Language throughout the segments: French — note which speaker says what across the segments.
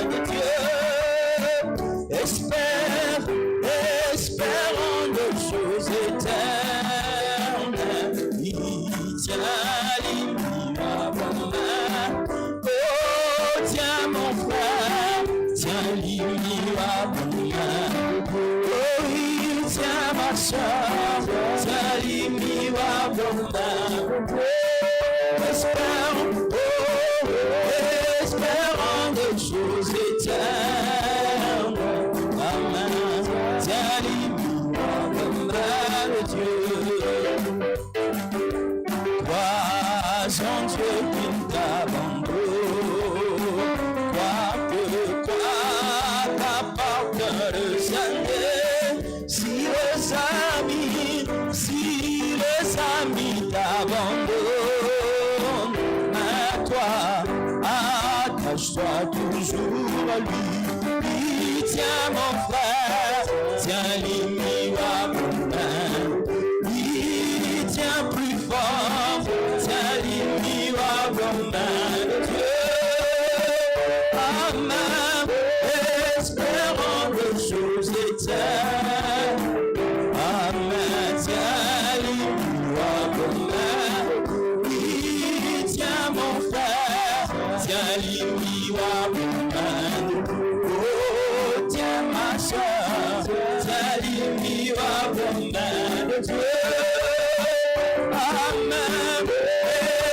Speaker 1: de Dieu. Espère, espérant de choses éternes. Il tient l'immuable main. Oh, tiens mon frère, tiens l'immuable main. Oh, il tient ma soeur, tiens l'immuable main. Espérons, oh, espérons des choses éternes. Amen. Tiens l'immuable main de Dieu. Crois en Dieu qui ne t'abandonne. Crois t'apporte le Seigneur. Si les amis t'abandonnent, attache-toi toujours à lui. Il tient mon frère, tiens l'immuable main. Il tient plus fort, tiens l'immuable main de Dieu. Amen, espérons des choses éternes. Amen, tiens l'immuable main. Il tient mon frère, tiens l'immuable main. Oh, tiens ma soeur, tiens l'immuable main de Dieu. Amen,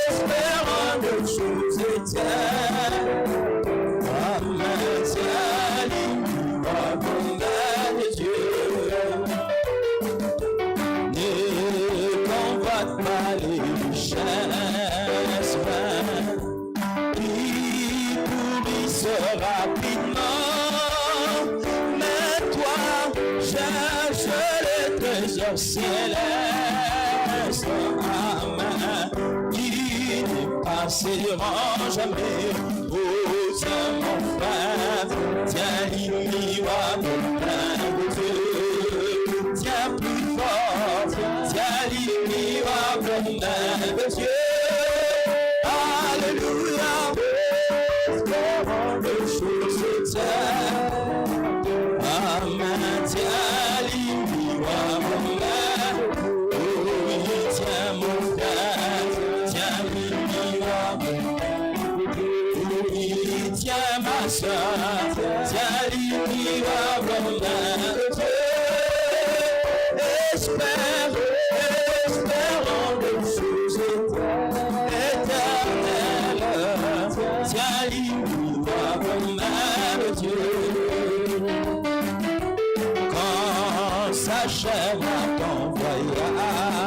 Speaker 1: espérons de choses éternes. Amen, tiens l'immuable main de Dieu. Ne convoite pas les richesses qui pourrissent rapidement, mais toi, cherche les trésors célestes, amen, qui ne passeront jamais. Oh, tiens mon frère, tiens l'immuable main de Dieu, tiens plus fort, tiens l'immuable main de Dieu. Alléluia, espérons des choses éternes. Amen, tiens l'immuable main. Oh, tiens mon frère, tiens l'immuable main. Oh, tiens ma soeur, tiens l'immuable main de Dieu. Espérons des choses éternelles. Tiens l'immuable main de Dieu. Quand s'achèvera ton voyage,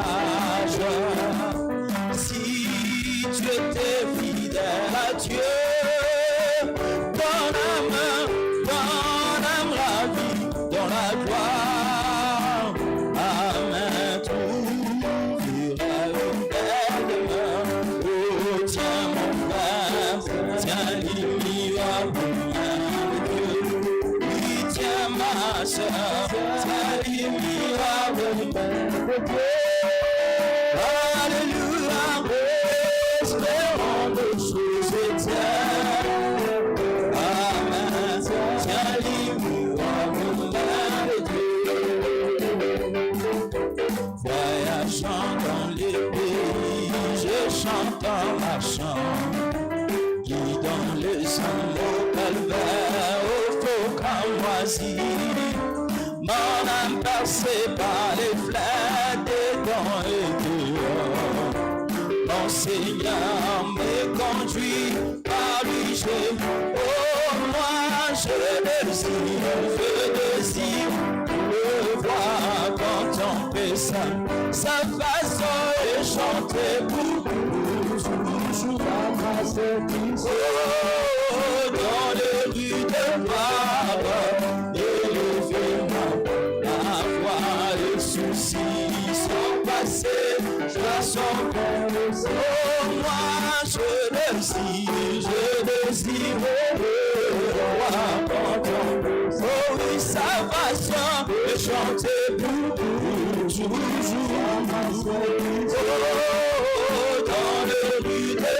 Speaker 1: si tu étais fidèle à Dieu, ton âme ravie dans la gloire. Amen, trouvera une belle demeure. Oh, tiens mon frère, tiens l'immuable main de Dieu. Oui, tiens ma soeur, tiens l'immuable main de Dieu. Alléluia, espérons des choses éternes. Amen, tiens l'immuable main de Dieu. Voyageant dans les pays, je chante en marchant, guidant les hommes au calvaire, au faux cramoisi. Mon âme passée par les flèches des dents et dehors. Mon Seigneur me conduit par lui. Oh, moi je désire le voir contempler sa façon et chanter pour toujours à ma service. Oh, dans les rues de Paris, élever ma voix, les soucis sont passés, je sens comme oh, moi je désire le voir contempler. Oh oui, sa passion et chanter pour toujours à ma service. Oh, dans le but de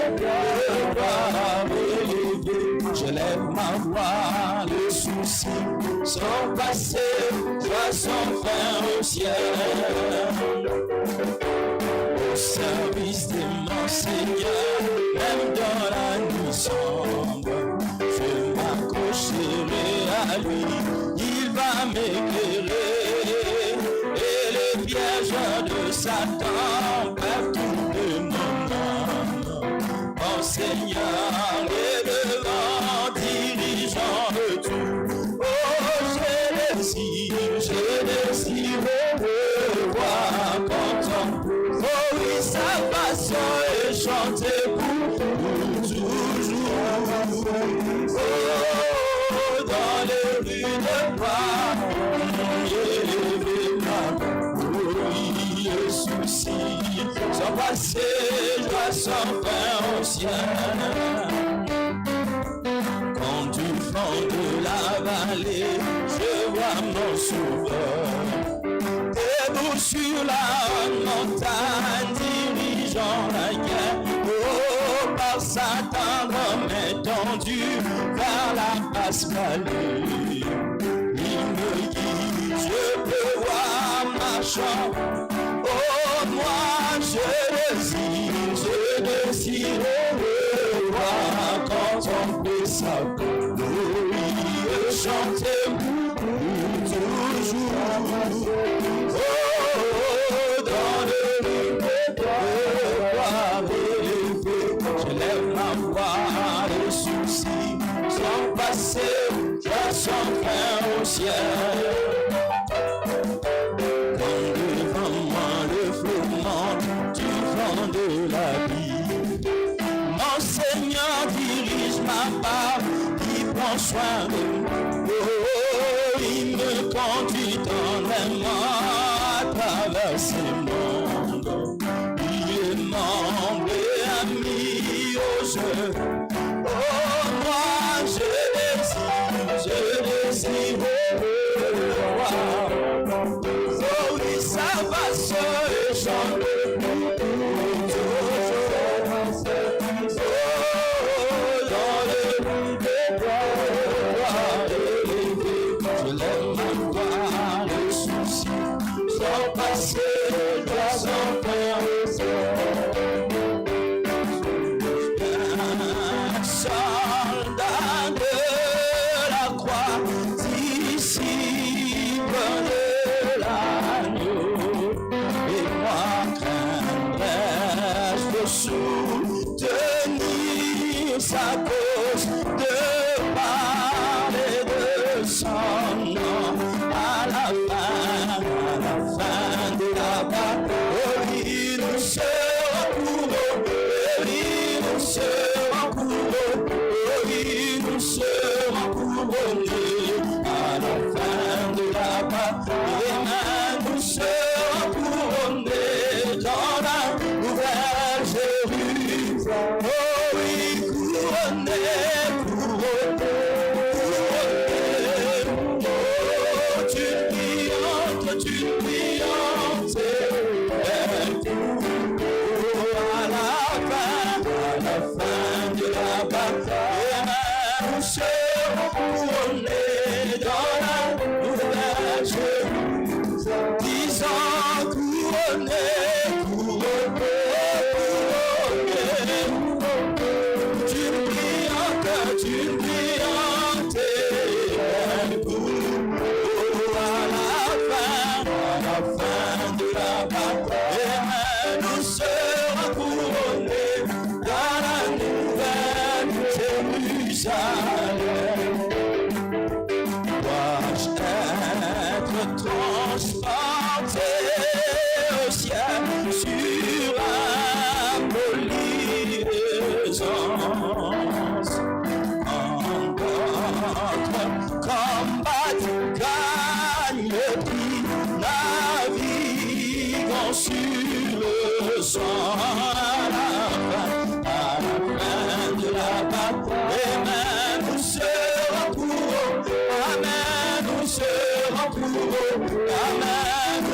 Speaker 1: gloire élevé, je lève ma ma voix, le souci sans passé, joie sans fin au ciel. Au service de mon Seigneur, même dans la nuit sombre, je m'accrocherai à lui, il va m'éclairer. Et les pièges de Satan partout de mon âme, mon Seigneur est devant, dirigeant de tout. Oh, je désire voir contempler. Oh oui, sa passion est chantée pour toujours. Oh, dans les rues de Paris, élevé là, oui, le souci sans passé, joie sans fin au ciel. Quand du fond de la vallée, je vois mon sauveur, debout sur la montagne, dirigeant la guerre. Oh, par sa tendre main tendue vers la basse vallée, il me dit, je peux voir ma chambre. Oh, moi je désire le voir, contempler sa gloire et chanter pour toujours. Oh, dans le lit de gloire élevé, je lève ma voix, le souci sans passé, joie sans fin au ciel. De la vie, mon Seigneur dirige ma part, il prend soin de moi. Oh, il me conduit tendrement à travers ces mondes. Il est membre et ami au jeu. Oh, moi je désire le voir. Oh oui, sa passion est chantée. Sa cause de parler de son nom à la fin de la bataille. Il nous sera pour il nous sera pour il nous sera couronné à la fin de la bataille. Et nous sera couronné dans la nouvelle Jérusalem. Et nous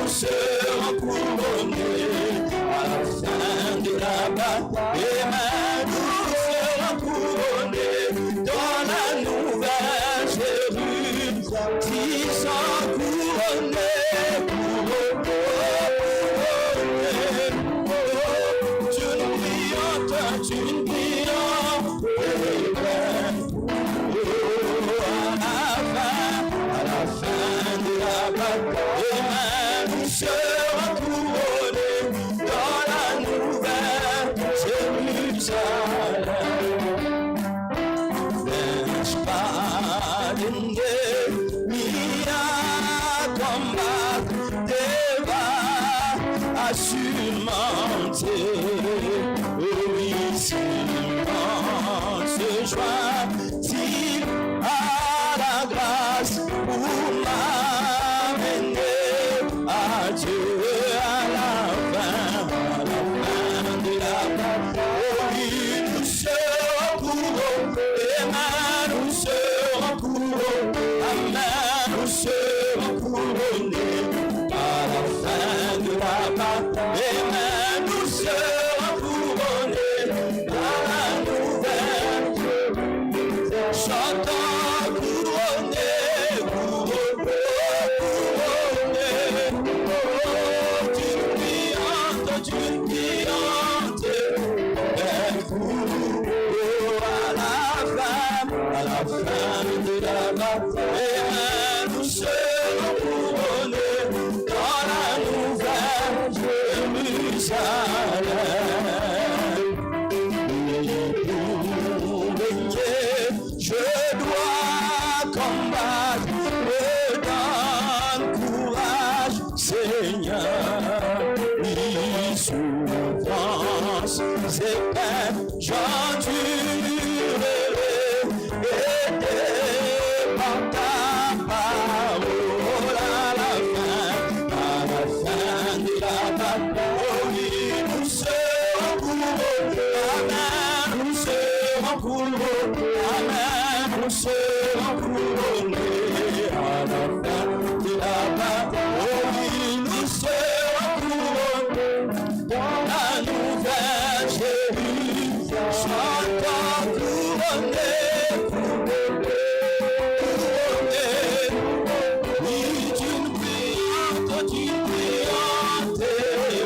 Speaker 1: serons couronnés dans la nouvelle et nous serons couronnés dans la nouvelle Jérusalem. Je dois combattre, me donne courage, Seigneur. Oui, souffrance et peine, j'endurerai, aidé par ta parole à la fin de la bataille. Oui, nous serons couronnés, amen, nous serons couronnés, amen, nous serons couronnés à la fin de la bataille. Oui, nous serons couronnés dans la nouvelle Jérusalem. Chantons couronnés, couronnés, oui, d'une brillante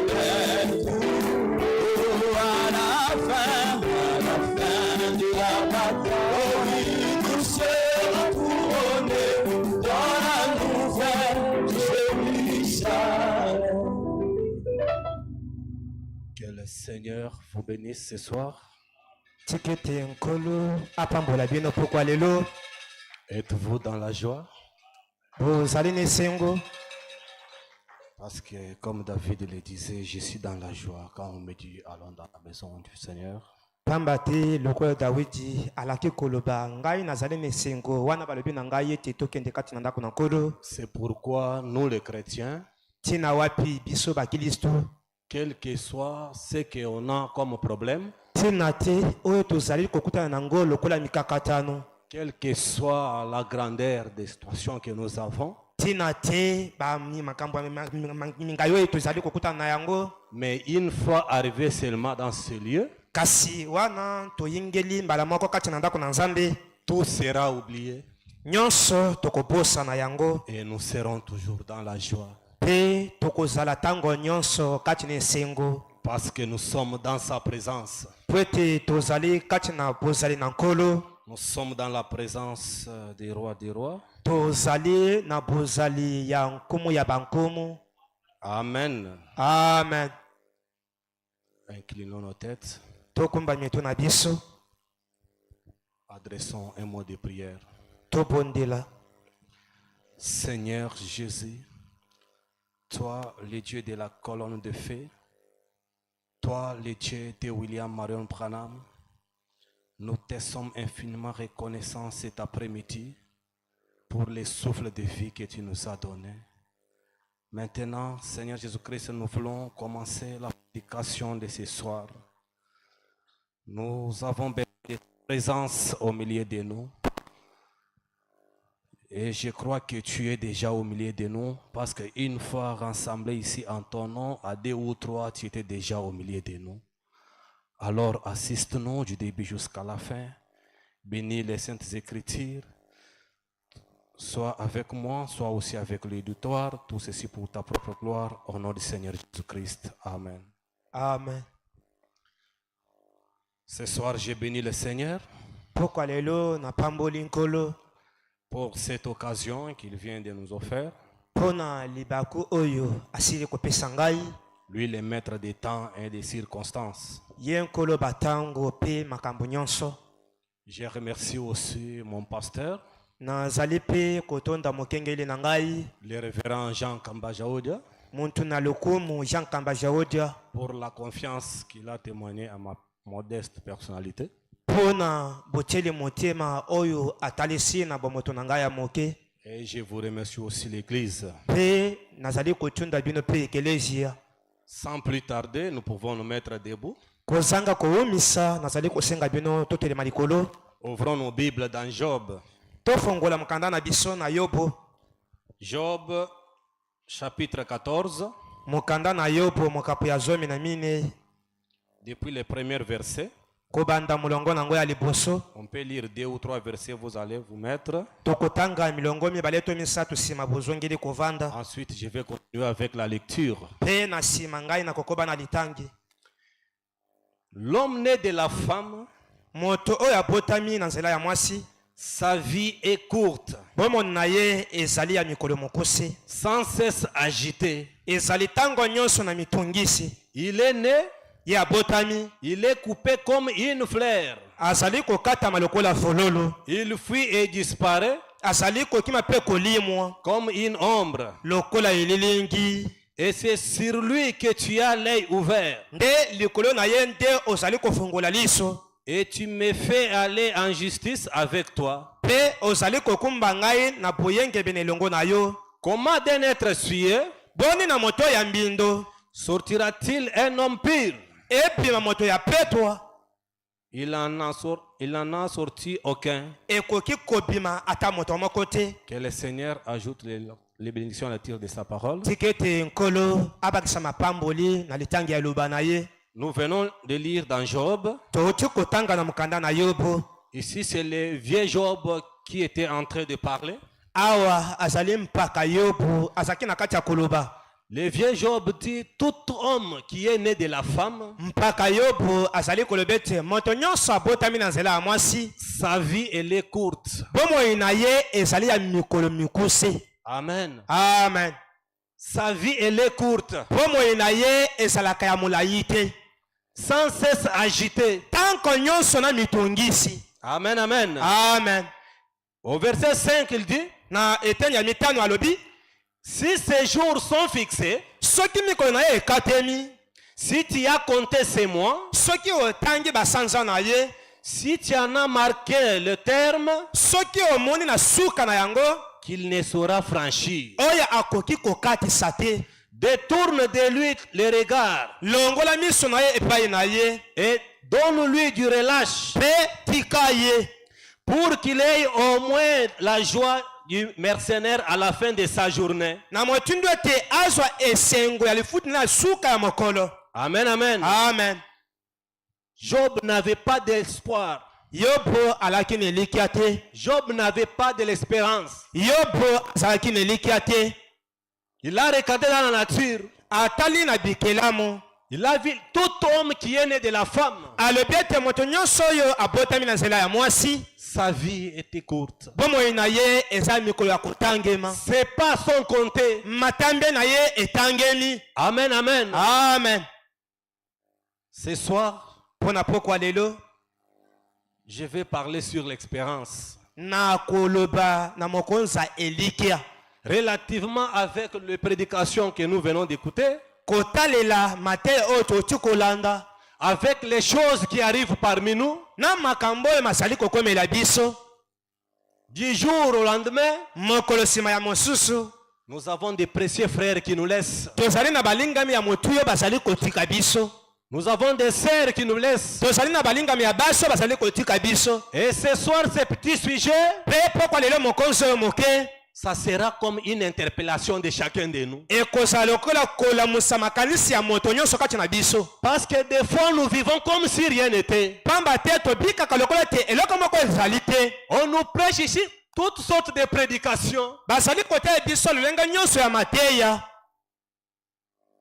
Speaker 1: belle. Oh, à la fin de la bataille, oui, nous serons couronnés dans la nouvelle Jérusalem.
Speaker 2: Que le Seigneur vous bénisse ce soir.
Speaker 3: tikete nkolo apambola bino pokwa lelo
Speaker 2: Êtes-vous dans la joie?
Speaker 3: bozali na esengo
Speaker 2: Parce que comme David le disait, je suis dans la joie quand on me dit allons dans la maison du Seigneur.
Speaker 3: pamba te lokola dawidi alaki koloba ngai nazali na esengo wana balobi na ngai ete tokende kati na ndako na nkolo.
Speaker 2: C'est pourquoi nous les chrétiens,
Speaker 3: ntina wapi biso bakilisto
Speaker 2: quel que soit ce qu'on a comme problème,
Speaker 3: ntina te oyo tozali kokutana na ngo lokola mikakatano,
Speaker 2: quelle que soit la grandeur des situations que nous avons,
Speaker 3: ntina te makambo ya mingai oyo tozali kokutana na yango,
Speaker 2: mais une fois arrivé seulement dans ce lieu,
Speaker 3: kasi wana toyingeli mbala moko kati na ndako na nzambe
Speaker 2: tout sera oublié
Speaker 3: nyonso tokobosa na yango
Speaker 2: et nous serons toujours dans la joie.
Speaker 3: pe tokozala tango nyonso kati na esengo
Speaker 2: Parce que nous sommes dans sa présence.
Speaker 3: po ete tozali kati na bozali na nkolo,
Speaker 2: Nous sommes dans la présence des rois des rois.
Speaker 3: tozali na bozali ya nkumu ya bankumu.
Speaker 2: Amen.
Speaker 3: Amen.
Speaker 2: Inclinons nos têtes.
Speaker 3: Tokumba mietu na biso
Speaker 2: Adressons un mot de prière.
Speaker 3: tobondela.
Speaker 2: Seigneur Jésus, toi le Dieu de la colonne de feu, toi le Dieu de William Marion Branham, nous te sommes infiniment reconnaissants cet après-midi pour les souffles de vie que tu nous as donnés. Maintenant, Seigneur Jésus-Christ, nous voulons commencer la prédication de ce soir. Nous avons besoin de ta présence au milieu de nous. Et je crois que tu es déjà au milieu de nous, parce qu'une fois rassemblés ici en ton nom, à 2 ou 3, tu étais déjà au milieu de nous. Alors assiste-nous du début jusqu'à la fin. Bénis les Saintes Écritures. Sois avec moi, sois aussi avec l'auditoire. Tout ceci pour ta propre gloire, au nom du Seigneur Jésus-Christ. Amen.
Speaker 3: Amen.
Speaker 2: Ce soir, je bénis le Seigneur
Speaker 3: Pokwa lelo na pamboli nkolo
Speaker 2: pour cette occasion qu'il vient de nous offrir.
Speaker 3: pona libaku oyo asili kopesa ngai,
Speaker 2: Lui, le maître des temps et des circonstances.
Speaker 3: ye nkolo batango pe makambo nyonso.
Speaker 2: Je remercie aussi mon pasteur,
Speaker 3: Nazali pe kotonda mokengeli na ngai
Speaker 2: le révérend Jean Kambajaodia,
Speaker 3: muntu na lokumu Jean Kamba Jaodia
Speaker 2: pour la confiance qu'il a témoignée à ma modeste personnalité.
Speaker 3: pona boteli motema oyo atalisi na bomoto na ngai ya moke.
Speaker 2: Et je vous remercie aussi l'Église.
Speaker 3: Pe nazali kotunda bino pe ekelezia.
Speaker 2: Sans plus tarder, nous pouvons nous mettre debout.
Speaker 3: Kozanga koumisa nazali kosenga bino totelema likolo.
Speaker 2: Ouvrons nos Bibles dans Job.
Speaker 3: Tofongola mkanda na biso na Yobo.
Speaker 2: Job, chapitre 14,
Speaker 3: Mukanda na Yobo mokapu ya 14.
Speaker 2: depuis le premier verset.
Speaker 3: Kobanda mulongo nango ya liboso.
Speaker 2: On peut lire 2 ou 3 versets, vous allez vous mettre.
Speaker 3: Tokotanga milongo mibale to misatu sima bozongeli kovanda.
Speaker 2: Ensuite, je vais continuer avec la lecture.
Speaker 3: Pe na sima ngai na kokoba na litangi.
Speaker 2: L'homme né de la femme,
Speaker 3: Moto oyo abotami na nzela ya mwasi,
Speaker 2: sa vie est courte.
Speaker 3: bomoi na ye ezali ya mikolo mokuse
Speaker 2: sans cesse agité.
Speaker 3: ezali ntango nyonso na mitungisi
Speaker 2: Il est né,
Speaker 3: ye abotami
Speaker 2: il est coupé comme une fleur.
Speaker 3: azali kokatama lokola fololo
Speaker 2: Il fuit et disparaît
Speaker 3: azali kokima mpe kolimwa
Speaker 2: comme une ombre.
Speaker 3: lokola elilingi
Speaker 2: Et c'est sur lui que tu as l'œil ouvert.
Speaker 3: nde likolo na ye nde ozali kofungola liso
Speaker 2: Et tu me fais aller en justice avec toi.
Speaker 3: mpe ozali kokumba ngai na boyengebene elongo na yo.
Speaker 2: Comment d'un être souillé
Speaker 3: boni na moto ya mbindo
Speaker 2: sortira-t-il un homme pur?
Speaker 3: ebima moto ya petwa
Speaker 2: Il en a sorti aucun.
Speaker 3: ekoki kobima ata moto moko te.
Speaker 2: Que le Seigneur ajoute les bénédictions à la tire de sa parole.
Speaker 3: tika ete nkolo abakisa mapamboli na litangi ya eloba na ye.
Speaker 2: Nous venons de lire dans Job.
Speaker 3: touti kotanga na mokanda na yobo.
Speaker 2: Ici, c'est le vieux Job qui était en train de parler.
Speaker 3: awa azali mpaka yobo azalaki na kati ya koloba.
Speaker 2: Le vieux Job dit, tout homme qui est né de la femme,
Speaker 3: mpaka yobo azali koloba ete moto nyonso abotami na nzela ya mwasi
Speaker 2: sa vie elle est courte.
Speaker 3: bomoi na ye ezali ya mikolo mikuse.
Speaker 2: Amen.
Speaker 3: amen.
Speaker 2: Sa vie elle est courte.
Speaker 3: bomoi na ye ezalaka ya molai te.
Speaker 2: Sans cesse agité.
Speaker 3: tanko nyonso na mitungisi.
Speaker 2: Amen, amen.
Speaker 3: amen.
Speaker 2: Au verset 5, il dit,
Speaker 3: na eteni ya mitano alobi
Speaker 2: si ces jours sont fixés,
Speaker 3: soki mikolo na ye ekatemi
Speaker 2: si tu as compté ces mois,
Speaker 3: soki otangi basanza na ye
Speaker 2: si tu en as marqué le terme,
Speaker 3: soki omoni na suka na yango
Speaker 2: qu'il ne saura franchir.
Speaker 3: oyo akoki kokatisa te.
Speaker 2: Détourne de lui le regard
Speaker 3: longola miso na ye epai na ye
Speaker 2: et donne-lui du relâche
Speaker 3: mpe tika ye
Speaker 2: pour qu'il ait au moins la joie du mercenaire à la fin de sa journée.
Speaker 3: na motundu ete azwa esengo ya lifuti na suka ya mokolo.
Speaker 2: Amen, amen.
Speaker 3: amen.
Speaker 2: Job n'avait pas d'espoir.
Speaker 3: yobo alaki na elikya te.
Speaker 2: Job n'avait pas de l'espérance.
Speaker 3: yobo azalaki na elikya te.
Speaker 2: Il a regardé dans la nature.
Speaker 3: atali na bikelamu
Speaker 2: Il a vu tout homme qui est né de la femme.
Speaker 3: alobi ete moto nyonso oyo abotami na nzela ya mwasi
Speaker 2: Sa vie était courte.
Speaker 3: bomoi na ye eza mikolo ya kotangema.
Speaker 2: Ses pas sont comptés.
Speaker 3: matambe na ye etangemi.
Speaker 2: Amen, amen.
Speaker 3: amen.
Speaker 2: Ce soir,
Speaker 3: mpo na pokwa lelo
Speaker 2: je vais parler sur l'expérience.
Speaker 3: na koloba na mokonza elikya
Speaker 2: Relativement avec les prédications que nous venons d'écouter,
Speaker 3: kotalela mateya oyo toti kolanda
Speaker 2: avec les choses qui arrivent parmi nous,
Speaker 3: na makambo oyo masali kokomela biso
Speaker 2: du jour au lendemain,
Speaker 3: mokolo nsima ya mosusu
Speaker 2: nous avons des précieux frères qui nous laissent.
Speaker 3: tozali na balingami ya motu oyo bazali kotika biso.
Speaker 2: Nous avons des sœurs qui nous laissent.
Speaker 3: tozali na balingami ya basi oyo bazali kotika biso.
Speaker 2: Et ce soir, ce petit sujet,
Speaker 3: mpe pokwa lelo mokonzi oyo moke
Speaker 2: ça sera comme une interpellation de chacun de nous.
Speaker 3: ekozala lokola kolamusa makanisi ya moto nyonso kati na biso.
Speaker 2: Parce que des fois, nous vivons comme si rien n'était.
Speaker 3: pamba te tobikaka lokola te eloko moko ezali te.
Speaker 2: On nous prêche ici toutes sortes de prédications.
Speaker 3: bazali kotala biso lolenge nyonso ya mateya.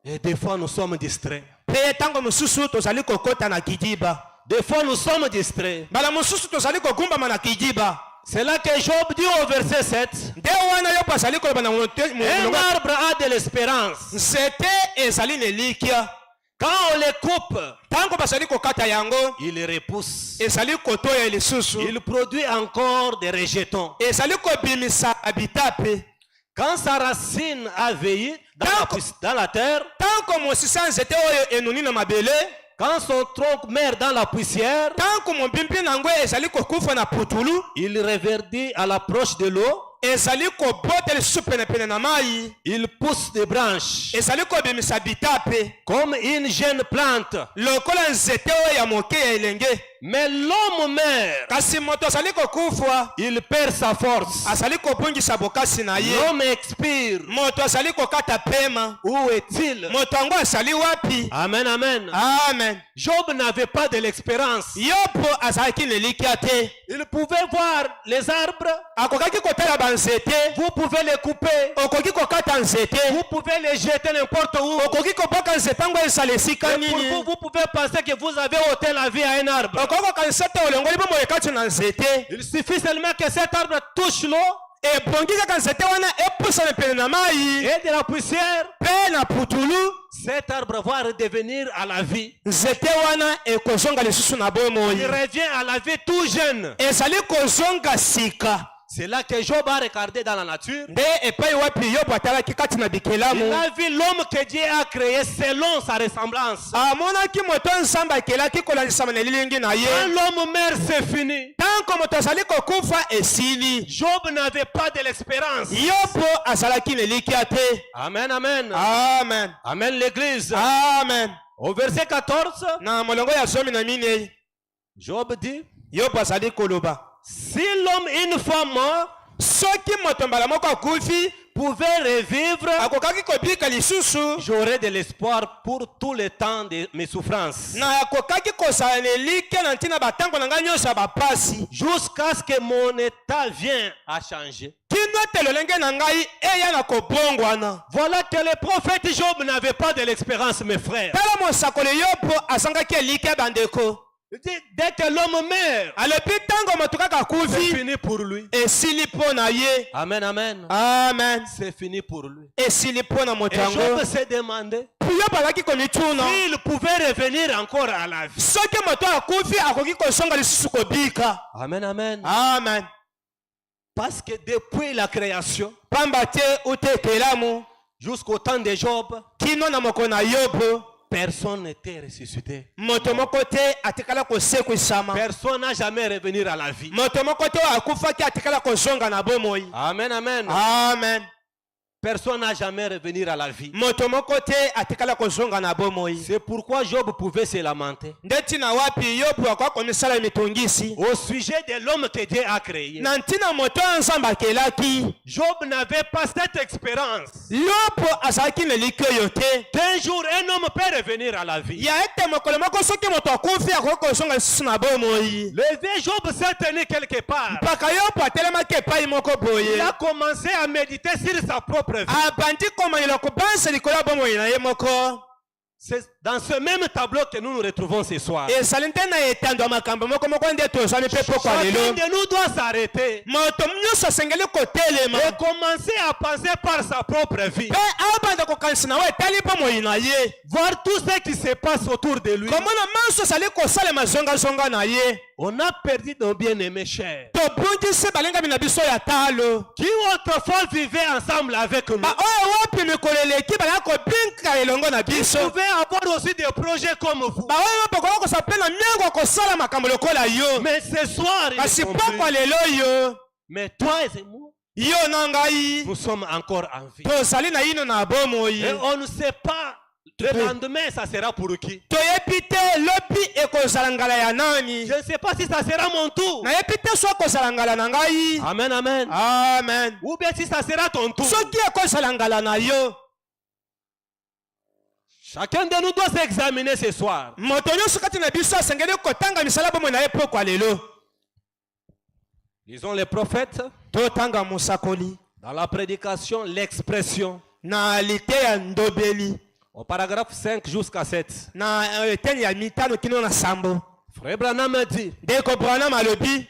Speaker 2: Et des fois, nous sommes distraits.
Speaker 3: mpe ntango mosusu tozali kokota na kidiba.
Speaker 2: Des fois, nous sommes distraits.
Speaker 3: mbala mosusu tozali kogumbama na kidiba.
Speaker 2: C'est là que Job dit au verset 7,
Speaker 3: nde wana yo bazali koloba na
Speaker 2: un arbre a de l'espérance.
Speaker 3: nzete ezali na elikya.
Speaker 2: Quand on les coupe,
Speaker 3: ntango bazali kokata yango
Speaker 2: il repousse.
Speaker 3: ezali kotoya lisusu.
Speaker 2: Il produit encore des rejetons.
Speaker 3: ezali kobimisa bitape.
Speaker 2: Quand sa racine a veillé dans la terre,
Speaker 3: ntango mosisa nzete oyo enuni na mabele
Speaker 2: quand son tronc meurt dans la poussière,
Speaker 3: ntango mobimbi na yango ezali kokufa na putulu
Speaker 2: il reverdit à l'approche de l'eau,
Speaker 3: ezali kobota lisusu penepene na mai.
Speaker 2: il pousse des branches
Speaker 3: ezali kobimisa bitape
Speaker 2: comme une jeune plante.
Speaker 3: lokola nzete oyo ya moke ya elenge.
Speaker 2: Mais l'homme meurt,
Speaker 3: kasi moto azali kokufa
Speaker 2: il perd sa force.
Speaker 3: azali kobungisa bokasi na ye.
Speaker 2: L'homme expire.
Speaker 3: moto azali kokata pema.
Speaker 2: Où est-il?
Speaker 3: moto yango azali wapi?
Speaker 2: Amen, amen.
Speaker 3: amen.
Speaker 2: Job n'avait pas de l'expérience.
Speaker 3: yobo azalaki na elikya te.
Speaker 2: Il pouvait voir les arbres,
Speaker 3: akokaki kotala banzete.
Speaker 2: vous pouvez les couper,
Speaker 3: okoki kokata nzete.
Speaker 2: vous pouvez les jeter n'importe où.
Speaker 3: okoki koboka nzete yango ezala esika
Speaker 2: Et pour
Speaker 3: nini.
Speaker 2: vous, vous pouvez penser que vous avez ôté la vie à un arbre.
Speaker 3: okoki kokanisa te olongoli bomoi kati na nzete.
Speaker 2: Il suffit seulement que cet arbre touche l'eau
Speaker 3: ebongi kaka nzete wana epusana pene na mai
Speaker 2: et de la poussière,
Speaker 3: mpe na putulu
Speaker 2: cet arbre va redevenir à la vie.
Speaker 3: nzete wana ekozonga lisusu na bomoi
Speaker 2: Il revient à la vie tout jeune.
Speaker 3: ezali kozonga sika.
Speaker 2: C'est là que Job a regardé dans la nature.
Speaker 3: nde epai wapi yobu atalaki kati na
Speaker 2: Il
Speaker 3: bikelamu
Speaker 2: a vu l'homme que Dieu a créé selon sa ressemblance.
Speaker 3: amonaki moto nzambe akelaki kolandisama na elilingi na
Speaker 2: Quand
Speaker 3: ye
Speaker 2: l'homme meurt, c'est fini.
Speaker 3: ntango moto azali kokufa esili.
Speaker 2: Job n'avait pas de l'expérience.
Speaker 3: yobu azalaki na elikya te.
Speaker 2: Amen, amen.
Speaker 3: amen
Speaker 2: Amen, l'église.
Speaker 3: amen.
Speaker 2: Au verset 14,
Speaker 3: na molongo ya zomi na minei
Speaker 2: Job dit,
Speaker 3: yobu azali koloba
Speaker 2: si l'homme une fois mort
Speaker 3: soki moto mbala moko akufi
Speaker 2: pouvait revivre,
Speaker 3: akokaki kobika lisusu
Speaker 2: j'aurais de l'espoir pour tout le temps de mes souffrances.
Speaker 3: na akokaki kozala na elikya na ntina batango na ngai nyonso ya bapasi
Speaker 2: Jusqu'à ce que mon état vienne à changer.
Speaker 3: kino ete lolenge na ngai eya na kobongwana.
Speaker 2: Voilà que le prophète Job n'avait pas de l'expérience, mes frères.
Speaker 3: tala mosakoli yobu azangaki elikya bandeko.
Speaker 2: Il dit, dès que l'homme meurt,
Speaker 3: alobi ntango moto kaka
Speaker 2: c'est
Speaker 3: akufi
Speaker 2: fini pour lui.
Speaker 3: esili mpo na ye.
Speaker 2: Amen, amen.
Speaker 3: amen.
Speaker 2: C'est fini pour lui.
Speaker 3: esili mpo na moto
Speaker 2: Et
Speaker 3: yango.
Speaker 2: Job s'est demandé
Speaker 3: puis yobu azalaki komituna
Speaker 2: s'il pouvait revenir encore à la vie.
Speaker 3: soki moto akufi akoki kozonga lisusu kobika.
Speaker 2: Amen, amen.
Speaker 3: amen.
Speaker 2: Parce que depuis la création
Speaker 3: pamba te uta ekelamu
Speaker 2: jusqu'au temps de Job,
Speaker 3: kino na moko na yobu
Speaker 2: personne n'était ressuscité.
Speaker 3: moto moko te atikala kosekwisama.
Speaker 2: Personne n'a jamais revenir à la vie.
Speaker 3: moto moko te oyo akufaki atikala kozonga na bomoi.
Speaker 2: Amen, amen.
Speaker 3: amen.
Speaker 2: Personne n'a jamais revenir à la vie.
Speaker 3: moto moko te atikala kozonga na bomoi.
Speaker 2: C'est pourquoi Job pouvait se lamenter
Speaker 3: nde ntina wapi yobu akoka komisala mitungisi
Speaker 2: au sujet de l'homme que Dieu a créé.
Speaker 3: na ntina moto oyo nzambe akelaki.
Speaker 2: Job n'avait pas cette expérience
Speaker 3: yobu azalaki na elikya oyo te
Speaker 2: qu'un jour un homme peut revenir à la vie.
Speaker 3: ya ete mokolo moko soki moto akufi akoki kozonga lisusu na bomoi.
Speaker 2: Le vieux Job s'est tenu quelque part.
Speaker 3: mpaka yobu atelemaki epai moko
Speaker 2: Il
Speaker 3: boye
Speaker 2: a commencé à méditer sur sa propre vie.
Speaker 3: abandi komanela kobanisa likolo ya bomoi na ye moko.
Speaker 2: C'est dans ce même tableau que nous nous retrouvons ce soir.
Speaker 3: ezali nte na etando ya makambo moko moko nde tozwami mpe pokwa
Speaker 2: Chacun
Speaker 3: lelo.
Speaker 2: de nous doit s'arrêter
Speaker 3: moto nyonso asengeli kotelema
Speaker 2: et commencer à penser par sa propre vie.
Speaker 3: mpe abanda kokanisa na we etali bomoi na ye.
Speaker 2: Voir tout ce qui se passe autour de lui.
Speaker 3: komona manso azali kosalema zongazonga na ye.
Speaker 2: On a perdu nos bien-aimés chers
Speaker 3: tobungisi balingami na biso ya talo
Speaker 2: qui autrefois vivaient ensemble avec nous.
Speaker 3: baoyo wapi mikolo eleki balaka kobinka elongo na
Speaker 2: Ils
Speaker 3: biso.
Speaker 2: pouvaient avoir aussi des projets comme vous.
Speaker 3: baoyo bakoka kosa mpe na miango ya kosala makambo lokola yo.
Speaker 2: Mais ce soir,
Speaker 3: kasi
Speaker 2: ils ont compris.
Speaker 3: pokwa lelo yo
Speaker 2: Mais toi et moi,
Speaker 3: yo na ngai
Speaker 2: nous sommes encore en vie.
Speaker 3: tozali na yino na bomoi.
Speaker 2: Et on ne sait pas le lendemain, ça sera pour qui.
Speaker 3: toyebi te lobi ekozala ngala ya nani.
Speaker 2: Je ne sais pas si ça sera mon tour.
Speaker 3: nayebi te so ekozala ngala na ngai.
Speaker 2: Amen, amen.
Speaker 3: amen.
Speaker 2: Ou bien si ça sera ton tour.
Speaker 3: soki ekozala ngala na yo.
Speaker 2: Chacun de nous doit s'examiner ce soir.
Speaker 3: moto nyonso kati na biso asengeli kotanga misala bomoi na ye pokwa lelo.
Speaker 2: Lisons les prophètes.
Speaker 3: totanga mosakoli
Speaker 2: Dans la prédication, l'expression.
Speaker 3: na liteya ndobeli
Speaker 2: Au paragraphe 5 jusqu'à 7.
Speaker 3: na eteni ya mitano kino na sambo.
Speaker 2: Frère Branham dit,
Speaker 3: ndeko branam alobi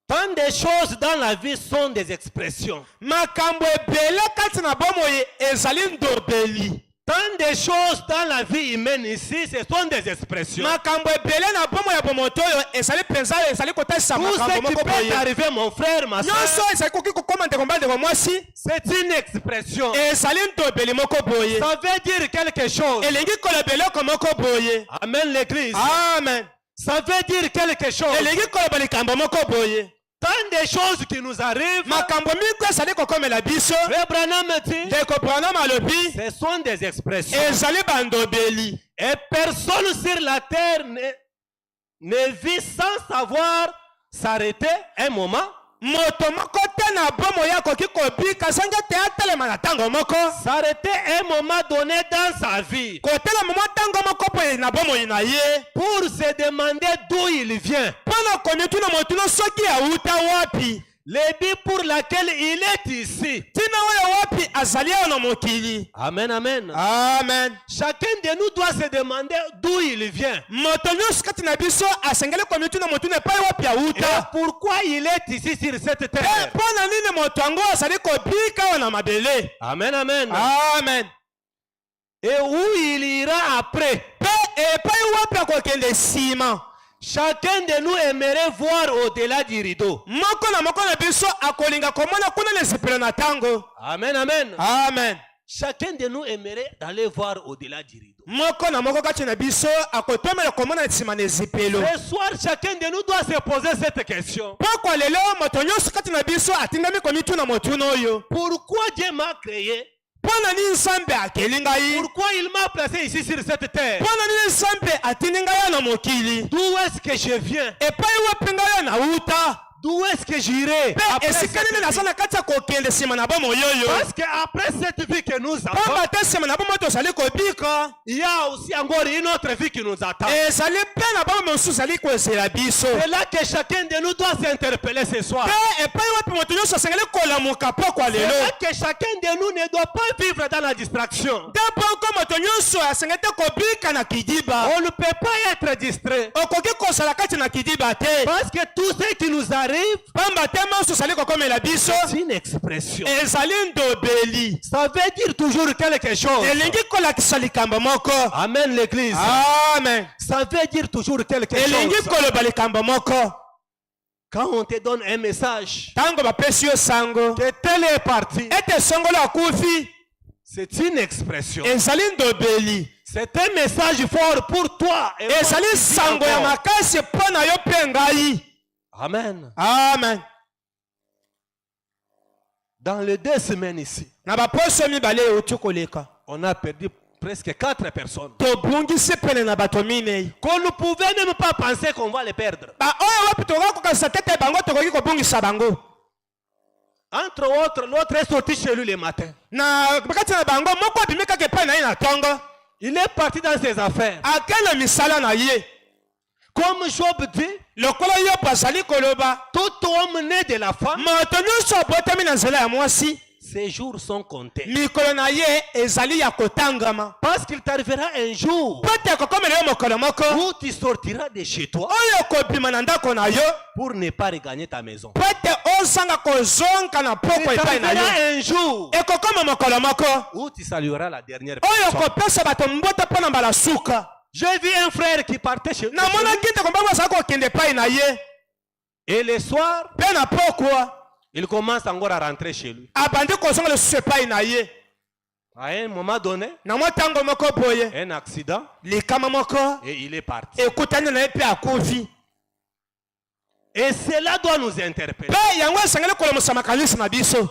Speaker 2: tant de choses dans la vie sont des expressions.
Speaker 3: makambo ebele kati na bomoi ezali ndobeli.
Speaker 2: Tant de choses dans la vie humaine ici, ce sont des expressions.
Speaker 3: makambo ebele na bomoi ya bomoto oyo ezali mpenza ezali kotalisa
Speaker 2: Tout
Speaker 3: makambo
Speaker 2: ce qui
Speaker 3: moko
Speaker 2: peut
Speaker 3: boye.
Speaker 2: arriver, mon frère, ma
Speaker 3: nyonso
Speaker 2: soeur,
Speaker 3: ezali koki kokoma ndeko mba ndeko mwasi
Speaker 2: c'est une expression.
Speaker 3: ezali ndobeli moko boye.
Speaker 2: Ça veut dire quelque chose.
Speaker 3: elingi koloba eloko moko boye.
Speaker 2: Amen, l'église.
Speaker 3: amen.
Speaker 2: Ça veut dire quelque chose.
Speaker 3: elingi koloba likambo moko boye.
Speaker 2: Tant de choses qui nous arrivent,
Speaker 3: makambo mingi ezali kokomela biso.
Speaker 2: Frère Branham dit,
Speaker 3: ndeko branam alobi
Speaker 2: ce sont des expressions.
Speaker 3: ezali bandobeli.
Speaker 2: Et personne sur la terre ne vit sans savoir s'arrêter un moment,
Speaker 3: moto moko te na bomoi akoki kobika songe te atelema na ntango moko.
Speaker 2: s'arrêter un moment donné dans sa vie
Speaker 3: kotelema mwa ntango moko boye na bomoi na ye
Speaker 2: pour se demander d'où il vient.
Speaker 3: mpo na komituna motuna soki awuta wapi.
Speaker 2: Le but pour laquelle il est ici.
Speaker 3: tina oyo wapi azali awa na mokili.
Speaker 2: Amen, amen.
Speaker 3: Amen.
Speaker 2: Chacun de nous doit se demander d'où il vient.
Speaker 3: Moto nyonso kati na biso asengeli komituna motuna epai wapi
Speaker 2: Et
Speaker 3: auta.
Speaker 2: pourquoi il est ici sur cette terre.
Speaker 3: Mpo na nini moto yango azali kobika awa na mabele.
Speaker 2: Amen, amen.
Speaker 3: Amen.
Speaker 2: Et où il ira après.
Speaker 3: Mpe epai wapi akokende nsima.
Speaker 2: Chacun de nous aimerait voir au-delà du rideau.
Speaker 3: Moko na moko na biso akolinga komona kuna na esepelo na tango.
Speaker 2: Amen, amen.
Speaker 3: Amen.
Speaker 2: Chacun de nous aimerait aller voir au-delà du rideau.
Speaker 3: Moko na moko kati na biso akotomela komona nsima na ezipelo.
Speaker 2: Ce soir, chacun de nous doit se poser cette question.
Speaker 3: Poko lelo moto nyonso kati na biso atindami komituna motuna oyo.
Speaker 2: Pourquoi Dieu m'a créé?
Speaker 3: Mpo na nini nzambe akeli ngai?
Speaker 2: Pourquoi il m'a placé ici sur cette terre?
Speaker 3: Mpo na nini nzambe atindi ngai na mokili?
Speaker 2: D'où est-ce que je viens?
Speaker 3: Epai wapi ngai na uta?
Speaker 2: D'où est-ce que j'irai?
Speaker 3: Mpe esika nini naza na kati ya kokende nsima na bomo yoyo?
Speaker 2: Parce qu'après cette vie que nous avons,
Speaker 3: Pamba te nsima na bomo tozali kobika.
Speaker 2: il y a aussi encore une autre vie qui nous attend.
Speaker 3: Ezali mpe na bomo mosusu ezali kozela biso.
Speaker 2: C'est là que chacun de nous doit s'interpeller ce soir.
Speaker 3: Mpe epai wapi moto nyonso asengeli kolamuka pokwa
Speaker 2: C'est
Speaker 3: lelo.
Speaker 2: là que chacun de nous ne doit pas vivre dans la distraction.
Speaker 3: Nde poko moto nyonso asengeli te kobika na kidiba.
Speaker 2: On ne peut pas être distrait.
Speaker 3: Okoki kozala kati na kidiba te.
Speaker 2: Parce que tout ce qui nous arrive,
Speaker 3: Pamba te mosusu ezali kokomela biso.
Speaker 2: c'est une expression.
Speaker 3: Ezali ndobeli.
Speaker 2: Ça veut dire toujours quelque chose.
Speaker 3: Elingi kolakisa likambo moko.
Speaker 2: Amen l'église.
Speaker 3: Amen.
Speaker 2: Ça veut dire toujours quelque
Speaker 3: Elingi
Speaker 2: chose.
Speaker 3: koloba likambo moko.
Speaker 2: Quand on te donne un message,
Speaker 3: Tango bapesi yo sango.
Speaker 2: que tel est parti,
Speaker 3: Ete songolo akufi.
Speaker 2: c'est une expression.
Speaker 3: Ezali ndobeli.
Speaker 2: C'est un message fort pour toi. Et moi
Speaker 3: Ezali
Speaker 2: qui vis
Speaker 3: sango ya
Speaker 2: encore.
Speaker 3: makasi mpo na yo mpe ngai.
Speaker 2: Amen.
Speaker 3: Amen.
Speaker 2: Dans les 2 semaines ici,
Speaker 3: Na baposo mibale euti koleka.
Speaker 2: on a perdu presque 4 personnes.
Speaker 3: Tobungisi pene na bato minei.
Speaker 2: Qu'on ne pouvait même pas penser qu'on va les perdre.
Speaker 3: Ba oyo wapi tokoki kokangisa tete bango tokoki kobungisa bango.
Speaker 2: Entre autres, l'autre est sorti chez lui le matin.
Speaker 3: Na kati na bango moko abimi kaka epai na ye na ntongo.
Speaker 2: Il est parti dans ses affaires.
Speaker 3: Akele misala na ye.
Speaker 2: Comme Job dit,
Speaker 3: Lokola Yob azali koloba.
Speaker 2: tout homme né de la femme,
Speaker 3: Moto nyonso abotami na nzela ya mwasi.
Speaker 2: ses jours sont comptés.
Speaker 3: Mikolo na ye ezali ya kotangama.
Speaker 2: Parce qu'il t'arrivera un jour
Speaker 3: Po te kokomela yo mokolo moko.
Speaker 2: où tu sortiras de chez toi
Speaker 3: Oyo kobima na ndako na yo.
Speaker 2: pour ne pas regagner ta maison.
Speaker 3: Po te ozanga kozonga na
Speaker 2: Il
Speaker 3: poko epai na yo.
Speaker 2: t'arrivera un jour
Speaker 3: Ekokoma mokolo moko.
Speaker 2: où tu salueras la dernière
Speaker 3: Oyo
Speaker 2: personne.
Speaker 3: kopesa bato mbota mpo na mbala suka.
Speaker 2: J'ai vu un frère qui partait chez lui.
Speaker 3: Namonaki te kombango azali kokende epai na ye.
Speaker 2: Et le soir,
Speaker 3: Mpe na pokwa
Speaker 2: il commence encore à rentrer chez lui.
Speaker 3: abandi kozonga lisusu epai na ye.
Speaker 2: À un moment donné,
Speaker 3: Na mwa ntango moko boye
Speaker 2: un accident
Speaker 3: likama moko
Speaker 2: et il est parti.
Speaker 3: ekutani na ye mpe akufi.
Speaker 2: Et cela doit nous interpeller.
Speaker 3: Mpe yango esengeli kolomosa makanisi na biso.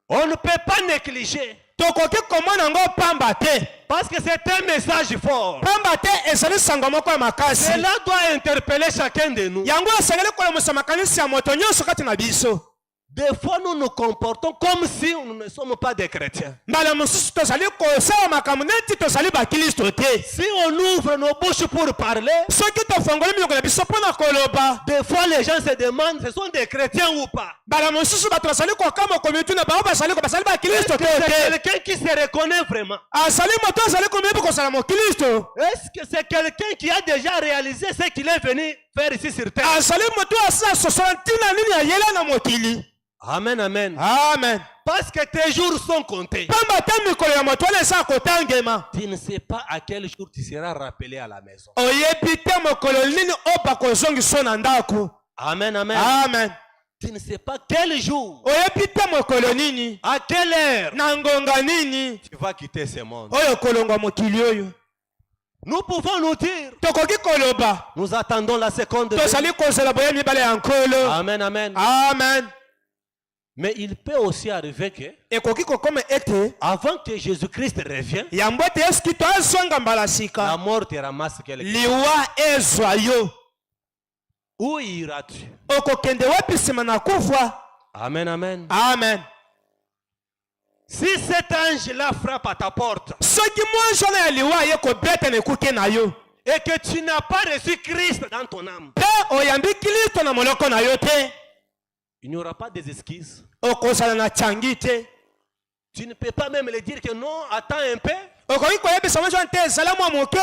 Speaker 2: On ne peut pas négliger.
Speaker 3: Tokoki komona yango pamba te.
Speaker 2: Parce que c'est un message fort.
Speaker 3: Pamba te ezali sango moko ya makasi.
Speaker 2: Cela doit interpeller chacun de nous.
Speaker 3: Yango esengeli kolomosa makanisi ya moto nyonso kati na biso.
Speaker 2: Des fois, nous nous comportons comme si nous ne sommes pas des chrétiens.
Speaker 3: Mbala mosusu tozali kosala makambo neti tozali baklisto te.
Speaker 2: Si on ouvre nos bouches pour parler,
Speaker 3: Soki tofongoli miloko na biso mpo na koloba.
Speaker 2: des fois les gens se demandent, ce sont des chrétiens ou pas?
Speaker 3: Mbala mosusu bato bazali kokama komituna bango bazali baklisto te
Speaker 2: C'est
Speaker 3: te.
Speaker 2: quelqu'un qui se reconnaît vraiment.
Speaker 3: Azali moto azali komiyebi kozala moklisto.
Speaker 2: Est-ce que c'est quelqu'un qui a déjà réalisé ce qu'il est venu faire ici sur terre?
Speaker 3: Azali moto asala sosola ntina nini ayela na mokili.
Speaker 2: Amen, amen.
Speaker 3: Amen.
Speaker 2: Parce que tes jours sont comptés.
Speaker 3: Pamba te mikolo ya moto wana eza kotangema.
Speaker 2: Tu ne sais pas à quel jour tu seras rappelé à la maison.
Speaker 3: Oyebi te mokolo nini oyo bakozongiso na ndako.
Speaker 2: Amen, amen.
Speaker 3: Amen.
Speaker 2: Tu ne sais pas quel jour,
Speaker 3: Oyebi te mokolo nini.
Speaker 2: à quelle heure
Speaker 3: Na ngonga nini.
Speaker 2: tu vas quitter ce monde.
Speaker 3: Oyo kolongwa mokili oyo.
Speaker 2: Nous pouvons nous dire,
Speaker 3: Tokoki koloba.
Speaker 2: nous attendons la seconde.
Speaker 3: Tozali kozela boye mibale ya nkolo.
Speaker 2: Amen, amen.
Speaker 3: Amen.
Speaker 2: Mais il peut aussi arriver que,
Speaker 3: Ekoki kokoma ete.
Speaker 2: avant que Jésus-Christ revienne,
Speaker 3: Yambo te Yesu Kristo azonga mbala
Speaker 2: la
Speaker 3: sika.
Speaker 2: mort te ramasse quelque part.
Speaker 3: Liwa ezwa yo.
Speaker 2: Où iras-tu?
Speaker 3: Okokende wapi nsima na kufa.
Speaker 2: Amen, amen.
Speaker 3: Amen.
Speaker 2: Si cet ange-là frappe à ta porte
Speaker 3: Soki mwanzo na ya liwa ye kobeta na ekuke na yo.
Speaker 2: et que tu n'as pas reçu Christ dans ton âme,
Speaker 3: Te oyambi Kristo na moloko na yo te.
Speaker 2: Il n'y aura pas des esquisses.
Speaker 3: okozala na changi te.
Speaker 2: Tu ne peux pas même le dire que non, attends un peu.
Speaker 3: Okoki koyebisa mwa te ezala mwa moke.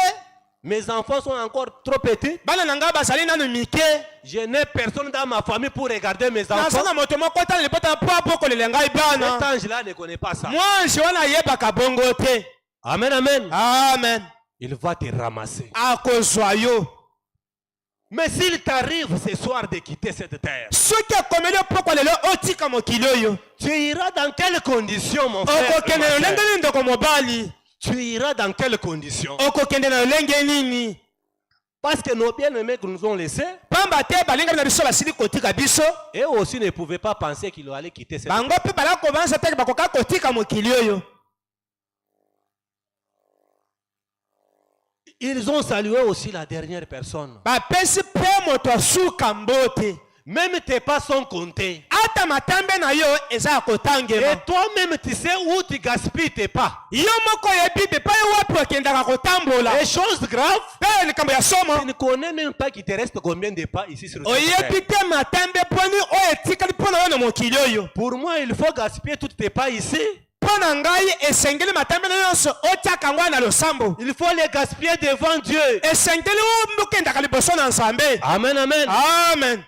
Speaker 2: Mes enfants sont encore trop petits.
Speaker 3: Bana na ngai bazali nanu mike.
Speaker 2: Je n'ai personne dans ma famille pour regarder mes enfants.
Speaker 3: Naza na moto moko tala lipota po apokolela ngai bana.
Speaker 2: Cet ange-là ne connaît pas ça.
Speaker 3: Mwanji wana yebaka bongo te.
Speaker 2: Amen, amen.
Speaker 3: Amen.
Speaker 2: Il va te ramasser.
Speaker 3: Akozwa yo.
Speaker 2: Mais s'il t'arrive ce soir de quitter cette terre,
Speaker 3: Soki akomeli opokolelo otika mokili oyo.
Speaker 2: tu iras dans quelles conditions, mon frère?
Speaker 3: Okokende na lolenge nini ndeko mobali?
Speaker 2: Tu iras dans quelles conditions?
Speaker 3: Okokende na lolenge nini?
Speaker 2: Parce que nos bien-aimés que nous ont laissés,
Speaker 3: Pamba te balinga na biso basili kotika biso.
Speaker 2: eux aussi ne pouvaient pas penser qu'ils allaient quitter cette terre.
Speaker 3: Bango pe bala kobanza te bakoka kotika mokili oyo.
Speaker 2: Ils ont salué aussi la dernière personne.
Speaker 3: Bapesi pe moto asuka mbote.
Speaker 2: Même tes pas sont comptés.
Speaker 3: Ata matambe na yo eza
Speaker 2: Et
Speaker 3: kotangema.
Speaker 2: toi-même, tu sais où tu gaspilles tes pas.
Speaker 3: Yo moko yebi be pa yo wapi okendaka kotambola.
Speaker 2: Les choses graves,
Speaker 3: Pe likambo ya
Speaker 2: tu
Speaker 3: somo.
Speaker 2: ne connais même pas qu'il te reste combien de pas ici sur cette terre.
Speaker 3: Oyebi te matambe poni oyo etikali mpona yo na mokili oyo.
Speaker 2: Pour moi, il faut gaspiller toutes tes pas ici.
Speaker 3: Mpona ngai esengeli matambe na nyonso otiaka yango na losambo.
Speaker 2: Il faut les gaspiller devant Dieu.
Speaker 3: Esengeli oyo okendaka liboso na Nzambe.
Speaker 2: Amen, amen.
Speaker 3: Amen.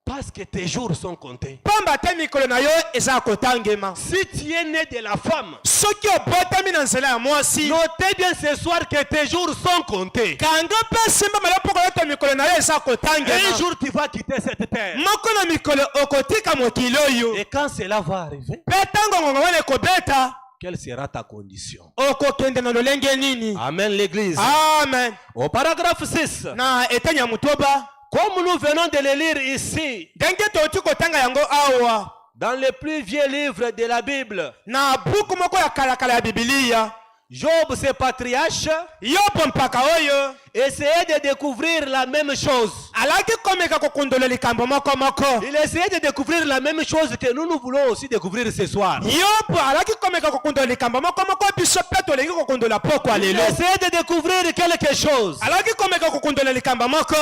Speaker 2: Parce que tes jours sont comptés.
Speaker 3: Pamba te mikolo na yo eza kotangema.
Speaker 2: Si tu es né de la femme,
Speaker 3: Soki obotami na nzela ya mwasi.
Speaker 2: notez bien ce soir que tes jours sont comptés.
Speaker 3: Kanga pe simba malo poko yoto mikolo na yo eza
Speaker 2: Un
Speaker 3: kotangema.
Speaker 2: jour, tu vas quitter cette terre.
Speaker 3: Moko na mikolo okotika mokili oyo.
Speaker 2: Et quand cela va arriver,
Speaker 3: Pe tango ngongo wana ekobeta.
Speaker 2: quelle sera ta condition?
Speaker 3: Okokende na lolenge nini?
Speaker 2: Amen, l'église.
Speaker 3: Amen.
Speaker 2: Au paragraphe 6,
Speaker 3: Na etenya mutoba.
Speaker 2: comme nous venons de le lire ici,
Speaker 3: Denge toti kotanga yango awa.
Speaker 2: dans le plus vieux livre de la Bible,
Speaker 3: Na buku moko ya kalakala ya Biblia.
Speaker 2: Job, ce patriarche,
Speaker 3: Yobo mpaka oyo.
Speaker 2: essayait de découvrir la même chose.
Speaker 3: Alaki komeka kokundola likambo moko moko.
Speaker 2: Il essayait de découvrir la même chose que nous voulons aussi découvrir ce soir.
Speaker 3: Yobo alaki komeka kokundola likambo moko moko biso pe tolingi kokundola poko
Speaker 2: Il
Speaker 3: alelo.
Speaker 2: essayait de découvrir quelque chose.
Speaker 3: Alaki komeka kokundola likambo moko.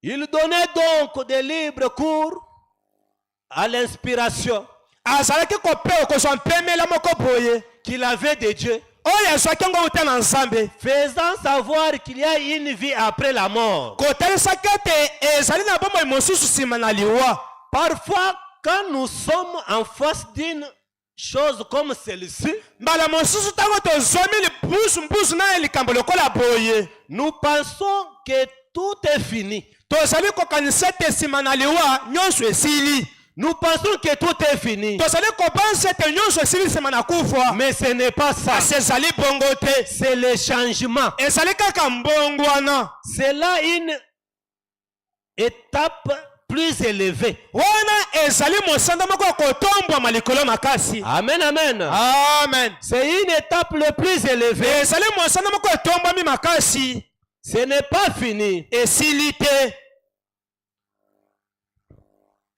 Speaker 2: Il donnait donc des libres cours à l'inspiration
Speaker 3: Azalaki kope okozwa mpemela moko boye.
Speaker 2: qu'il avait de Dieu,
Speaker 3: Oyo azwaki yango uta na Nzambe.
Speaker 2: faisant savoir qu'il y a une vie après la mort.
Speaker 3: Kotalisaki ete ezali na bomoi mosusu nsima na liwa.
Speaker 2: Parfois, quand nous sommes en face d'une chose comme celle-ci,
Speaker 3: Mbala mosusu ntango tozwami mbusu na likambo lokola boye.
Speaker 2: nous pensons que tout est fini.
Speaker 3: Tozali kokanisa ete nsima na liwa nyonso esili.
Speaker 2: Nous pensons que tout est fini.
Speaker 3: Tozali kobanza ete nyonso esili nsima na kufa.
Speaker 2: Mais ce n'est pas ça.
Speaker 3: Kasi ezali bongo te.
Speaker 2: C'est le changement.
Speaker 3: Ezali kaka mbongwana.
Speaker 2: C'est là une étape plus élevée.
Speaker 3: Wana ezali mosanda moko ya kotombwama likolo makasi.
Speaker 2: Amen, amen.
Speaker 3: Amen.
Speaker 2: C'est une étape le plus élevée.
Speaker 3: Ezali mosanda moko etombwami makasi.
Speaker 2: Ce n'est pas fini.
Speaker 3: Esili te.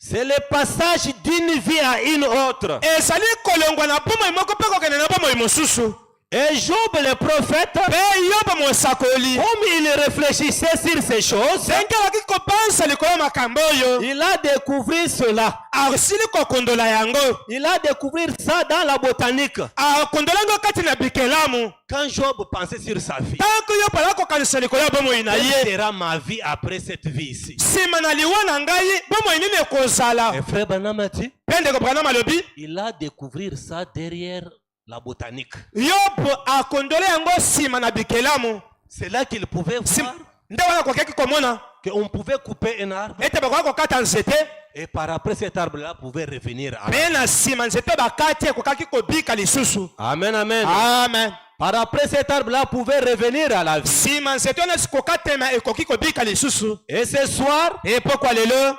Speaker 2: C'est le passage d'une vie à une autre.
Speaker 3: Ezali kolongwa na bomoi moko mpe kokende na bomoi mosusu.
Speaker 2: Et Job le prophète,
Speaker 3: Pe Yobo mosakoli.
Speaker 2: comme il réfléchissait sur ces choses,
Speaker 3: Ndenge alaki kobanza likolo ya makambo oyo.
Speaker 2: il a découvert cela.
Speaker 3: Asili kokondola yango.
Speaker 2: Il a découvert ça dans la botanique.
Speaker 3: Akondola yango kati na bikelamu.
Speaker 2: Quand Job pensait sur sa vie,
Speaker 3: Tanko Yobo alakokanisa likolo ya bomoi na
Speaker 2: quelle
Speaker 3: ye.
Speaker 2: sera ma vie après cette vie ici?
Speaker 3: Nsima na liwa na ngai bomoi nini ekozala.
Speaker 2: Et frère Branham a dit,
Speaker 3: Pe ndeko Branham alobi.
Speaker 2: il a découvert ça derrière la botanique.
Speaker 3: Yobo akondola yango nsima na bikelamu.
Speaker 2: C'est là qu'il pouvait voir
Speaker 3: Nde wana kokeki komona.
Speaker 2: qu'on pouvait couper un arbre
Speaker 3: Ete bakoka kokata nzete.
Speaker 2: et par après cet arbre-là pouvait revenir. À...
Speaker 3: Me na nsima nzete bakati ekokaki kobika lisusu.
Speaker 2: Amen, amen.
Speaker 3: Amen.
Speaker 2: Par après cet arbre-là pouvait revenir à la vie.
Speaker 3: Nsima nzete wana sikokatema ekoki kobika lisusu.
Speaker 2: Et ce soir,
Speaker 3: Epokwa lelo.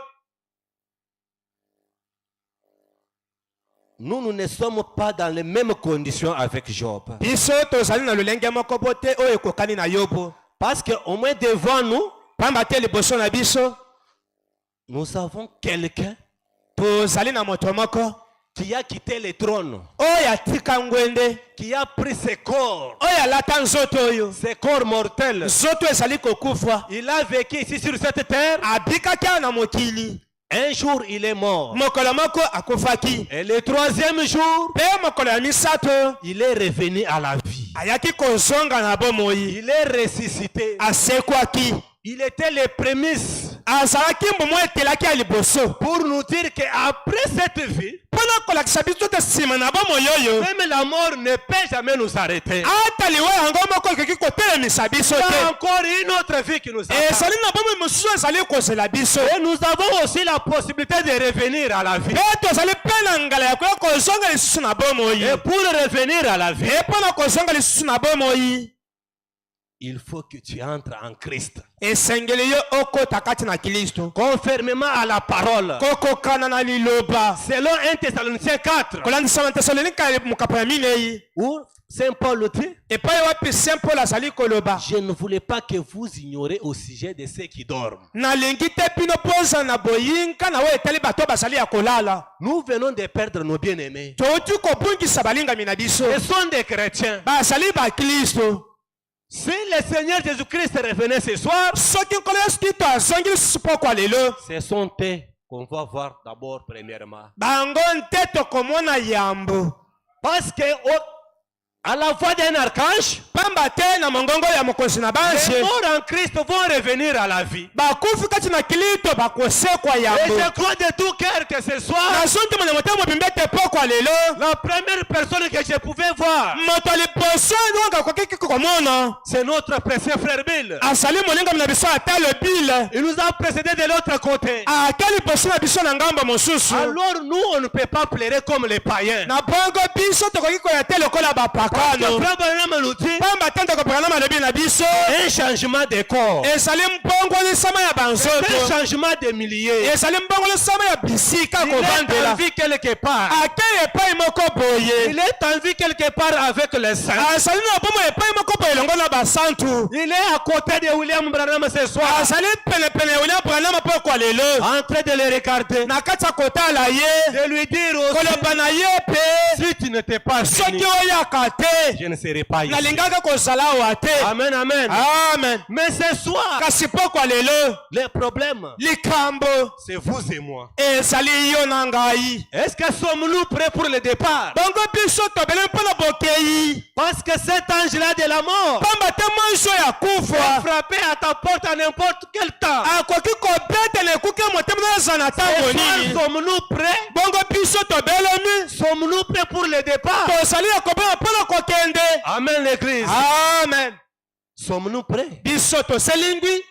Speaker 2: nous ne sommes pas dans les mêmes conditions avec Job.
Speaker 3: Biso tozali na lolenge moko bote oyo ekokani na Yobo.
Speaker 2: Parce qu'au moins devant nous,
Speaker 3: Pamba te liboso na biso
Speaker 2: nous avons quelqu'un
Speaker 3: tozali na moto moko
Speaker 2: qui a quitté le trône,
Speaker 3: oyo atika ngwende,
Speaker 2: qui a pris ses corps,
Speaker 3: oyo alata nzoto oyo,
Speaker 2: ses corps mortels.
Speaker 3: nzoto ezali kokufa,
Speaker 2: Il a vécu ici sur cette terre.
Speaker 3: abikaki awa na mokili,
Speaker 2: Un jour, il est mort.
Speaker 3: mokolo moko akufaki,
Speaker 2: Et le troisième jour,
Speaker 3: mpe mokolo ya misato
Speaker 2: il est revenu à la vie.
Speaker 3: ayaki kozonga na bomoi,
Speaker 2: Il est ressuscité.
Speaker 3: asekwaki,
Speaker 2: Il était les prémices
Speaker 3: azalaki mbumu etelaki ya liboso,
Speaker 2: pour nous dire qu'après cette vie,
Speaker 3: mpona kolakisa biso te nsima na bomoi oyo,
Speaker 2: même la mort ne peut jamais nous arrêter.
Speaker 3: ata liwa yango moko ekoki kotelemisa biso
Speaker 2: Il y a
Speaker 3: te,
Speaker 2: encore une autre vie qui nous attend.
Speaker 3: ezali na bomoi mosusu ezali kozela biso,
Speaker 2: Et nous avons aussi la possibilité de revenir à la vie.
Speaker 3: mpe tozali mpe na ngala ya koya kozonga lisusu na bomoi,
Speaker 2: Et pour revenir à la vie,
Speaker 3: e mpona kozonga lisusu na bomoi,
Speaker 2: il faut que tu entres en Christ.
Speaker 3: esengeli yo okota kati na Kristo,
Speaker 2: Conformément à la parole.
Speaker 3: kokokana na liloba,
Speaker 2: Selon 1 Thessaloniciens 4,
Speaker 3: kolandisa na Tesalonika mokapo ya minei,
Speaker 2: où Saint Paul dit,
Speaker 3: epai wapi Saint Paul azali koloba,
Speaker 2: je ne voulais pas que vous ignorez au sujet de ceux qui dorment.
Speaker 3: nalingi te bino poza na boyinka na oyo etali bato bazali ya kolala,
Speaker 2: Nous venons de perdre nos bien-aimés.
Speaker 3: touti kobungisa balingami na biso,
Speaker 2: Ce sont des chrétiens.
Speaker 3: bazali bakristo.
Speaker 2: Si le Seigneur Jésus-Christ revenait ce soir,
Speaker 3: Soki nkolo Yesu Kristo azongi lisusu pokwa lelo,
Speaker 2: ce sont eux qu'on va voir d'abord premièrement.
Speaker 3: bango nte tokomona yambo,
Speaker 2: Parce que à la voix d'un archange,
Speaker 3: pamba te na mongongo ya mokonzi na
Speaker 2: les
Speaker 3: banze,
Speaker 2: morts en Christ vont revenir à la vie.
Speaker 3: bakufi kati na Kristo bakosekwa
Speaker 2: Et
Speaker 3: yambo.
Speaker 2: je crois de tout cœur que ce soir,
Speaker 3: nazondima na motema mobimbi ete pokwa lelo,
Speaker 2: la première personne que je pouvais voir,
Speaker 3: moto liboso nionga akokiki komona
Speaker 2: c'est notre précieux frère Bill.
Speaker 3: azali molingami na biso ata lebile,
Speaker 2: Il nous a précédé de l'autre côté.
Speaker 3: ake liboso na biso na ngambo mosusu,
Speaker 2: Alors nous, on ne peut pas pleurer comme les païens.
Speaker 3: na bongo biso tokoki koya te lokola
Speaker 2: Parce que
Speaker 3: bapakano,
Speaker 2: Frère Branham nous dit,
Speaker 3: pamba te ndeko Branham alobi na biso
Speaker 2: un changement de corps,
Speaker 3: ezali mbongolisama ya
Speaker 2: un
Speaker 3: banzoto,
Speaker 2: changement de milliers.
Speaker 3: ezali mbongolisama ya bisika
Speaker 2: Il est en
Speaker 3: kovandela,
Speaker 2: vie quelque part.
Speaker 3: ake epai moko
Speaker 2: Il
Speaker 3: boye,
Speaker 2: est en vie quelque part avec les saints.
Speaker 3: azali na bomo epai moko boye elongo na basantu,
Speaker 2: Il est à côté de William Branham ce soir,
Speaker 3: azali penepene ya William Branham pokwa lelo,
Speaker 2: en train de le regarder,
Speaker 3: na kati ya kotala ye,
Speaker 2: de lui dire aussi,
Speaker 3: koloba na ye pe,
Speaker 2: si tu n'étais pas
Speaker 3: soki
Speaker 2: venu,
Speaker 3: oyaka te
Speaker 2: je ne serais pas ici.
Speaker 3: nalingaka kozala awa te.
Speaker 2: Amen, amen.
Speaker 3: Amen.
Speaker 2: Mais ce soir,
Speaker 3: Kasi pokwa lelo
Speaker 2: le problème,
Speaker 3: likambo
Speaker 2: c'est vous et moi.
Speaker 3: ezali yo na ngai,
Speaker 2: Est-ce que sommes-nous prêts pour le départ?
Speaker 3: bongo biso tobele mpona bokei,
Speaker 2: Parce que cet ange-là de la mort
Speaker 3: pamba te mwanso ya
Speaker 2: peut
Speaker 3: kufa
Speaker 2: frapper à ta porte à n'importe quel temps.
Speaker 3: akoki kobetela ekuki ya motema na eza na ntango
Speaker 2: Ce soir,
Speaker 3: nini,
Speaker 2: sommes-nous prêts?
Speaker 3: bongo biso tobelemi
Speaker 2: Sommes-nous prêts pour le départ?
Speaker 3: tozali ya kobela mpona kokende.
Speaker 2: Amen, l'église.
Speaker 3: Amen.
Speaker 2: Sommes-nous prêts?
Speaker 3: Biso toselingwi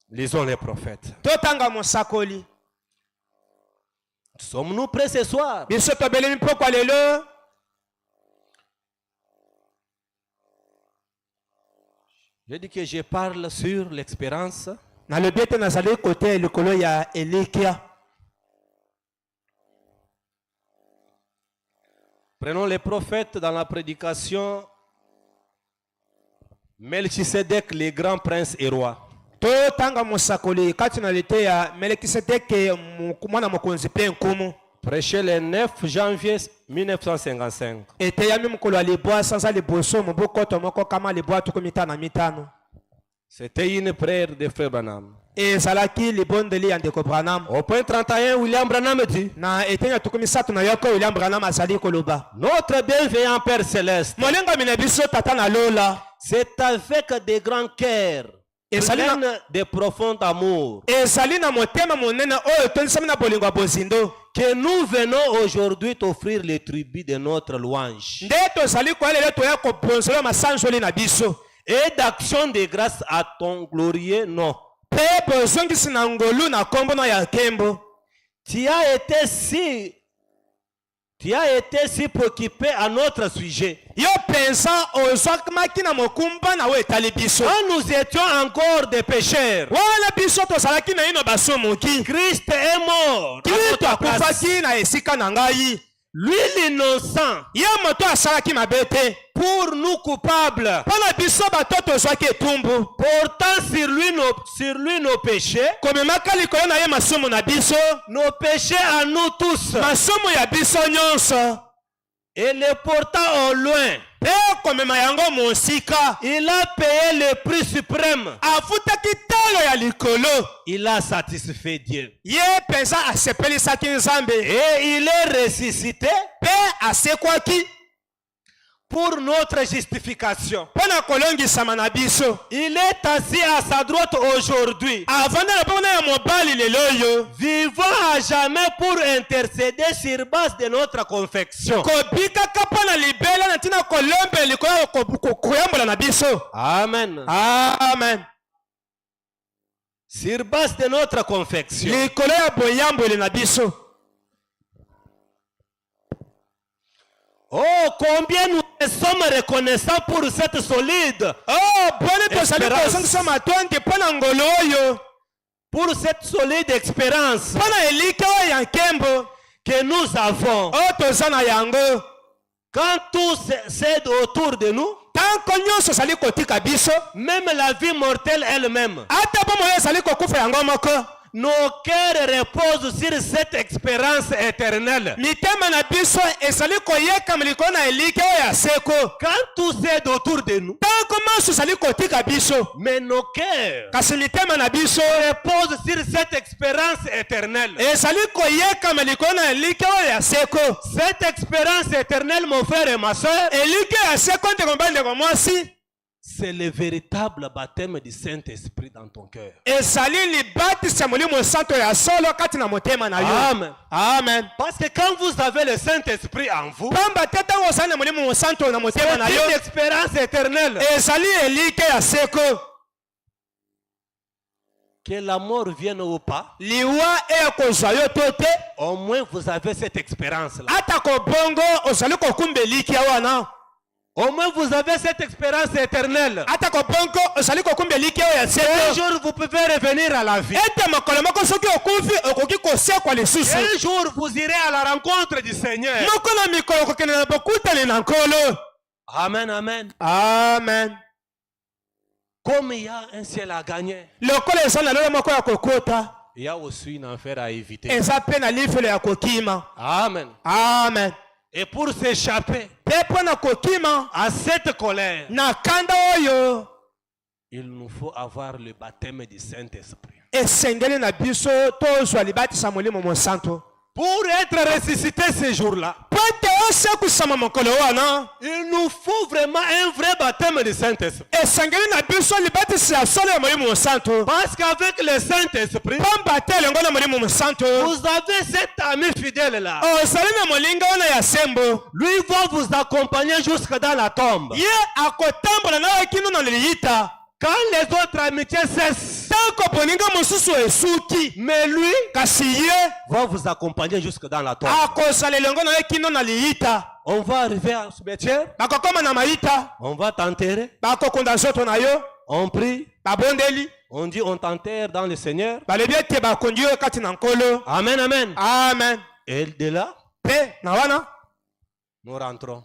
Speaker 2: Lisons les prophètes.
Speaker 3: totanga mosakoli,
Speaker 2: Sommes-nous prêts ce soir?
Speaker 3: biso tobelemi pokwa lelo.
Speaker 2: Je dis que je parle sur l'expérience
Speaker 3: nalobi ete nazali kote likolo ya elikia.
Speaker 2: Prenons les prophètes dans la prédication. Melchisedec, le grand prince et roi.
Speaker 3: totanga mosakoli kati na lete ya Melikisedeke mwana mokonzi mpe nkumu,
Speaker 2: Prêché le 9 janvier 1955.
Speaker 3: eteyami mokolo ya libwa sanza liboso mobu koto moko kama libwa tuku mitano na mitano.
Speaker 2: C'était une prière de Frère Branham.
Speaker 3: ezalaki libondeli ya ndeko Branham,
Speaker 2: Au point 31, William Branham dit,
Speaker 3: na eteni ya tuku misato na yoko William Branham azali koloba,
Speaker 2: notre bienveillant Père Céleste,
Speaker 3: molingami na biso tata na lola,
Speaker 2: c'est avec de grands cœurs, pleins de profond amour,
Speaker 3: ezali na motema monene oyo tonisami na bolingo ya bozindo,
Speaker 2: que nous venons aujourd'hui t'offrir le tribut de notre louange
Speaker 3: nde tozali koya lelo toya kobonzela masanzoli na biso,
Speaker 2: et d'action de grâce à ton glorieux nom.
Speaker 3: mpe bozongisi na ngolu na kombo na ya nkembo.
Speaker 2: Tu as été si préoccupé à notre sujet.
Speaker 3: Yo pensa ozwaki na mokumba na oyo etali biso,
Speaker 2: Quand nous étions encore des pécheurs,
Speaker 3: wana biso tozalaki na ino basomoki,
Speaker 2: Christ est mort à
Speaker 3: Kristo
Speaker 2: notre place.
Speaker 3: akufaki na esika na ngai,
Speaker 2: Lui l'innocent.
Speaker 3: Ye moto asalaki mabe te.
Speaker 2: Pour nous coupables.
Speaker 3: Pona biso bato tozwaki etumbu.
Speaker 2: Portant sur lui nos péchés.
Speaker 3: Komemaka likolo na ye masumu na biso.
Speaker 2: Nos péchés à nous tous.
Speaker 3: Masumu ya biso nyonso.
Speaker 2: Et les portant au loin.
Speaker 3: Pe komema yango mosika.
Speaker 2: Il a payé le prix suprême.
Speaker 3: Afutaki talo ya likolo.
Speaker 2: Il a satisfait Dieu.
Speaker 3: Ye pensa asepelisaki Nzambe.
Speaker 2: Et il est ressuscité.
Speaker 3: Pe asekwaki.
Speaker 2: Pour notre justification.
Speaker 3: Pona kolongisama na biso.
Speaker 2: Il est assis à sa droite aujourd'hui.
Speaker 3: Avanda na pona ya mobali lelo yo.
Speaker 2: Vivant à jamais pour intercéder sur base de notre confession.
Speaker 3: Kobika kapana libela na tina kolombe likolo koyambola na biso.
Speaker 2: Amen.
Speaker 3: Amen.
Speaker 2: Sur base de notre confession.
Speaker 3: Likolo ya boyambole na biso.
Speaker 2: Oh, combien nous sommes reconnaissants pour cette solide pour cette solide expérience que nous avons. Quand tout cède autour de nous, même la vie mortelle elle-même, nos cœurs reposent sur cette expérience éternelle. Quand tout cède autour de nous, mais nos cœurs reposent sur cette expérience éternelle. Cette expérience éternelle, mon frère et ma soeur, c'est le véritable baptême du Saint-Esprit dans ton cœur. Amen.
Speaker 3: Amen.
Speaker 2: Parce que quand vous avez le Saint-Esprit en vous, c'est une expérience éternelle. Que la mort vienne ou pas, au moins vous avez cette expérience-là. Au moins vous avez cette expérience éternelle. Un jour vous pouvez revenir à la vie. Un jour vous irez à la rencontre du Seigneur. Amen, amen.
Speaker 3: Amen.
Speaker 2: Comme il y a un ciel à gagner, il y a aussi un enfer à éviter. Amen.
Speaker 3: Amen.
Speaker 2: Et pour s'échapper à cette colère, il nous faut avoir le baptême du Saint-Esprit. Pour être ressuscité ce jour-là, il nous faut vraiment un vrai baptême du Saint-Esprit. Parce qu'avec le Saint-Esprit, vous avez cet ami fidèle là. Lui va vous accompagner jusque dans la tombe. Quand les autres amitiés cessent, mais lui va vous accompagner jusque dans la tombe. On va arriver à ce cimetière, on va t'enterrer, on prie, on dit on t'enterre dans le Seigneur. Amen, amen.
Speaker 3: Amen.
Speaker 2: Et de là, nous rentrons.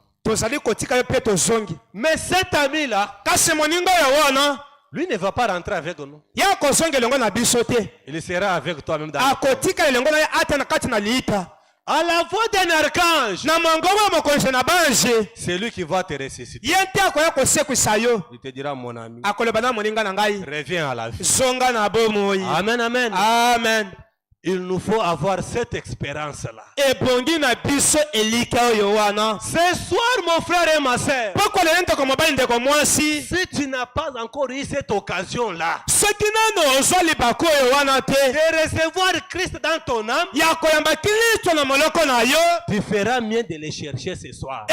Speaker 2: Mais cet ami-là, lui ne va pas rentrer avec nous. Il sera avec toi même dans la à la voix d'un archange, c'est lui qui va te ressusciter. Il te dira, mon ami, reviens à la vie. Amen, amen.
Speaker 3: Amen.
Speaker 2: Il nous faut avoir cette expérience-là. Ce soir, mon frère et ma soeur, si tu n'as pas encore eu cette occasion-là de recevoir Christ dans ton âme, tu feras mieux de le chercher ce soir.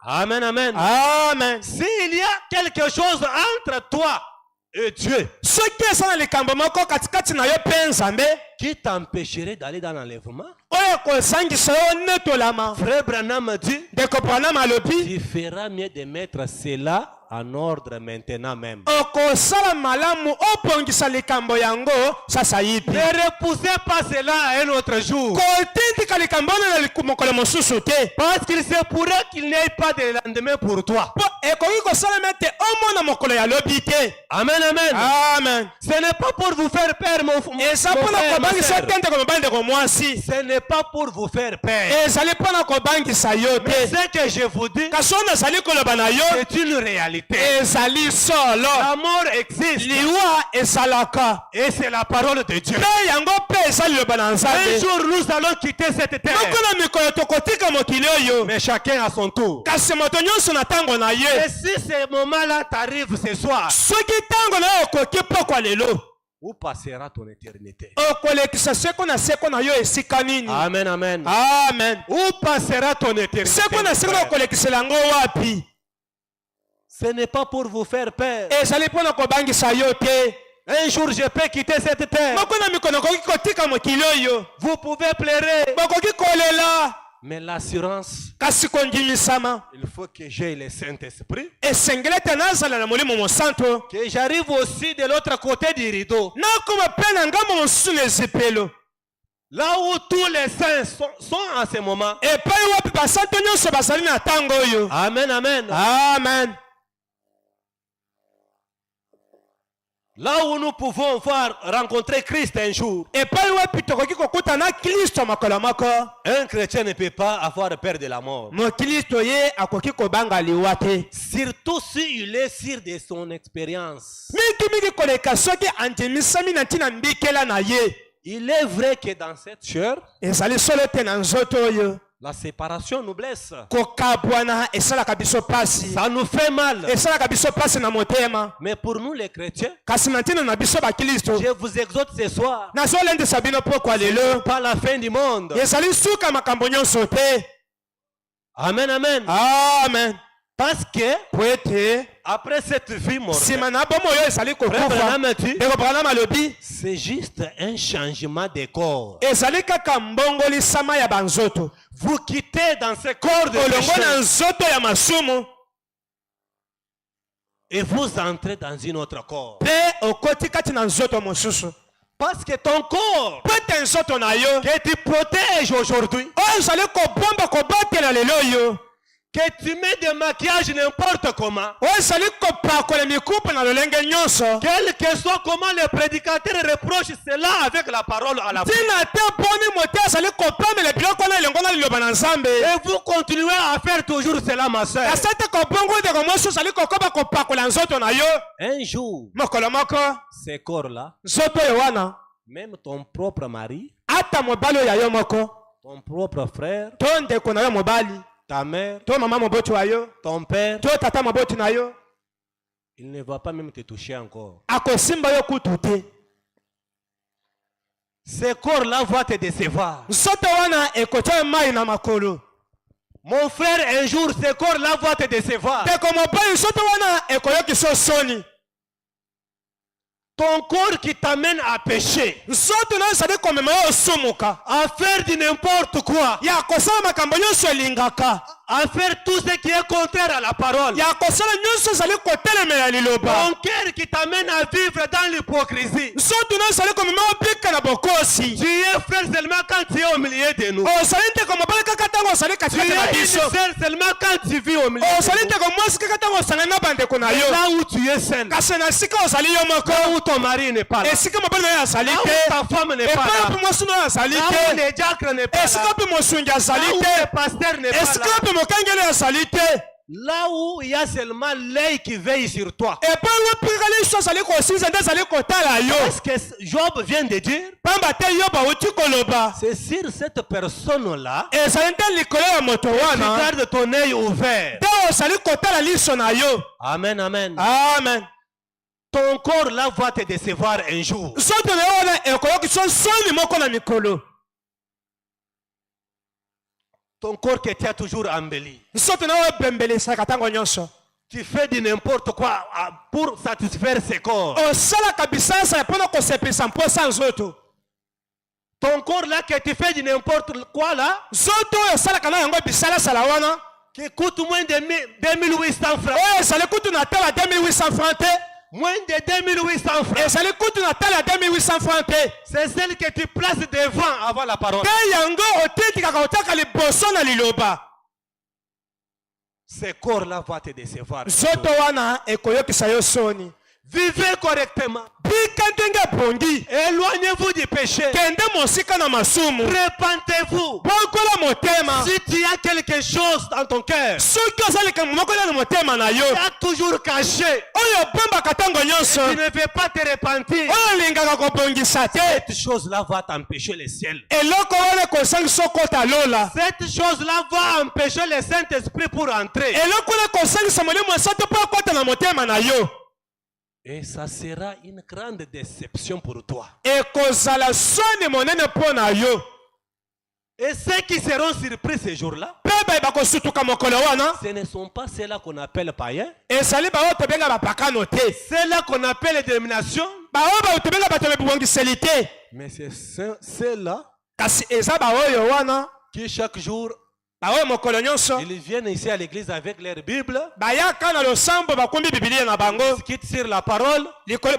Speaker 2: Amen, amen.
Speaker 3: Amen.
Speaker 2: S'il y a quelque chose entre toi et Dieu, qui t'empêcherait d'aller dans l'enlèvement?
Speaker 3: oyo ekosangisa yo netolama.
Speaker 2: Frère Branham dit,
Speaker 3: ndeko Branham alobi
Speaker 2: tu feras mieux de mettre cela en ordre maintenant même.
Speaker 3: okosala malamu opongisa likambo yango sasa yipi.
Speaker 2: Ne repoussez pas cela à un autre jour.
Speaker 3: kotindika likambo wana na mokolo mosusu te.
Speaker 2: Parce qu'il se pourrait qu'il n'y ait pas de lendemain pour toi.
Speaker 3: po ekoki kosalema ete omona mokolo ya lobi te.
Speaker 2: Amen, amen.
Speaker 3: Amen.
Speaker 2: Ce n'est pas pour vous faire peur, mon
Speaker 3: eza mpona
Speaker 2: frère, ma
Speaker 3: kobangisa
Speaker 2: sœur.
Speaker 3: te ndeko mobali ndeko mwasi.
Speaker 2: Ce n'est pas pour vous faire peur.
Speaker 3: ezali mpona kobangisa yo
Speaker 2: Mais
Speaker 3: te.
Speaker 2: ce que je vous dis,
Speaker 3: kasi oyo nazali koloba na yo
Speaker 2: c'est une réalité.
Speaker 3: ezali solo.
Speaker 2: La mort existe.
Speaker 3: liwa esalaka.
Speaker 2: Et c'est la parole de Dieu.
Speaker 3: mpe yango mpe eza liloba na
Speaker 2: Un
Speaker 3: nzambe.
Speaker 2: jour, nous allons quitter cette terre.
Speaker 3: moko na mikolo tokotika mokili oyo.
Speaker 2: Mais chacun à son tour.
Speaker 3: kasi moto nyonso na ntango na
Speaker 2: Et
Speaker 3: ye.
Speaker 2: si ce moment-là t'arrive ce soir,
Speaker 3: soki ntango na yo okoki pokwa lelo
Speaker 2: où passera ton éternité?
Speaker 3: okolekisa seko na seko na yo esika nini.
Speaker 2: Amen, amen.
Speaker 3: amen.
Speaker 2: Où passera ton éternité?
Speaker 3: seko na seko na okolekisela yango wapi.
Speaker 2: Ce n'est pas pour vous faire peur.
Speaker 3: ezali mpona kobangisa yo te.
Speaker 2: Un jour, je peux quitter cette terre.
Speaker 3: moko na mikolo okoki kotika mokili oyo.
Speaker 2: Vous pouvez pleurer.
Speaker 3: bokoki kolela.
Speaker 2: Mais l'assurance,
Speaker 3: kasi kondimisama
Speaker 2: il faut que j'aie le Saint-Esprit.
Speaker 3: esengeli ete nazala na molimo mosantu.
Speaker 2: Que j'arrive aussi de l'autre côté du rideau.
Speaker 3: nakoma mpe na ngambo mosusu na ezipelo.
Speaker 2: Là où tous les saints sont en ce moment.
Speaker 3: epai wapi basantu nyonso bazali na ntango oyo.
Speaker 2: Amen, amen.
Speaker 3: amen.
Speaker 2: Là où nous pouvons voir rencontrer Christ un jour.
Speaker 3: epai wapi tokoki kokuta na kristo makolo moko.
Speaker 2: Un chrétien ne peut pas avoir peur de la mort.
Speaker 3: mokristo ye akoki kobanga liwa te.
Speaker 2: Surtout s'il est sûr de son expérience.
Speaker 3: mingimingi koleka soki andimisami na ntina mbikela na ye.
Speaker 2: Il est vrai que dans cette chair,
Speaker 3: ezali solo te na nzoto oyo.
Speaker 2: la séparation nous blesse.
Speaker 3: kokabwana esalaka biso pasi.
Speaker 2: Ça nous fait mal.
Speaker 3: esalaka biso pasi na motema.
Speaker 2: Mais pour nous les chrétiens,
Speaker 3: kasi na ntina na biso bakristo
Speaker 2: je vous exhorte ce soir,
Speaker 3: nazolendisa bino pokwa lelo.
Speaker 2: pas la fin du monde.
Speaker 3: ezali suka makambo nyonso te.
Speaker 2: Amen, amen.
Speaker 3: amen.
Speaker 2: Parce que
Speaker 3: po ete
Speaker 2: après cette vie morte,
Speaker 3: nsima na bomo oyo ezali
Speaker 2: Frère
Speaker 3: kokufa.
Speaker 2: Branham dit,
Speaker 3: ndeko Branham alobi
Speaker 2: c'est juste un changement de corps.
Speaker 3: ezali kaka mbongolisama ya banzoto.
Speaker 2: Vous quittez dans ce corps de
Speaker 3: olongo
Speaker 2: péché
Speaker 3: na nzoto ya masumu
Speaker 2: et vous entrez dans une autre corps.
Speaker 3: mpe okoti kati na nzoto mosusu.
Speaker 2: Parce que ton corps
Speaker 3: po ete nzoto na yo
Speaker 2: que tu protèges aujourd'hui,
Speaker 3: oyo ezali kobomba kobatela lelo oyo.
Speaker 2: que tu mets des maquillages n'importe comment,
Speaker 3: oyo ezali kopakola mikupu na lolenge nyonso.
Speaker 2: quel que soit comment les prédicateurs reprochent cela avec la parole à la bouche.
Speaker 3: ntina te mponi moto azali kopamela biloko na elongo na liloba na nzambe.
Speaker 2: Et vous continuez à faire toujours cela, ma soeur.
Speaker 3: asa te kobongo ndeko mwasi ozali kokoba kopakola nzoto na yo.
Speaker 2: Un jour,
Speaker 3: mokolo moko
Speaker 2: ces corps-là,
Speaker 3: nzoto oyo wana
Speaker 2: même ton propre mari,
Speaker 3: ata mobali oyo ya yo moko
Speaker 2: ton propre frère,
Speaker 3: to ndeko na yo mobali
Speaker 2: ta mère,
Speaker 3: to mama moboti wa yo
Speaker 2: ton père,
Speaker 3: to tata moboti na yo
Speaker 2: il ne va pas même te toucher encore.
Speaker 3: akosimba yo kutu te.
Speaker 2: Ces corps-là vont te décevoir.
Speaker 3: nzoto wana ekotia mai na makolo.
Speaker 2: Mon frère, un jour, ces corps-là vont te décevoir.
Speaker 3: ndeko mobali nzoto wana ekoyokisa soni.
Speaker 2: Ton corps qui t'amène à pécher,
Speaker 3: nzoto na yo ezali komema yo osumuka.
Speaker 2: à faire du n'importe quoi,
Speaker 3: ya kosala makambo nyonso elingaka.
Speaker 2: à faire tout ce qui est contraire à la parole.
Speaker 3: ya kosala nyonso ezali kotelemela liloba.
Speaker 2: Ton cœur qui t'amène à vivre dans l'hypocrisie.
Speaker 3: nzoto na yo ezali komema obika na bokosi.
Speaker 2: Tu es frère seulement quand tu es au milieu de nous.
Speaker 3: ozali ndeko mobali kaka ntango ozali
Speaker 2: Tu
Speaker 3: katikati na
Speaker 2: es une
Speaker 3: biso.
Speaker 2: sœur seulement quand tu vis au milieu
Speaker 3: ozali
Speaker 2: de nous.
Speaker 3: ndeko mwasi kaka ntango osangani na bandeko na yo.
Speaker 2: Là où tu es seul,
Speaker 3: kasi na esika ozali yo moko.
Speaker 2: là où ton mari n'est pas là,
Speaker 3: esika mobali na yo azali
Speaker 2: là où
Speaker 3: te.
Speaker 2: ta femme n'est pas
Speaker 3: epai
Speaker 2: là,
Speaker 3: opi mwasi na yo azali
Speaker 2: là où
Speaker 3: te.
Speaker 2: le diacre n'est pas
Speaker 3: esika
Speaker 2: là,
Speaker 3: opi mosungi azali
Speaker 2: là où
Speaker 3: te.
Speaker 2: le pasteur n'est pas
Speaker 3: esika
Speaker 2: là,
Speaker 3: opi mokengeli azali te.
Speaker 2: là où il y a seulement l'œil qui veille sur toi.
Speaker 3: epai opi kaka liso azali kosinza nde azali kotala yo.
Speaker 2: Parce que Job vient de dire,
Speaker 3: pamba te yo bauti koloba.
Speaker 2: c'est sur cette personne-là,
Speaker 3: ezali nde likolo ya moto wana
Speaker 2: garde ton œil ouvert.
Speaker 3: nde ozali kotala liso na yo.
Speaker 2: Amen, amen.
Speaker 3: amen.
Speaker 2: Ton corps là va te décevoir un jour.
Speaker 3: nzoto na yo wana ekoyokisa soni moko na mikolo.
Speaker 2: Ton corps qui t'a toujours embelli.
Speaker 3: nzoto na yo ebembelisaka ntango nyonso.
Speaker 2: Tu fais du n'importe quoi pour satisfaire ses corps.
Speaker 3: osalaka bisasa mpona kosepelisa mposa nzoto.
Speaker 1: encore là que tu fais du n'importe quoi là,
Speaker 3: nzoto oyo osalaka na yango bisalasala wana
Speaker 1: qui coûte moins de 2800 francs.
Speaker 3: oyo ezali kutu na tala 2800 francs te
Speaker 1: Moins de 2800 francs.
Speaker 3: ezali kutu na tala 2800 francs te
Speaker 1: C'est celle que tu places devant avant la parole.
Speaker 3: mpe yango otitikaka otaka liboso na liloba
Speaker 1: Ce corps-là va te décevoir.
Speaker 3: nzoto wana ekoyokisa yo soni
Speaker 1: Vivez correctement.
Speaker 3: bika ndenge ebongi
Speaker 1: Éloignez-vous du péché.
Speaker 3: kende mosika na masumu
Speaker 1: Repentez-vous.
Speaker 3: bongola motema
Speaker 1: Si tu as quelque chose dans ton cœur,
Speaker 3: soki ozalika moko na motema na yo
Speaker 1: tu as toujours caché,
Speaker 3: oyo obombaka ntango nyonso
Speaker 1: tu ne veux pas te repentir.
Speaker 3: oyo olingaka kobongisa te
Speaker 1: Cette chose-là va t'empêcher le ciel.
Speaker 3: eloko wana ekosangisa okota lola
Speaker 1: Cette chose-là va empêcher le Saint-Esprit pour entrer.
Speaker 3: eloko wana ekosangisa molimo esote mpo akota na motema na yo
Speaker 1: Et ça sera une grande déception pour toi.
Speaker 3: ekozala soni monene mpo na yo
Speaker 1: Et ceux qui seront surpris ce jour-là,
Speaker 3: mpe baye bakosutuka mokolo wana
Speaker 1: ce ne sont pas ceux-là qu'on appelle païens,
Speaker 3: ezali baoyo tobenga bapakano te
Speaker 1: ceux-là qu'on appelle les dénominations,
Speaker 3: baoyo bayo tobenga bato ya bibongiseli te
Speaker 1: mais c'est ceux-là
Speaker 3: kasi eza baoyo wana
Speaker 1: qui chaque jour,
Speaker 3: baoyo mokolo nyonso
Speaker 1: ils viennent ici à l'église avec leur Bible,
Speaker 3: bayaka na losambo bakumbi bibilia na bango
Speaker 1: ils quittent sur la parole.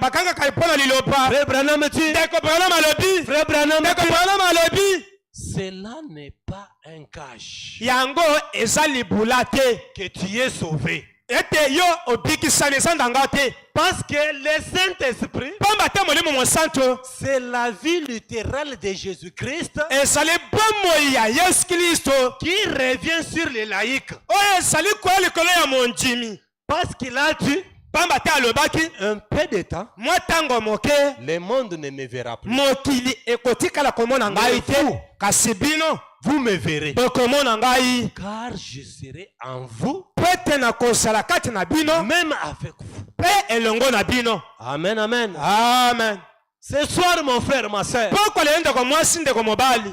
Speaker 3: bakangaka mpo na liloba
Speaker 1: Frère Branham dit,
Speaker 3: ndeko branam alobi
Speaker 1: Frère Branham
Speaker 3: ndeko
Speaker 1: dit,
Speaker 3: branam alobi
Speaker 1: cela n'est pas un cache
Speaker 3: yango eza libula te
Speaker 1: que tu es sauvé.
Speaker 3: ete yo obikisani eza ndanga te
Speaker 1: Parce que le Saint-Esprit,
Speaker 3: pamba te molimo mosantu
Speaker 1: c'est la vie littérale de Jésus-Christ
Speaker 3: ezali bomoi ya yesu kristo
Speaker 1: qui revient sur les laïcs.
Speaker 3: oyo ezali koya likolo ya mondimi
Speaker 1: Parce qu'il a dit,
Speaker 3: pamba te alobaki
Speaker 1: un peu de temps,
Speaker 3: mwa ntango moke
Speaker 1: le monde ne me verra plus.
Speaker 3: mokili ekotikala komona ngai te kasi bino
Speaker 1: Vous me verrez.
Speaker 3: bokomona ngai
Speaker 1: Car je serai en vous,
Speaker 3: po ete nakozala kati na bino
Speaker 1: même avec vous.
Speaker 3: mpe elongo na bino
Speaker 1: Amen, amen.
Speaker 3: amen
Speaker 1: Ce soir, mon frère, ma soeur,
Speaker 3: mpo kolela ndeko mwasi ndeko mobali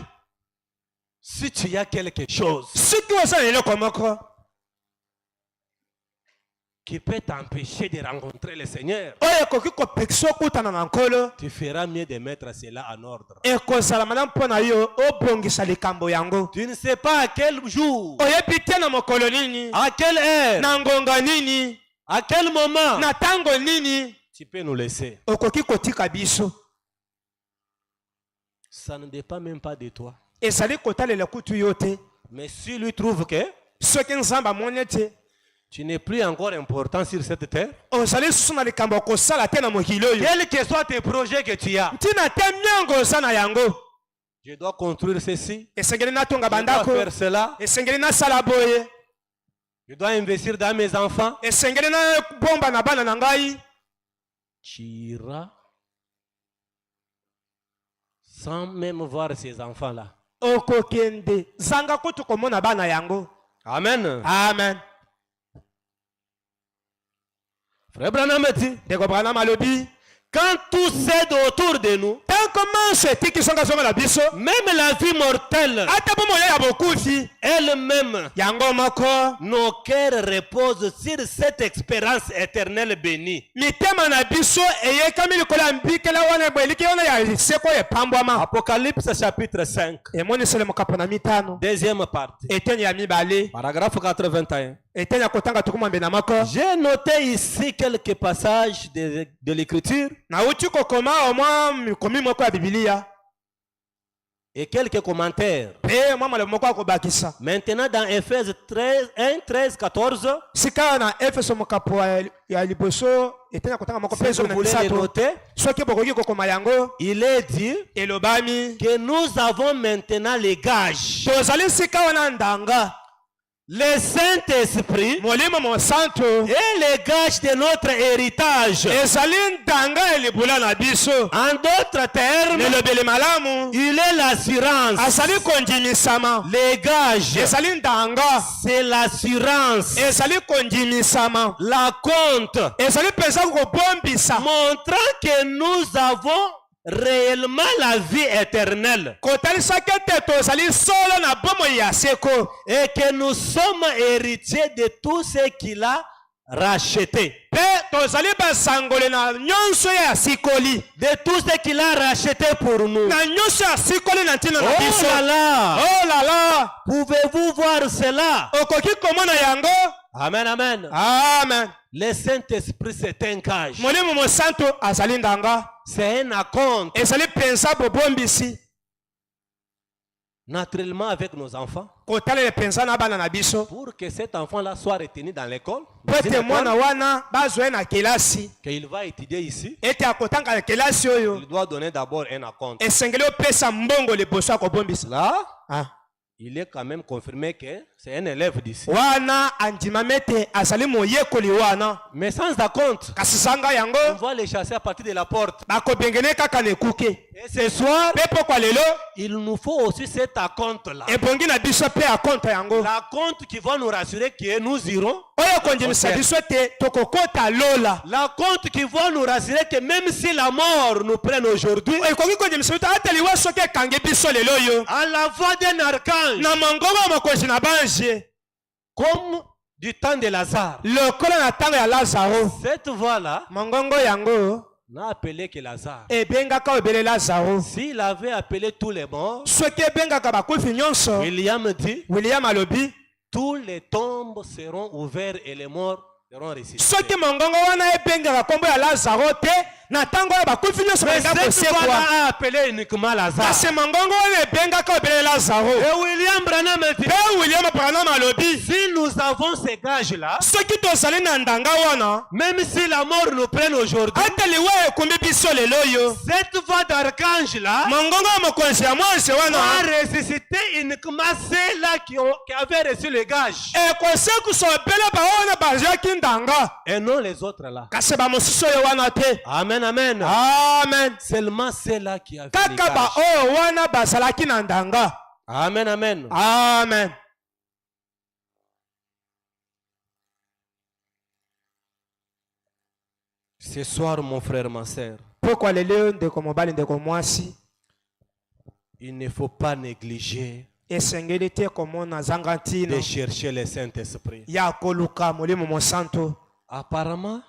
Speaker 1: si tu as quelque chose
Speaker 3: soki osala eloko moko
Speaker 1: qui peut t'empêcher de rencontrer le Seigneur,
Speaker 3: oyo ekoki kopekisa okutana na nkolo
Speaker 1: tu feras mieux de mettre cela en ordre.
Speaker 3: ekozala malamu mpo na yo obongisa likambo yango
Speaker 1: Tu ne sais pas à quel jour,
Speaker 3: oyebi te na mokolo nini
Speaker 1: à quelle heure,
Speaker 3: na ngonga nini
Speaker 1: à quel moment
Speaker 3: na ntango nini
Speaker 1: tu peux nous laisser.
Speaker 3: okoki kotika biso
Speaker 1: Ça ne dépend même pas de toi.
Speaker 3: ezali kotalela kutu yo te
Speaker 1: Mais si lui trouve que
Speaker 3: soki nzambe amoni ete
Speaker 1: tu n'es plus encore important sur cette terre,
Speaker 3: ozali susu na likambo ya kosala te na mokili oyo
Speaker 1: quels que soient tes projets que tu as,
Speaker 3: ntina te miongo oza na yango
Speaker 1: je dois construire ceci,
Speaker 3: esengeli natonga
Speaker 1: je dois
Speaker 3: bandako
Speaker 1: faire cela,
Speaker 3: esengeli nasala boye
Speaker 1: je dois investir dans mes enfants.
Speaker 3: esengeli nabomba na bana na ngai
Speaker 1: Tu iras sans même voir ces enfants-là.
Speaker 3: okokende zanga kutu komona bana yango
Speaker 1: Amen.
Speaker 3: amen
Speaker 1: Frère Branham dit,
Speaker 3: ndeko branam alobi
Speaker 1: quand tout cède autour de nous,
Speaker 3: ntango manso etiki songa zonga na biso
Speaker 1: même la vie mortelle
Speaker 3: ata bomoi ya bokufi
Speaker 1: elle-même,
Speaker 3: yango moko
Speaker 1: nos cœurs reposent sur cette expérience éternelle bénie.
Speaker 3: mitema na biso eyekami likolo ya mbikela wana boeliki wana ya seko epambwama
Speaker 1: Apocalypse chapitre 5,
Speaker 3: emonisele mokapo na mitano
Speaker 1: deuxième partie,
Speaker 3: eteni ya mibale
Speaker 1: paragraphe 81.
Speaker 3: eteni ya kotanga tukumwambe na moko
Speaker 1: J'ai noté ici quelques passages de l'écriture
Speaker 3: nauti kokoma omwa mikomi moko ya bibilia
Speaker 1: et quelques commentaires.
Speaker 3: mpe mwa maloba moko akobakisa
Speaker 1: Maintenant dans Ephésiens 1, 13, 14,
Speaker 3: sika na efeso mokapo ya liboso eteni ya kotanga moko
Speaker 1: si
Speaker 3: mpe
Speaker 1: vous
Speaker 3: zomi na
Speaker 1: voulez les
Speaker 3: misato
Speaker 1: noter,
Speaker 3: soki bokoki kokoma yango
Speaker 1: il est dit
Speaker 3: elobami
Speaker 1: que nous avons maintenant les gages.
Speaker 3: tozali sika wana ndanga
Speaker 1: Le Saint-Esprit
Speaker 3: molimo mosantu
Speaker 1: est le gage de notre héritage.
Speaker 3: ezali ndanga ya libula na biso
Speaker 1: En d'autres termes,
Speaker 3: nelobeli malamu
Speaker 1: il est l'assurance.
Speaker 3: azali kondimisama
Speaker 1: Les gages,
Speaker 3: ezali ndanga
Speaker 1: c'est l'assurance.
Speaker 3: ezali kondimisama
Speaker 1: La compte,
Speaker 3: ezali mpenza kobombisa
Speaker 1: montrant que nous avons réellement la vie éternelle
Speaker 3: kotalisaki ete tozali solo na bomoi ya seko
Speaker 1: et que nous sommes héritiers de tout ce qu'il a
Speaker 2: racheté.
Speaker 3: Pe tozali basangole na nyonso ya sikoli.
Speaker 2: De tout ce qu'il a racheté pour nous.
Speaker 3: Na nyonso ya sikoli na ntina na biso.
Speaker 2: Oh là là!
Speaker 3: Oh là là!
Speaker 2: Pouvez-vous voir cela?
Speaker 3: Okoki komona yango?
Speaker 2: Amen, amen.
Speaker 3: Amen.
Speaker 2: Le Saint-Esprit, c'est un gage.
Speaker 3: Molimo mosanto azali ndanga.
Speaker 2: C'est un acompte.
Speaker 3: Ezali pensa bobombisi.
Speaker 2: Naturellement avec nos enfants.
Speaker 3: Kotale pensa na bana na biso.
Speaker 2: Pour que cet enfant-là soit retenu dans l'école.
Speaker 3: Pete mwana wana bazwe na kelasi.
Speaker 2: Qu'il va étudier ici.
Speaker 3: Ete akotanga kelasi oyo.
Speaker 2: Il doit donner d'abord un acompte.
Speaker 3: Esengeli opesa mbongo liboso akobombisa.
Speaker 2: Là,
Speaker 3: Ah.
Speaker 2: il est quand même confirmé que c'est un élève d'ici.
Speaker 3: Wana andimamete azali moyekoli wana.
Speaker 2: Mais sans acompte,
Speaker 3: Kasisanga yango.
Speaker 2: on va les chasser à partir de la porte.
Speaker 3: Bakobengene kaka na ekuke.
Speaker 2: Et ce soir,
Speaker 3: Pepo kwa lelo.
Speaker 2: il nous faut aussi cet acompte-là.
Speaker 3: Ebongi na biso pe akonta yango.
Speaker 2: L'acompte qui va nous rassurer que nous irons.
Speaker 3: Oyo kondimisa biso te tokokota lola.
Speaker 2: L'acompte qui va nous rassurer que même si la mort nous prenne aujourd'hui,
Speaker 3: Ekoki kondimisa biso ateli wa soki ekangi biso lelo yo.
Speaker 2: à la voix d'un archange,
Speaker 3: Na mongongo mokonzi na bange.
Speaker 2: comme du temps de Lazare.
Speaker 3: Lokola na tango ya Lazaro.
Speaker 2: Cette voix-là
Speaker 3: Mongongo yango
Speaker 2: n'a appelé que Lazare.
Speaker 3: ebengaka obele Lazaro.
Speaker 2: S'il avait appelé tous les morts,
Speaker 3: Soki ebengaka bakufi nyonso.
Speaker 2: William dit,
Speaker 3: William alobi.
Speaker 2: tous les tombes seront ouvertes et les morts seront ressuscités.
Speaker 3: Soki mongongo wana ebengaka kombo ya Lazaro te. Na tango ya bakufi nyonso
Speaker 2: Mais
Speaker 3: balinga
Speaker 2: cette voix-là
Speaker 3: kosekwa.
Speaker 2: a appelé uniquement Lazare.
Speaker 3: Kasi mongongo wana ebengaka obele Lazaro.
Speaker 2: Et William Branham dit,
Speaker 3: Pe William Branham alobi.
Speaker 2: si nous avons ces gages-là,
Speaker 3: Soki tozali na ndanga wana.
Speaker 2: même si la mort nous prenne aujourd'hui,
Speaker 3: Ateli wa ekumbi biso lelo yo.
Speaker 2: cette voix d'archange-là
Speaker 3: Mongongo ya mokonzi ya mwanse
Speaker 2: va
Speaker 3: wana.
Speaker 2: ressusciter uniquement ceux-là qui avaient reçu le gage.
Speaker 3: Ekosekusa obele bawana bazwaki ndanga.
Speaker 2: Et non les autres là.
Speaker 3: Kasi bamosusu oyo wana te.
Speaker 2: Amen, amen.
Speaker 3: Amen.
Speaker 2: Seulement ceux-là qui avaient le
Speaker 3: Kaka ba
Speaker 2: gage.
Speaker 3: oyo wana bazalaki na ndanga.
Speaker 2: Amen, amen.
Speaker 3: Amen.
Speaker 2: Ce soir, mon frère, ma soeur,
Speaker 3: Pokwa lelo ndeko mobali ndeko mwasi.
Speaker 2: il ne faut pas négliger
Speaker 3: Esengeli te komona zanga ntina.
Speaker 2: de chercher le Saint-Esprit.
Speaker 3: Ya koluka molimo mosanto.
Speaker 2: Apparemment,